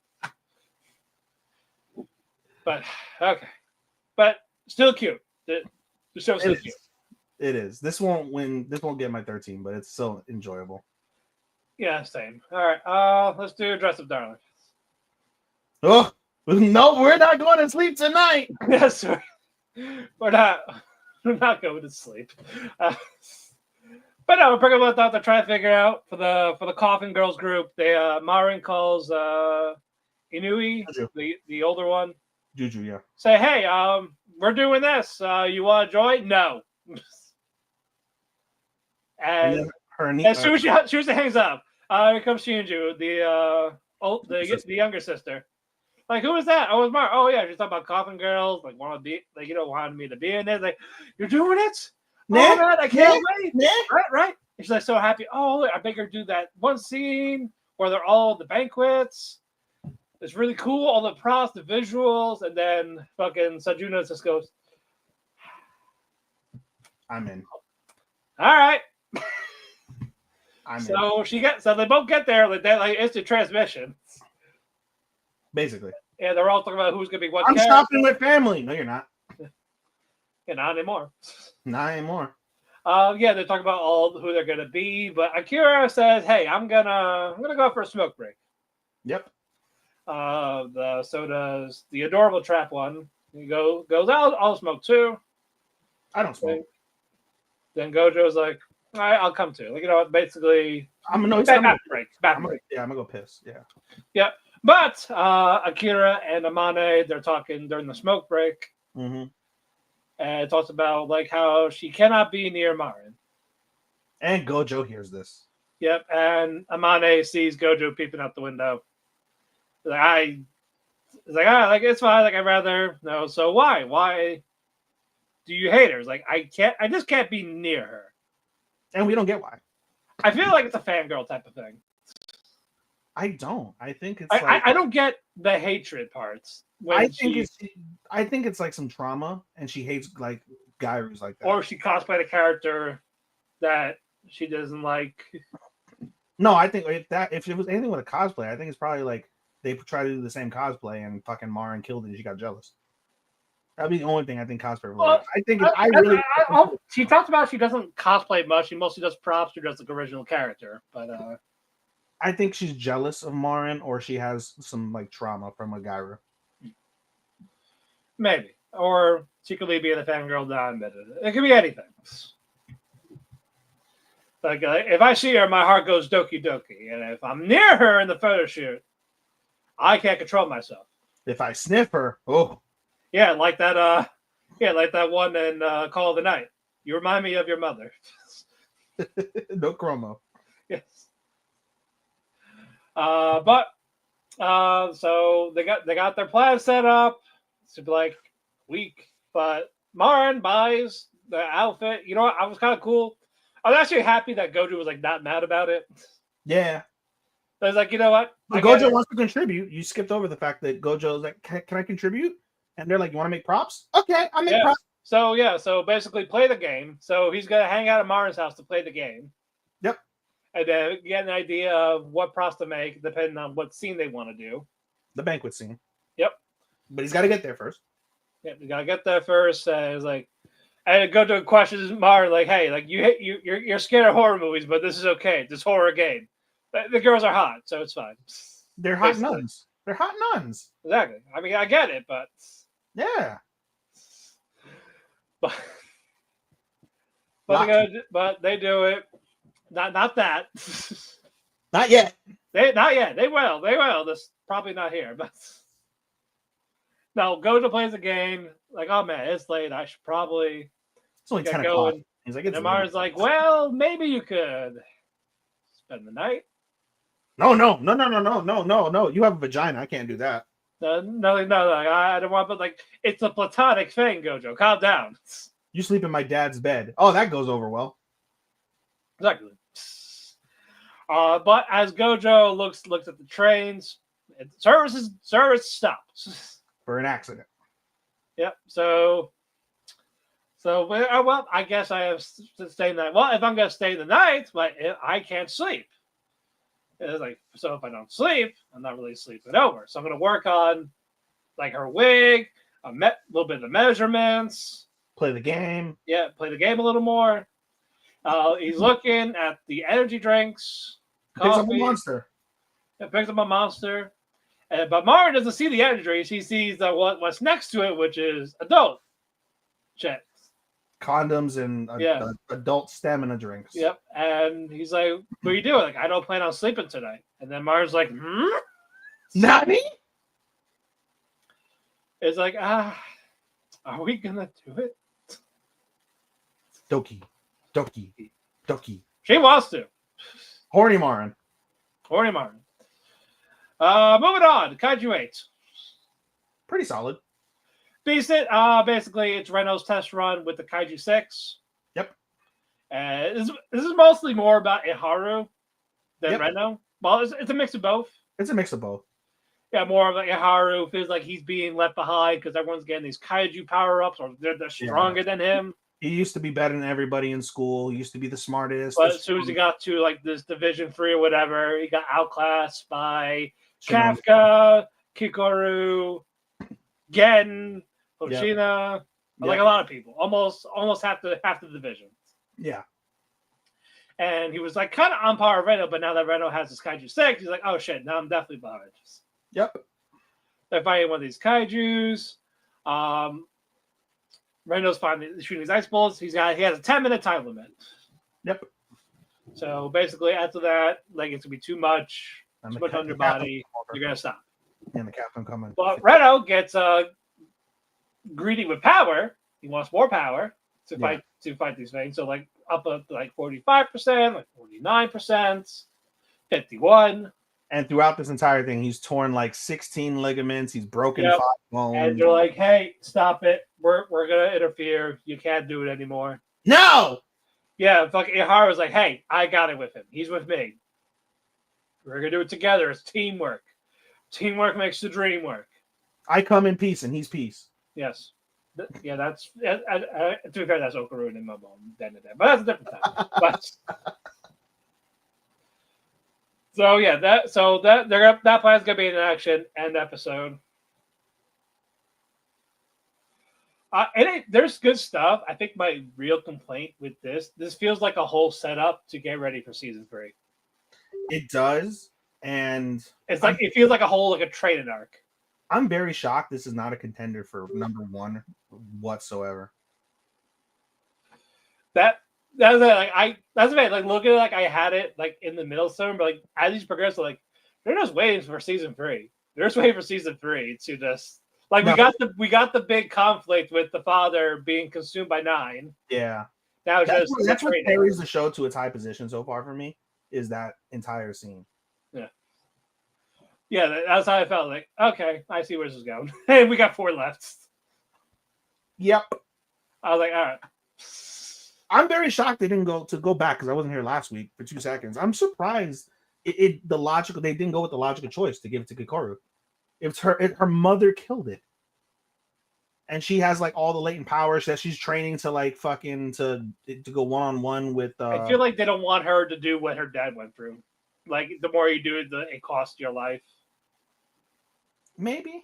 But okay. But still cute. The show's still cute. It is. This won't get my 13, but it's still enjoyable. Yeah, same. All right. Let's do Dress Up Darling. Oh no, we're not going to sleep tonight. Yes, we're not. We're not going to sleep. But no, we're pretty much they're trying to figure out for the Coffin Girls group. Marin calls Inui, the older one. Juju, yeah. Say, hey, we're doing this. You want to join? No. And as soon as she hangs up, here comes Shinju, the younger sister. Like, who is that? Oh, it's Mar. Oh yeah, she's talking about Coffin Girls. Like, wanted me to be in it. Like, you're doing it? Oh man, I can't wait. Right. And she's like so happy. Oh, I make her do that one scene where they're all at the banquets. It's really cool. All the props, the visuals, and then fucking Sajuna just goes, I'm in. All right. So they both get there like instant transmission. Basically. Yeah, they're all talking about who's gonna be what. I'm stopping with family. No, you're not. Yeah, not anymore. Not anymore. Yeah, they're talking about all who they're gonna be, but Akira says, "Hey, I'm gonna go for a smoke break." Yep. So does the adorable trap one. He goes, I'll smoke too. I don't smoke. Then Gojo's like, all right, I'll come too. Like, basically, I'm gonna break. I'm gonna go piss. Yeah. Yeah. But Akira and Amane, they're talking during the smoke break. Mm-hmm. And it talks about like how she cannot be near Marin. And Gojo hears this. Yep. And Amane sees Gojo peeping out the window. Like it's fine. Like I'd rather no. So why? Why do you hate her? It's like I just can't be near her. And we don't get why. I feel like it's a fangirl type of thing. I don't. I think it's I don't get the hatred parts. I think it's like some trauma, and she hates like Gairu's like that. Or she cosplayed a character that she doesn't like. No, I think if it was anything with a cosplay, I think it's probably like they try to do the same cosplay and fucking Marin killed it and she got jealous. That'd be the only thing I think cosplay. Well, I think she talks about she doesn't cosplay much. She mostly does props. She does like original character, but I think she's jealous of Marin, or she has some like trauma from a Gairu. Maybe, or she could be the fangirl that admitted it. It could be anything. Like if I see her, my heart goes doki doki, and if I'm near her in the photo shoot, I can't control myself. If I sniff her, oh yeah, like that. Like that one in Call of the Night. You remind me of your mother. No chromo. Yes. So they got their plan set up to be like weak, but Marin buys the outfit. You know what? I was kind of cool. I was actually happy that Gojo was like not mad about it. Yeah. I was like, you know what? Gojo wants to contribute. You skipped over the fact that Gojo's like, can I contribute? And they're like, you want to make props? Okay, I'll make props. So basically play the game. So he's gonna hang out at Marin's house to play the game. Yep. And then get an idea of what props to make depending on what scene they want to do. The banquet scene. Yep. But he's got to get there first. Yeah, you gotta get there first. It's like, and Gojo questions Marin like, "Hey, like you're scared of horror movies, but this is okay. This horror game. The girls are hot, so it's fine. They're hot nuns. They're hot nuns. Exactly. I mean, I get it, but yeah. But they do it. Not that. Not yet. Not yet. They will. This probably not here, but no. Gojo plays the game. Like, oh man, it's late. I should probably. It's only 10 o'clock. He's like, and Marin's like, well, maybe you could spend the night. No. You have a vagina. I can't do that. No. I don't want. But like, it's a platonic thing, Gojo. Calm down. You sleep in my dad's bed. Oh, that goes over well. Exactly. But as Gojo looks at the trains, service stops for an accident. Yep. So well, I guess I have to stay the night. Well, if I'm gonna stay the night, but I can't sleep. It's like, so if I don't sleep, I'm not really sleeping over. So I'm gonna work on like her wig, a little bit of the measurements. Play the game. Yeah, play the game a little more. He's looking at the energy drinks. Picks up a monster. Yeah, picks up a monster. But Marin doesn't see the energy drinks. He sees what's next to it, which is adult checks. Condoms and adult stamina drinks. Yep. And he's like, what are you doing? Like, I don't plan on sleeping tonight. And then Marin's like, Nani? It's like, are we going to do it? Doki. She wants to. Horny Marin. Moving on. Kaiju 8. Pretty solid. Decent. Basically, it's Reno's test run with the Kaiju 6. Yep. This is mostly more about Iharu than Reno. Well, it's a mix of both. It's a mix of both. Yeah, more of like Iharu feels like he's being left behind because everyone's getting these Kaiju power-ups or they're stronger than him. He used to be better than everybody in school. He used to be the smartest. But as soon as he got to like this Division 3 or whatever, he got outclassed by Kafka, Kikoru, Gen, Hoshina. like a lot of people, almost half the division. Yeah. And he was like kind of on par with Reno, but now that Reno has his Kaiju 6, he's like, oh shit, now I'm definitely behind. Yep. They're fighting one of these Kaijus. Reno's finally shooting his ice bullets. He has a 10-minute time limit. Yep. So basically, after that, like it's gonna be too much on your body. You're gonna stop. And the captain coming. But Reno gets greedy with power. He wants more power to fight these things. So like up like 45%, like 49%, 51%. And throughout this entire thing, he's torn like 16 ligaments. He's broken 5 bones. And they're like, "Hey, stop it! We're gonna interfere. You can't do it anymore." No. Yeah, fucking Ihara was like, "Hey, I got it with him. He's with me. We're gonna do it together. It's teamwork. Teamwork makes the dream work." I come in peace, and he's peace. Yes. Yeah, that's to be fair, that's Okaru and Momo then and there, but that's a different time. But so yeah, that plan's gonna be in action end episode. There's good stuff. I think my real complaint with this feels like a whole setup to get ready for season 3. It does, and it's like it feels like a training arc. I'm very shocked this is not a contender for number 1 whatsoever. That's the thing. Like look at it, like I had it like in the middle zone, but like as these progress, like they're just waiting for season 3. They're just waiting for season 3 to just like we got the big conflict with the father being consumed by 9. Yeah. Now that's what carries the show to its high position so far for me, is that entire scene. Yeah. Yeah, that's how I felt. Like, okay, I see where this is going. Hey, we got 4 left. Yep. I was like, all right. I'm very shocked they didn't go back because I wasn't here last week for 2 seconds. I'm surprised they didn't go with the logical choice to give it to Kikoru. It's her mother killed it. And she has like all the latent powers that she's training to like fucking to go one-on-one with I feel like they don't want her to do what her dad went through. Like the more you do it, it costs your life. Maybe.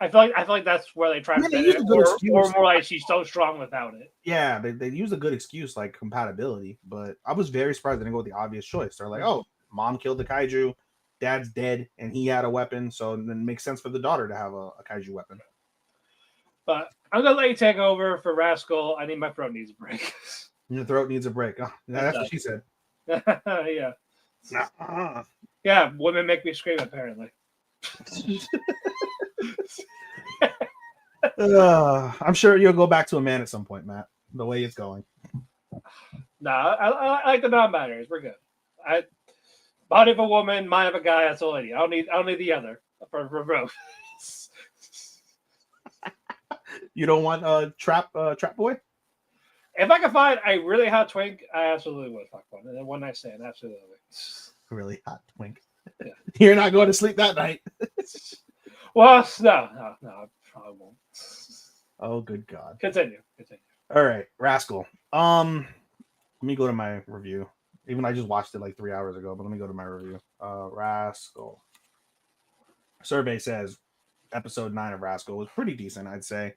I feel like that's where they try to fit it, or more like she's so strong without it. Yeah, they use a good excuse like compatibility, but I was very surprised they didn't go with the obvious choice. They're like, oh, mom killed the kaiju, dad's dead, and he had a weapon, so then it makes sense for the daughter to have a kaiju weapon. But I'm gonna let you take over for Rascal. I need my throat needs a break. Your throat needs a break. Oh, that's what she said. Yeah. Yeah, women make me scream apparently. I'm sure you'll go back to a man at some point, Matt. The way it's going. Nah, I like the non-binaries. We're good. Body of a woman, mind of a guy. That's all I need. I don't need the other for both. You don't want a trap boy? If I could find a really hot twink, I absolutely would fuck one. And then one night stand, absolutely. Really hot twink. Yeah. You're not going to sleep that night. Well, no, I probably won't. Oh, good God. Continue. All right, Rascal. Let me go to my review. Even I just watched it like 3 hours ago, but let me go to my review. Rascal. Survey says episode 9 of Rascal was pretty decent, I'd say.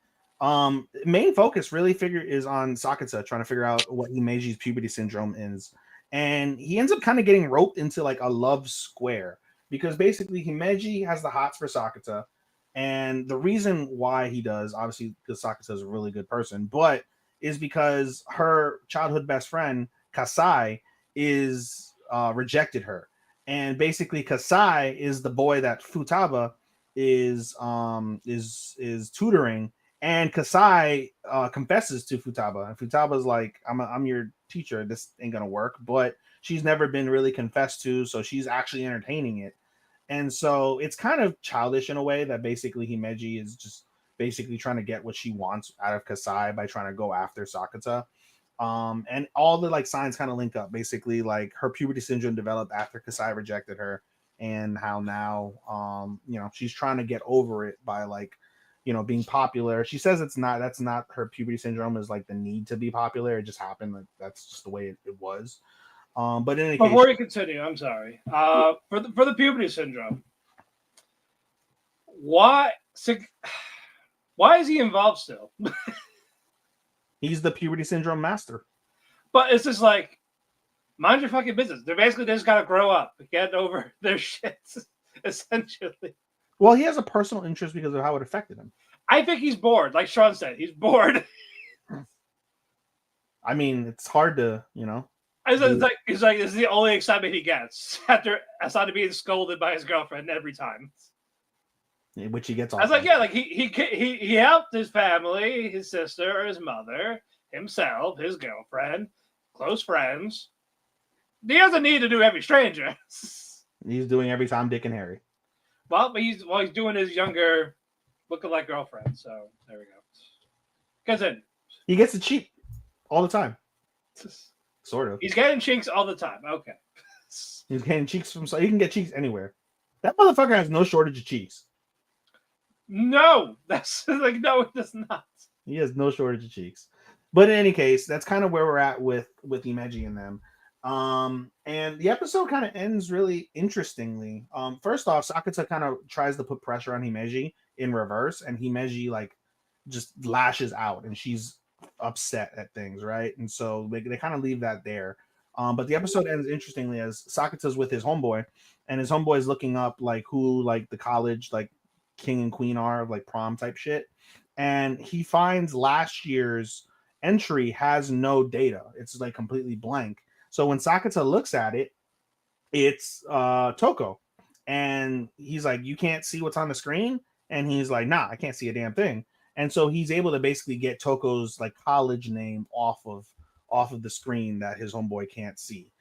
Main focus really is on Sakata trying to figure out what Himeji's puberty syndrome is. And he ends up kind of getting roped into like a love square because basically Himeji has the hots for Sakata. And the reason why he does, obviously, because Sakata is a really good person, but is because her childhood best friend, Kasai, is rejected her. And basically Kasai is the boy that Futaba is tutoring. And Kasai confesses to Futaba, and Futaba's like, "I'm your teacher. This ain't gonna work." But she's never been really confessed to, so she's actually entertaining it. And so it's kind of childish in a way that basically Himeji is just basically trying to get what she wants out of Kasai by trying to go after Sakata. And all the like signs kind of link up. Basically, like her puberty syndrome developed after Kasai rejected her, and how now she's trying to get over it by like being popular. She says that's not her puberty syndrome is like the need to be popular. It just happened. Like that's just the way it was. But in any case, before you continue, I'm sorry. For the puberty syndrome, why is he involved still? He's the puberty syndrome master. But it's just like, mind your fucking business. They just gotta grow up, get over their shit, essentially. Well, he has a personal interest because of how it affected him. I think he's bored, like Sean said. He's bored. I mean, it's hard to, you know. It's like this is the only excitement he gets aside of being scolded by his girlfriend every time. Which he gets. I was like, yeah, like he helped his family, his sister, his mother, himself, his girlfriend, close friends. He doesn't need to do every stranger. He's doing every Tom, Dick, and Harry. Well, but he's doing his younger lookalike girlfriend. So there we go. Because then he gets to cheat all the time. Sort of. He's getting cheeks all the time. Okay. He's getting cheeks from. He can get cheeks anywhere. That motherfucker has no shortage of cheeks. No, that's like no, it does not. He has no shortage of cheeks. But in any case, that's kind of where we're at with Imeji and them. And the episode kind of ends really interestingly. First off, Sakata kind of tries to put pressure on Himeji in reverse, and Himeji like just lashes out, and she's upset at things, right? And so they kind of leave that there. But the episode ends interestingly as Sakata's with his homeboy, and his homeboy is looking up like who like the college like king and queen are, like prom type shit, and he finds last year's entry has no data. It's like completely blank. So when Sakata looks at it, it's Toko, and he's like, "You can't see what's on the screen," and he's like, "Nah, I can't see a damn thing." And so he's able to basically get Toko's like college name off of the screen that his homeboy can't see,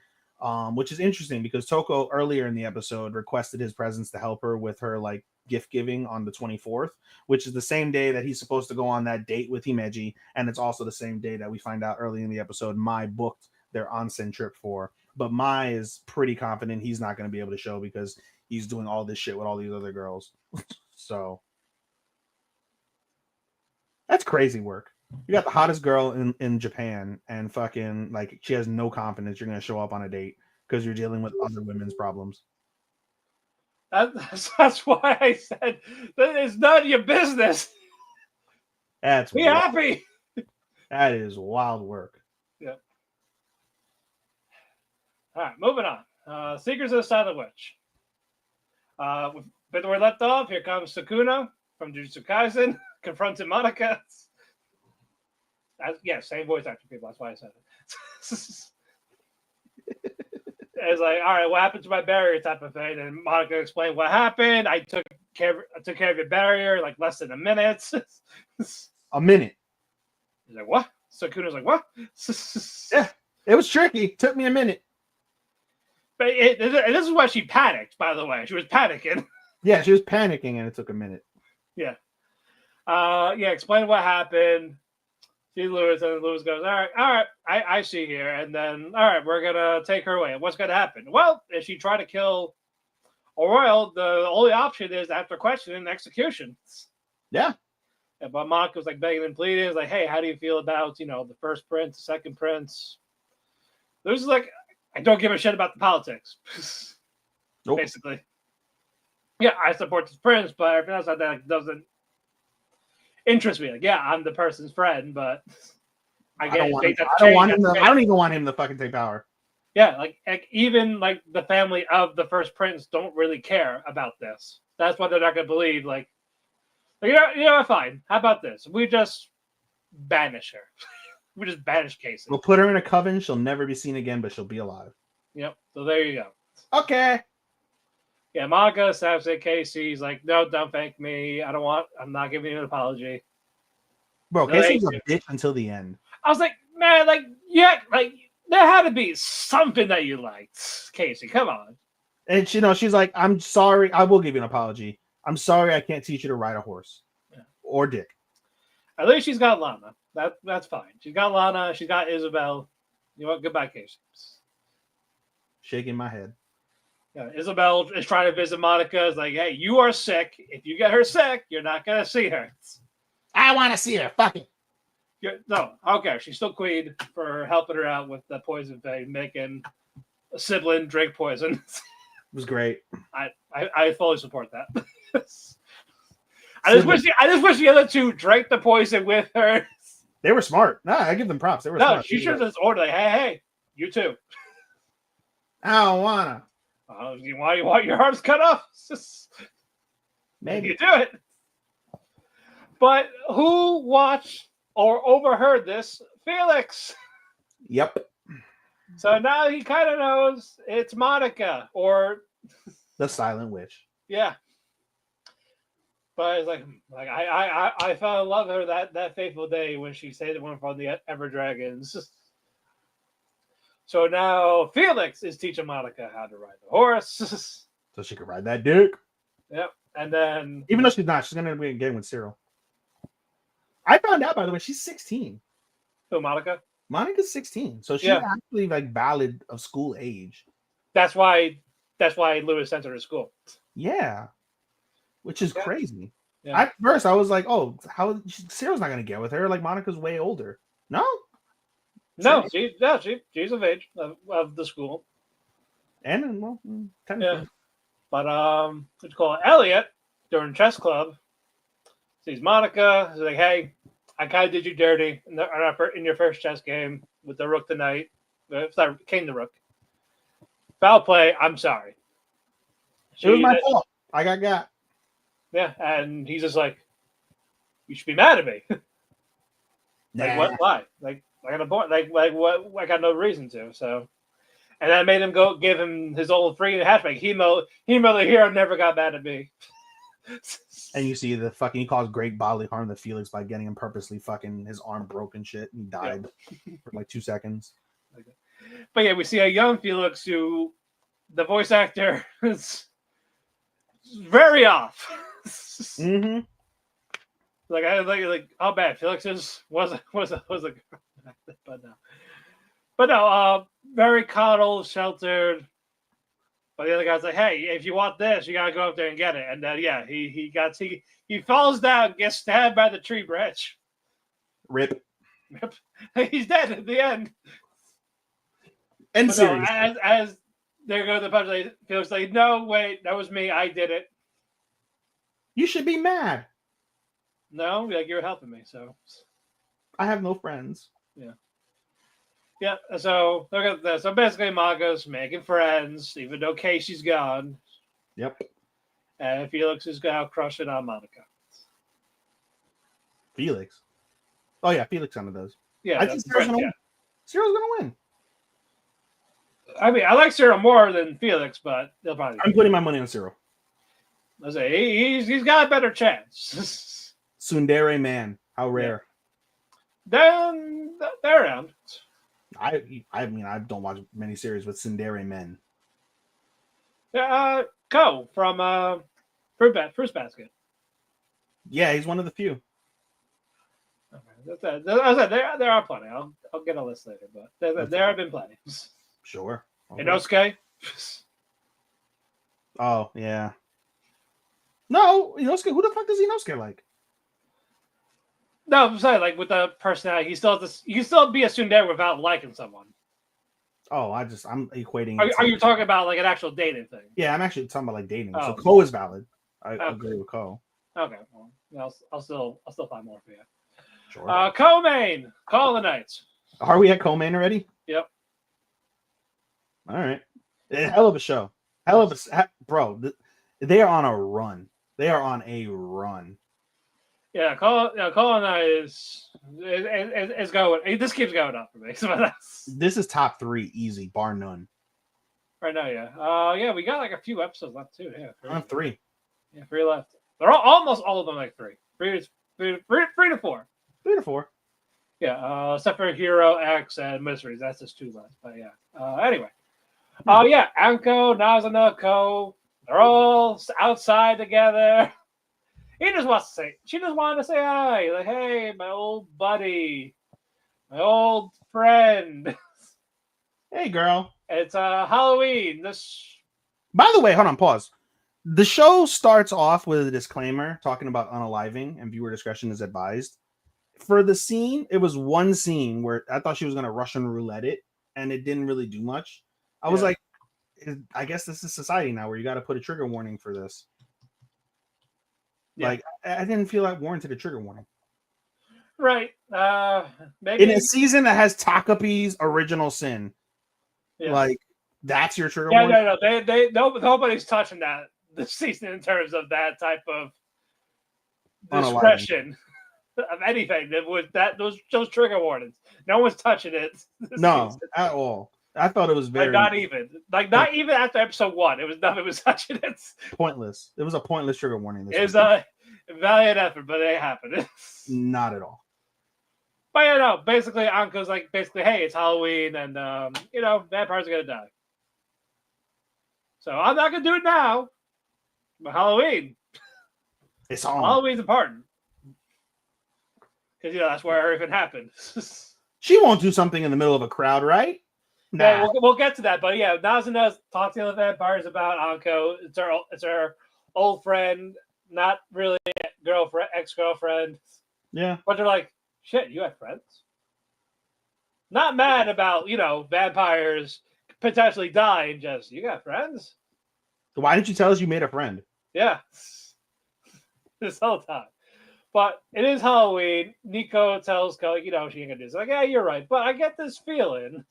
which is interesting because Toko earlier in the episode requested his presence to help her with her like gift giving on the 24th, which is the same day that he's supposed to go on that date with Himeji, and it's also the same day that we find out early in the episode Mai booked their onsen trip for. But Mai is pretty confident he's not going to be able to show because he's doing all this shit with all these other girls. So that's crazy work. You got the hottest girl in Japan, and fucking like she has no confidence you're going to show up on a date because you're dealing with other women's problems. That's why I said that it's none of your business. That's be wild. happy. That is wild work. Yep. All right, moving on. Secrets of the Silent Witch. But we're left off. Here comes Sukuna from Jujutsu Kaisen confronting Monica. Yeah, same voice actor people. That's why I said it. It's like, all right, what happened to my barrier type of thing? And Monica explained what happened. I took care of your barrier like less than a minute. A minute. He's like, what? Sukuna's like, what? Yeah, it was tricky. Took me a minute. But this is why she panicked, by the way. She was panicking. Yeah, she was panicking, and it took a minute. Yeah. Explain what happened. See Lewis, and Lewis goes, all right, I see here. And then, all right, we're going to take her away. What's going to happen? Well, if she tried to kill Royal, the only option is after questioning, execution. Yeah. But Monica was like begging and pleading. It's like, hey, how do you feel about, the first prince, the second prince? There's like, I don't give a shit about the politics. Nope. Basically. Yeah, I support this prince, but everything else like that doesn't interest me. Like, yeah, I'm the person's friend, but I don't even want him to fucking take power. Yeah, like even like the family of the first prince don't really care about this. That's why they're not gonna believe. Like you know, fine. How about this? We just banish her. We just banish Casey. We'll put her in a coven. She'll never be seen again, but she'll be alive. Yep. So there you go. Okay. Yeah, Monica stabs at Casey. He's like, no, don't thank me. I'm not giving you an apology. Bro, Casey's a bitch until the end. I was like, man, like, yeah, like, there had to be something that you liked, Casey. Come on. And, she's like, I'm sorry. I will give you an apology. I'm sorry I can't teach you to ride a horse. Yeah. Or dick. At least she's got Lana. That's fine. She's got Lana. She's got Isabel. You know what? Goodbye, Casey. Shaking my head. Yeah, Isabel is trying to visit Monica. It's like, hey, you are sick. If you get her sick, you're not going to see her. I want to see her. Fuck it. No, okay. She's still queen for helping her out with the poison thing, making a sibling drink poison. It was great. I fully support that. I just wish the other two drank the poison with her. They were smart. Nah, I give them props. They were No, smart. she should have just ordered, like, hey, you too. I don't wanna. You want your arms cut off? Maybe. You do it. But who watched or overheard this? Felix. Yep. So now he kind of knows it's Monica, or The Silent Witch. yeah. But it's like I fell in love with her that fateful day when she saved one from the Ever Dragons. So now Felix is teaching Monica how to ride the horse. So she could ride that dick. Yep. And then Even though she's not, she's gonna be getting with Cyril. I found out, by the way, she's 16. who, Monica? Monica's 16. So she's Yeah. actually like valid of school age. That's why Lewis sent her to school. Yeah. Which is Yeah. crazy. Yeah. At first, I was like, oh, how Cyril's not gonna get with her. Like Monica's way older. No. No, she's of age of the school. And well, technically. Yeah. But what you call it? Elliot during chess club sees Monica. He's like, hey, I kind of did you dirty in your first chess game with the rook tonight. Sorry, king the rook. Foul play. I'm sorry. It was my fault. I got. Yeah, and he's just like, you should be mad at me. Like what? Why? Like I got a point. Like what? I got no reason to. So, and that made him go give him his old free hatchback. Hemo the hero never got mad at me. And you see the fucking he caused great bodily harm to Felix by getting him purposely fucking his arm broken shit. He died for like 2 seconds. But yeah, we see a young Felix who the voice actor is very off. Mm-hmm. Like I like how bad Felix was a but no, very coddled, sheltered. But the other guy's like, hey, if you want this, you gotta go up there and get it. And then yeah, he falls down, gets stabbed by the tree branch. Rip. He's dead at the end. And No, serious. as there goes the punch, like, Felix like, no, wait, that was me, I did it. You should be mad. No, like you're helping me, so I have no friends. yeah. So look at this. So basically, Maga's making friends, even though Casey's gone, Yep. and Felix is now crushing on Monica. Felix. Oh yeah, Felix on those. Yeah, I think Cyril's gonna win. Cyril's gonna win. I mean, I like Cyril more than Felix, but they'll probably. I'm putting my money on Cyril. I say he's got a better chance. Tsundere man. How rare. Then they're around. I mean, I don't watch many series with Tsundere men. Ko from Fruit Basket. Yeah, he's one of the few. Okay. There are plenty. I'll get a list later, but there have been plenty. Sure. Okay. Inosuke. Oh yeah. No, Inosuke. Who the fuck does Inosuke like? No, I'm saying like with the personality, you can still be a tsundere without liking someone. Oh, I'm equating. Are you talking about like an actual dating thing? Yeah, I'm actually talking about like dating. Oh. So Ko is valid. I Okay. agree with Ko. Okay, well, I'll still find more for you. Sure. Co-main, Call of the Knights. Are we at Co-main already? Yep. All right. Hell of a show. Hell of a bro. They are on a run. They are on a run. Yeah, Call of the Knights is going. This keeps going up for me. So This is top 3 easy, bar none. right now, yeah. Yeah, we got like a few episodes left too. Yeah, 3. Yeah, 3 left. They're almost all of them like 3. 3 to 4. 3 to 4. Yeah, except for Hero X and Mysteries. That's just 2 left. But yeah. Anyway. Yeah, Anko, Nazuna, Ko, they're all outside together. She just wanted to say hi. Like, hey, my old buddy, my old friend. Hey, girl. It's Halloween. By the way, hold on, pause. The show starts off with a disclaimer talking about unaliving and viewer discretion is advised. For the scene, it was one scene where I thought she was going to Russian roulette it, and it didn't really do much. I was like, I guess this is society now where you got to put a trigger warning for this. Yeah. Like, I didn't feel that warranted a trigger warning. Right. In Maybe. a season that has Takapi's original sin, Yeah. like that's your trigger Yeah. warning. No. Nobody's touching that this season in terms of that type of Unaliving. discretion of anything that was those trigger warnings. No one's touching it. This No, season. at all. I thought it was Like very not even. Like not even after episode 1. It was nothing was touching it. pointless. It was a pointless trigger warning. This It's week. a valiant effort, but it happened. Not at all. But yeah, no, basically Anko's like hey, it's Halloween and vampires are gonna die. So I'm not gonna do it now. But Halloween. It's on. Halloween's important. Because that's where everything happened. She won't do something in the middle of a crowd, right? Nah. Yeah, we'll get to that. But yeah, Nazuna's talking to the vampires about Anko. It's her old friend, not really ex-girlfriend. Yeah. But they're like, shit, you have friends? Not mad about, vampires potentially dying, just, you got friends? Why didn't you tell us you made a friend? Yeah. This whole time. But it is Halloween. Nico tells Ko, she ain't gonna do this. Like, yeah, you're right. But I get this feeling.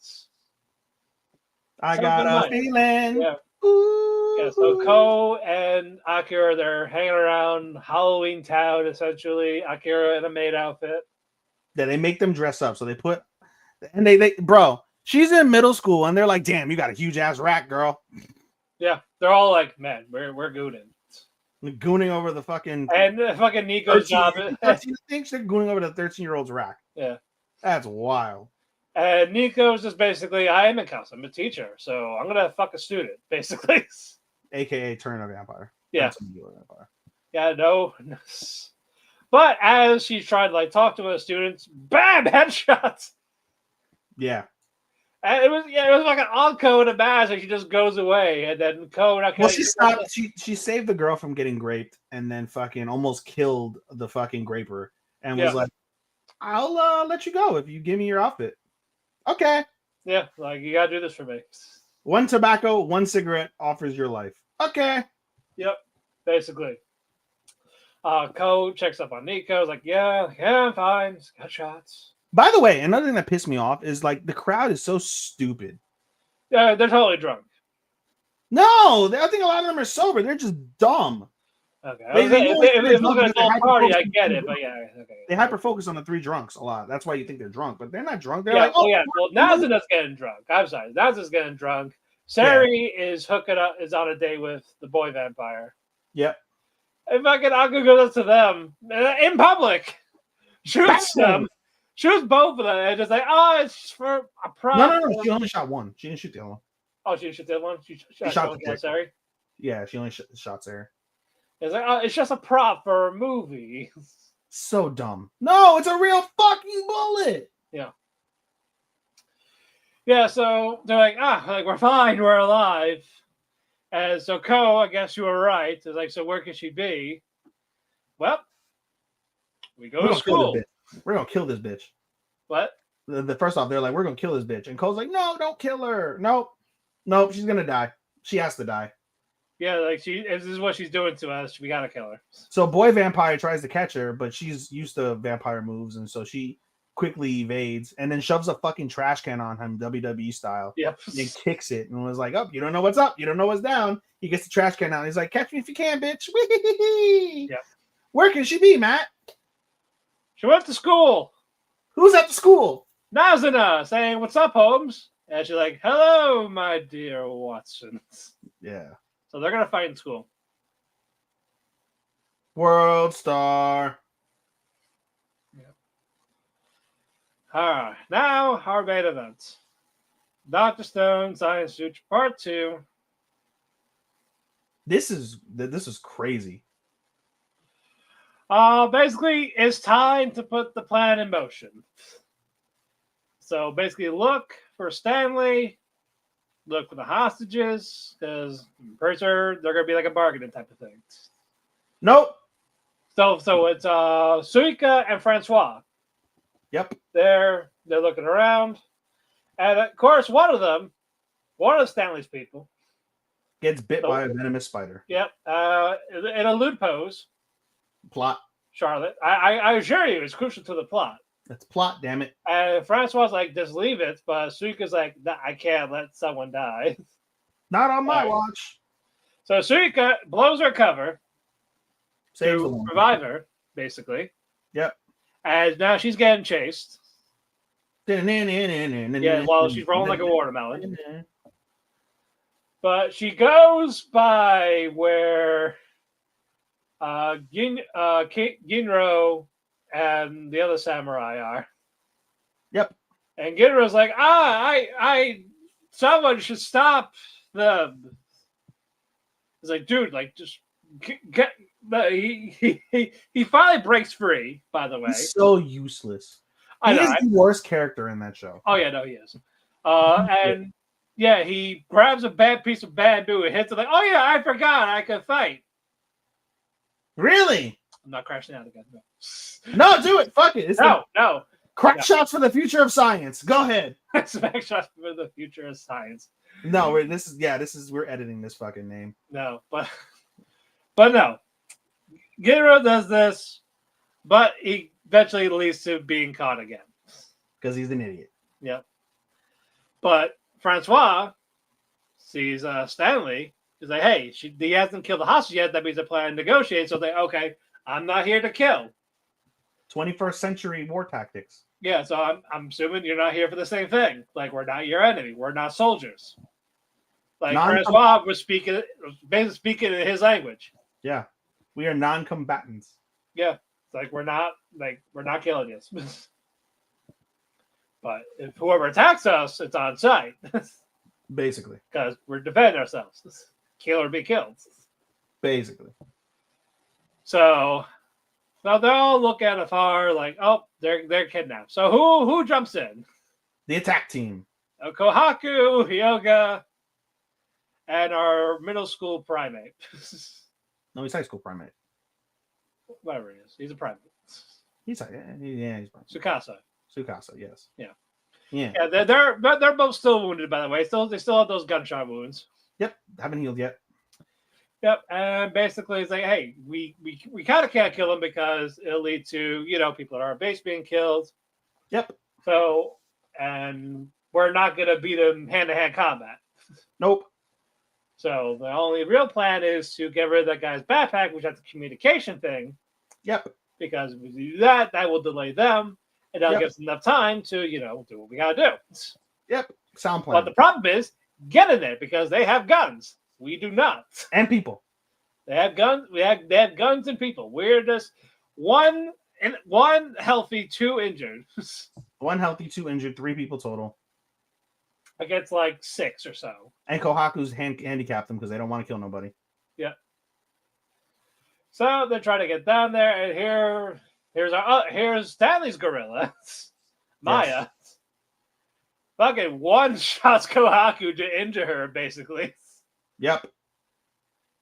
I got a feeling. Yeah. Ooh. Yeah, so Ko and Akira, they're hanging around Halloween Town, essentially. Akira in a maid outfit. Yeah, they make them dress up. So they put, and they bro, she's in middle school, and they're like, damn, you got a huge ass rack, girl. Yeah, they're all like, man, we're gooning. Gooning over the fucking. And fucking Nico's 13, job. 13, I think they're gooning over the 13-year-old's rack. Yeah. That's wild. And Nico's just basically, I am in class. I'm a teacher, so I'm gonna fuck a student, basically. AKA turn a vampire. Yeah. Vampire. Yeah, no. But as she's trying to talk to her students, bam, headshots. Yeah. And it was like an Anko in a mask, and she just goes away, and then Ko. Well, she stopped. She saved the girl from getting raped, and then fucking almost killed the fucking graper, and was like, "I'll let you go if you give me your outfit." Okay. Yeah, you gotta do this for me. One tobacco, one cigarette offers your life. Okay. Yep, basically. Ko checks up on Nico. Is like, yeah, I'm fine. Just got shots. By the way, another thing that pissed me off is the crowd is so stupid. Yeah, they're totally drunk. No, I think a lot of them are sober. They're just dumb. Okay, if looking at the party, I get it, but yeah, okay. They hyper focus on the 3 drunks a lot. That's why you think they're drunk, but they're not drunk. They're Well, Nazuna's getting drunk. I'm sorry, Nazuna's getting drunk. Sari is hooking up, is on a date with the boy vampire. Yep. And fucking Aku goes up to them in public, shoots them. Shoots both of them and just it's for a prop. No. She only shot one. She didn't shoot the other one. Oh, she didn't shoot the other one? She shot the chick. Sorry. Yeah, she only shot Sarah. It's it's just a prop for a movie. So dumb. No, it's a real fucking bullet. Yeah. Yeah, so they're like, we're fine, we're alive. And so Ko, I guess you were right. Is like, so where could she be? Well, we go to school. We're gonna kill this bitch. What? The first off, they're like, we're gonna kill this bitch, and Cole's like, no, don't kill her. Nope, she's gonna die. She has to die. Yeah, this is what she's doing to us. We gotta kill her. So boy vampire tries to catch her, but she's used to vampire moves, and so she quickly evades and then shoves a fucking trash can on him, WWE style. Yep. And kicks it and was like, oh, you don't know what's up. You don't know what's down. He gets the trash can out. He's like, catch me if you can, bitch. Yeah. Where can she be, Matt? She went to school. Who's at the school? Nazuna saying, what's up, Holmes? And she's like, hello, my dear Watson. Yeah. So they're going to fight in school. World Star. Yeah. All right. Now, our main event. Dr. Stone Science Sutra Part 2. This is crazy. Basically, it's time to put the plan in motion. So basically, look for Stanley, look for the hostages, because I'm pretty sure they're gonna be like a bargaining type of thing. Nope. So it's Suika and Francois. Yep. They're looking around, and of course, one of Stanley's people gets bit by a venomous spider. Yep. In a lewd pose. Plot. Charlotte. I assure you, it's crucial to the plot. That's plot, damn it. And Francois like, just leave it, but Suika's like, nah, I can't let someone die. Not on my Right. watch. So Suika blows her cover Saves the to woman. revive her, basically. Yep. And now she's getting chased. Yeah, Yeah, while she's rolling like a watermelon. But she goes by where Ginro and the other samurai are. Yep. And Ginro's like, someone should stop them. It's like, dude, like, just get. He finally breaks free. By the way, He's so useless. I He know. is the worst character in that show. Oh yeah, no, he is. And yeah, he grabs a bad piece of bamboo and hits it like, oh yeah, I forgot I could fight. Really? I'm not crashing out again. No, No, do it. Fuck it. It's no. crack shots for the future of science. Go ahead. Smack shots for the future of science. No, we're editing this fucking name. No, but no. Giro does this, but he eventually leads to being caught again. Because he's an idiot. Yep. But Francois sees Stanley. He's like, hey, he hasn't killed the hostage yet. That means they're planning to negotiate. So okay, I'm not here to kill. 21st century war tactics. Yeah, so I'm assuming you're not here for the same thing. Like, we're not your enemy. We're not soldiers. Like, Francois was basically speaking in his language. Yeah. We are non-combatants. Yeah. It's like, we're not killing you. But if whoever attacks us, it's on sight. Basically. Because we're defending ourselves. Kill or be killed. Basically. So they all look at afar like, oh, they're kidnapped. So who jumps in? The attack team. Kohaku, Hyoga, and our middle school primate. No, he's high school primate. Whatever it is. He's a primate. He's primate. Tsukasa, yes. Yeah. Yeah. Yeah, they're both still wounded, by the way. They still have those gunshot wounds. Yep. Haven't healed yet. Yep. And basically it's like, hey, we kind of can't kill them because it'll lead to, people at our base being killed. Yep. So, and we're not gonna beat them hand-to-hand combat. Nope. So the only real plan is to get rid of that guy's backpack, which has the communication thing. Yep. Because if we do that will delay them, and that'll give us enough time to, do what we gotta do. Yep. Sound plan. But the problem is getting there because they have guns. We do not. And people. They have guns. They have guns and people. We're just one healthy, 2 injured. 1 healthy, 2 injured, 3 people total. Against like 6 or so. And Kohaku's handicapped them because they don't want to kill nobody. Yeah. So they're trying to get down there, and here's Stanley's gorilla, Maya. Yes. Fucking one shots Kohaku to injure her, basically. Yep.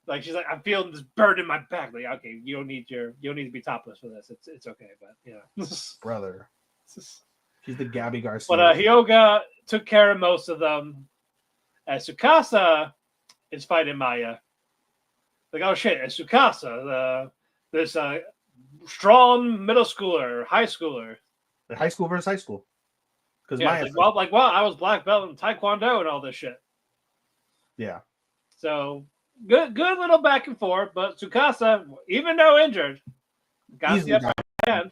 Like, she's like, I'm feeling this burn in my back. Like, okay, you don't need to be topless for this. It's okay, but Brother. She's the Gabby Garcia. But Hyoga took care of most of them. And Tsukasa is fighting Maya. Like, oh shit, it's Tsukasa, this strong middle schooler, high schooler. The high school versus high school. Because Maya, I was black belt in Taekwondo and all this shit. Yeah. So good little back and forth, but Tsukasa, even though injured, got the upper hand.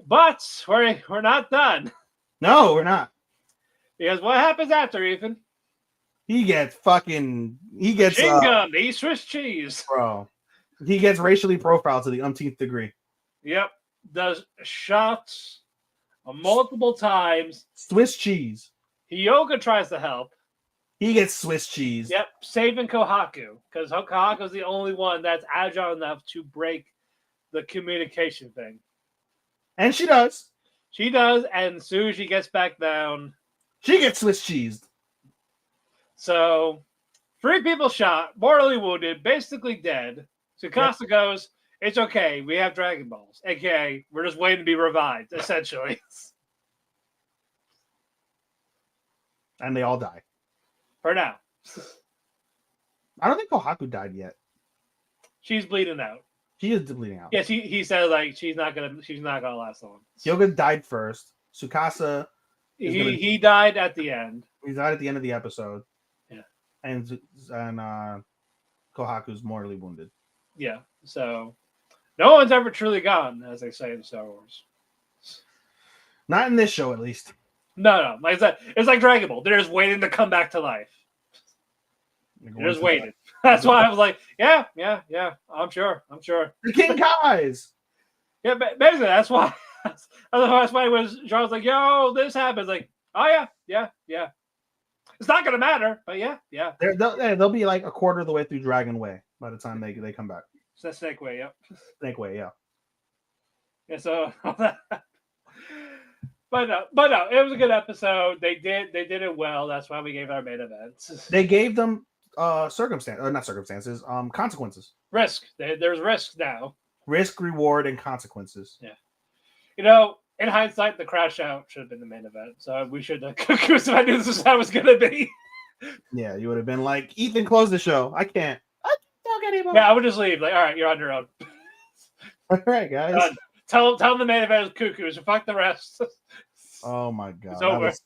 But we're not done. No, we're not. Because what happens after, Ethan? He gets machine gun, he's Swiss cheese. Bro. He gets racially profiled to the umpteenth degree. Yep. Does shots multiple times. Swiss cheese. Hyoga tries to help. He gets Swiss cheese. Yep, saving Kohaku. Because Kohaku's the only one that's agile enough to break the communication thing. And she does. She does, and as soon as she gets back down, she gets Swiss cheesed. So, 3 people shot, mortally wounded, basically dead. Tsukasa goes, it's okay, we have Dragon Balls. AKA, we're just waiting to be revived, essentially. And they all die. For now. I don't think Kohaku died yet. She's bleeding out. She is bleeding out. Yes, he said like she's not gonna last long. Hyoga died first. Tsukasa He died at the end. he died at the end of the episode. Yeah. And Kohaku's mortally wounded. Yeah. So no one's ever truly gone, as they say in Star Wars. Not in this show, at least. No. Like I said, it's like Dragon Ball. They're just waiting to come back to life. They're just waiting. That's why I was like, yeah. I'm sure. The King Kais. Yeah, basically that's why. That's why when Charles like, yo, this happens, like, oh yeah. It's not gonna matter, but yeah. They'll be like a quarter of the way through Dragon Way by the time they come back. It's that Snake Way, yep. Snake Way, yeah. Yeah, so but no, it was a good episode. They did it well. That's why we gave our main event. They gave them consequences. Risk. There's risk now. Risk, reward, and consequences. Yeah. You know, in hindsight, the crash out should have been the main event. So we should have because I knew this was how it was gonna be. Yeah, you would have been like, Ethan, close the show. I can't talk anymore. Yeah, I would just leave. Like, all right, you're on your own. All right, guys. Tell them the main event is cuckoo. So fuck the rest. Oh my god, It's that over. was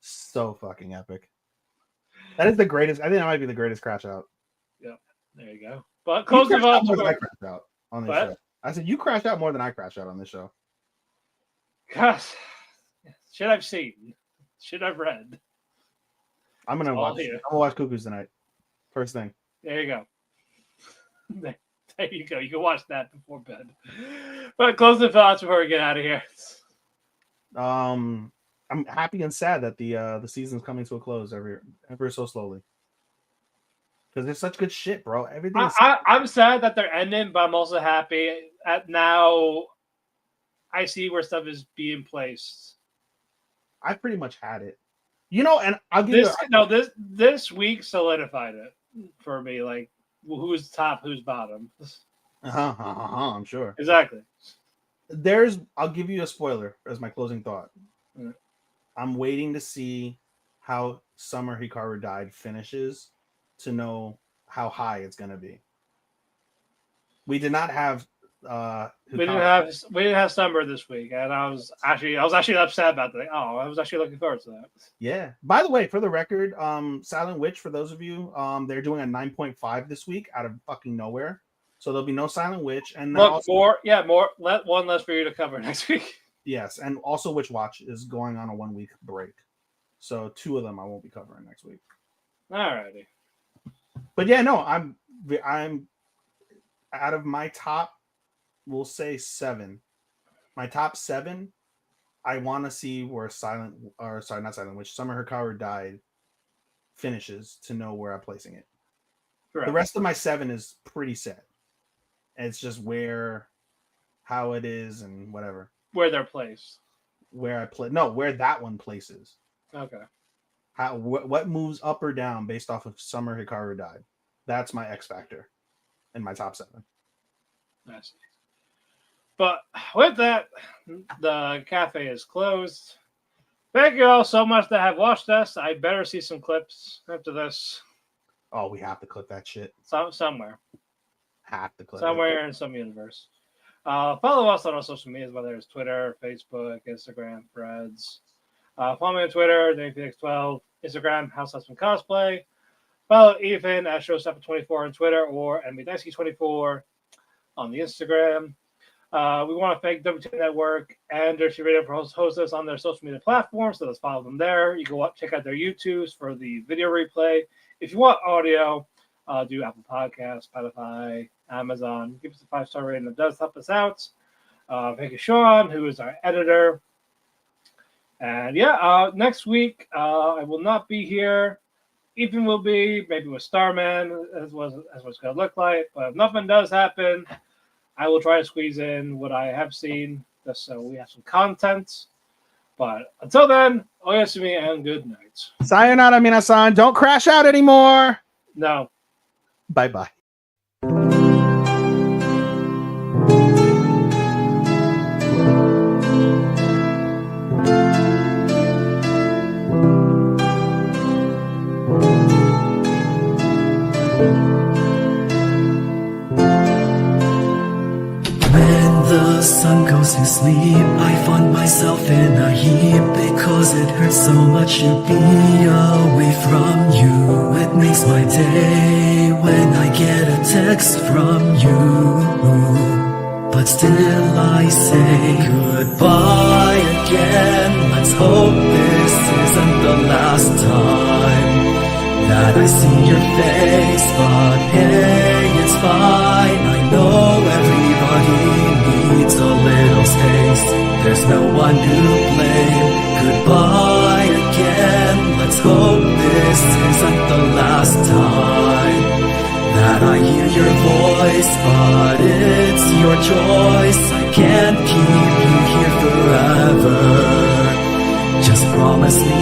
so fucking epic. That is the greatest. I think that might be the greatest crash out. Yeah, there you go. But close the out vote. more than I crashed out on this What? show. I said you crashed out more than I crashed out on this show. Gosh, shit I've seen, shit I've read. I'm gonna all watch. here. I'm gonna watch Cuckoos tonight. First thing. There you go. There you go. You can watch that before bed. But close the thoughts before we get out of here. I'm happy and sad that the season's coming to a close ever so slowly. Because there's such good shit, bro. Everything. I'm sad that they're ending, but I'm also happy at now. I see where stuff is being placed. I pretty much had it, and I'll give this week solidified it for me. Like who's top, who's bottom. I'm sure. Exactly. I'll give you a spoiler as my closing thought. Mm. I'm waiting to see how Summer Hikaru Died finishes to know how high it's gonna be. We did not have we didn't have Summer this week, and I was actually upset about that. Oh, I was actually looking forward to that. Yeah. By the way, for the record, Silent Witch, for those of you, they're doing a 9.5 this week out of fucking nowhere. So there'll be no Silent Witch, and look one less for you to cover next week. Yes, and also Witch Watch is going on a 1 week break, so 2 of them I won't be covering next week. Alrighty. But yeah, no, I'm out of my top, we'll say 7. My top 7, I want to see where Summer Hikaru Died finishes to know where I'm placing it. Correct. The rest of my 7 is pretty set. It's just how it is and whatever. Where they're placed. Where that one places. Okay. What moves up or down based off of Summer Hikaru Died. That's my X factor in my top 7. I see. But with that, the cafe is closed. Thank you all so much that have watched us. I better see some clips after this. Oh, we have to clip that shit. Somewhere. Have to clip somewhere in some universe. Follow us on our social medias, whether it's Twitter, Facebook, Instagram, Threads. Follow me on Twitter, DavePhoenix12, Instagram, House Husband Cosplay. Follow Ethan at Showstopper24 on Twitter or MBDicey24 on the Instagram. We want to thank WT Network and Dirty Radio for hosting us on their social media platforms, so let's follow them there. You can check out their YouTubes for the video replay. If you want audio, do Apple Podcasts, Spotify, Amazon. Give us a 5-star rating. That does help us out. Thank you, Sean, who is our editor. And next week I will not be here. Ethan will be, maybe with Starman, as what's going to look like. But if nothing does happen, I will try to squeeze in what I have seen, just so we have some content. But until then, oyasumi and good night. Sayonara, minasan. Don't crash out anymore. No. Bye-bye. When the sun goes to sleep, I find myself in a heap because it hurts so much to be away from you. It makes my day when I get a text from you. But still I say goodbye again. Let's hope this isn't the last time that I see your face. But hey, it's fine. I know everybody needs a little space. There's no one to blame. Goodbye again. Let's hope this isn't the last time that I hear your voice. But it's your choice. I can't keep you here forever. Just promise me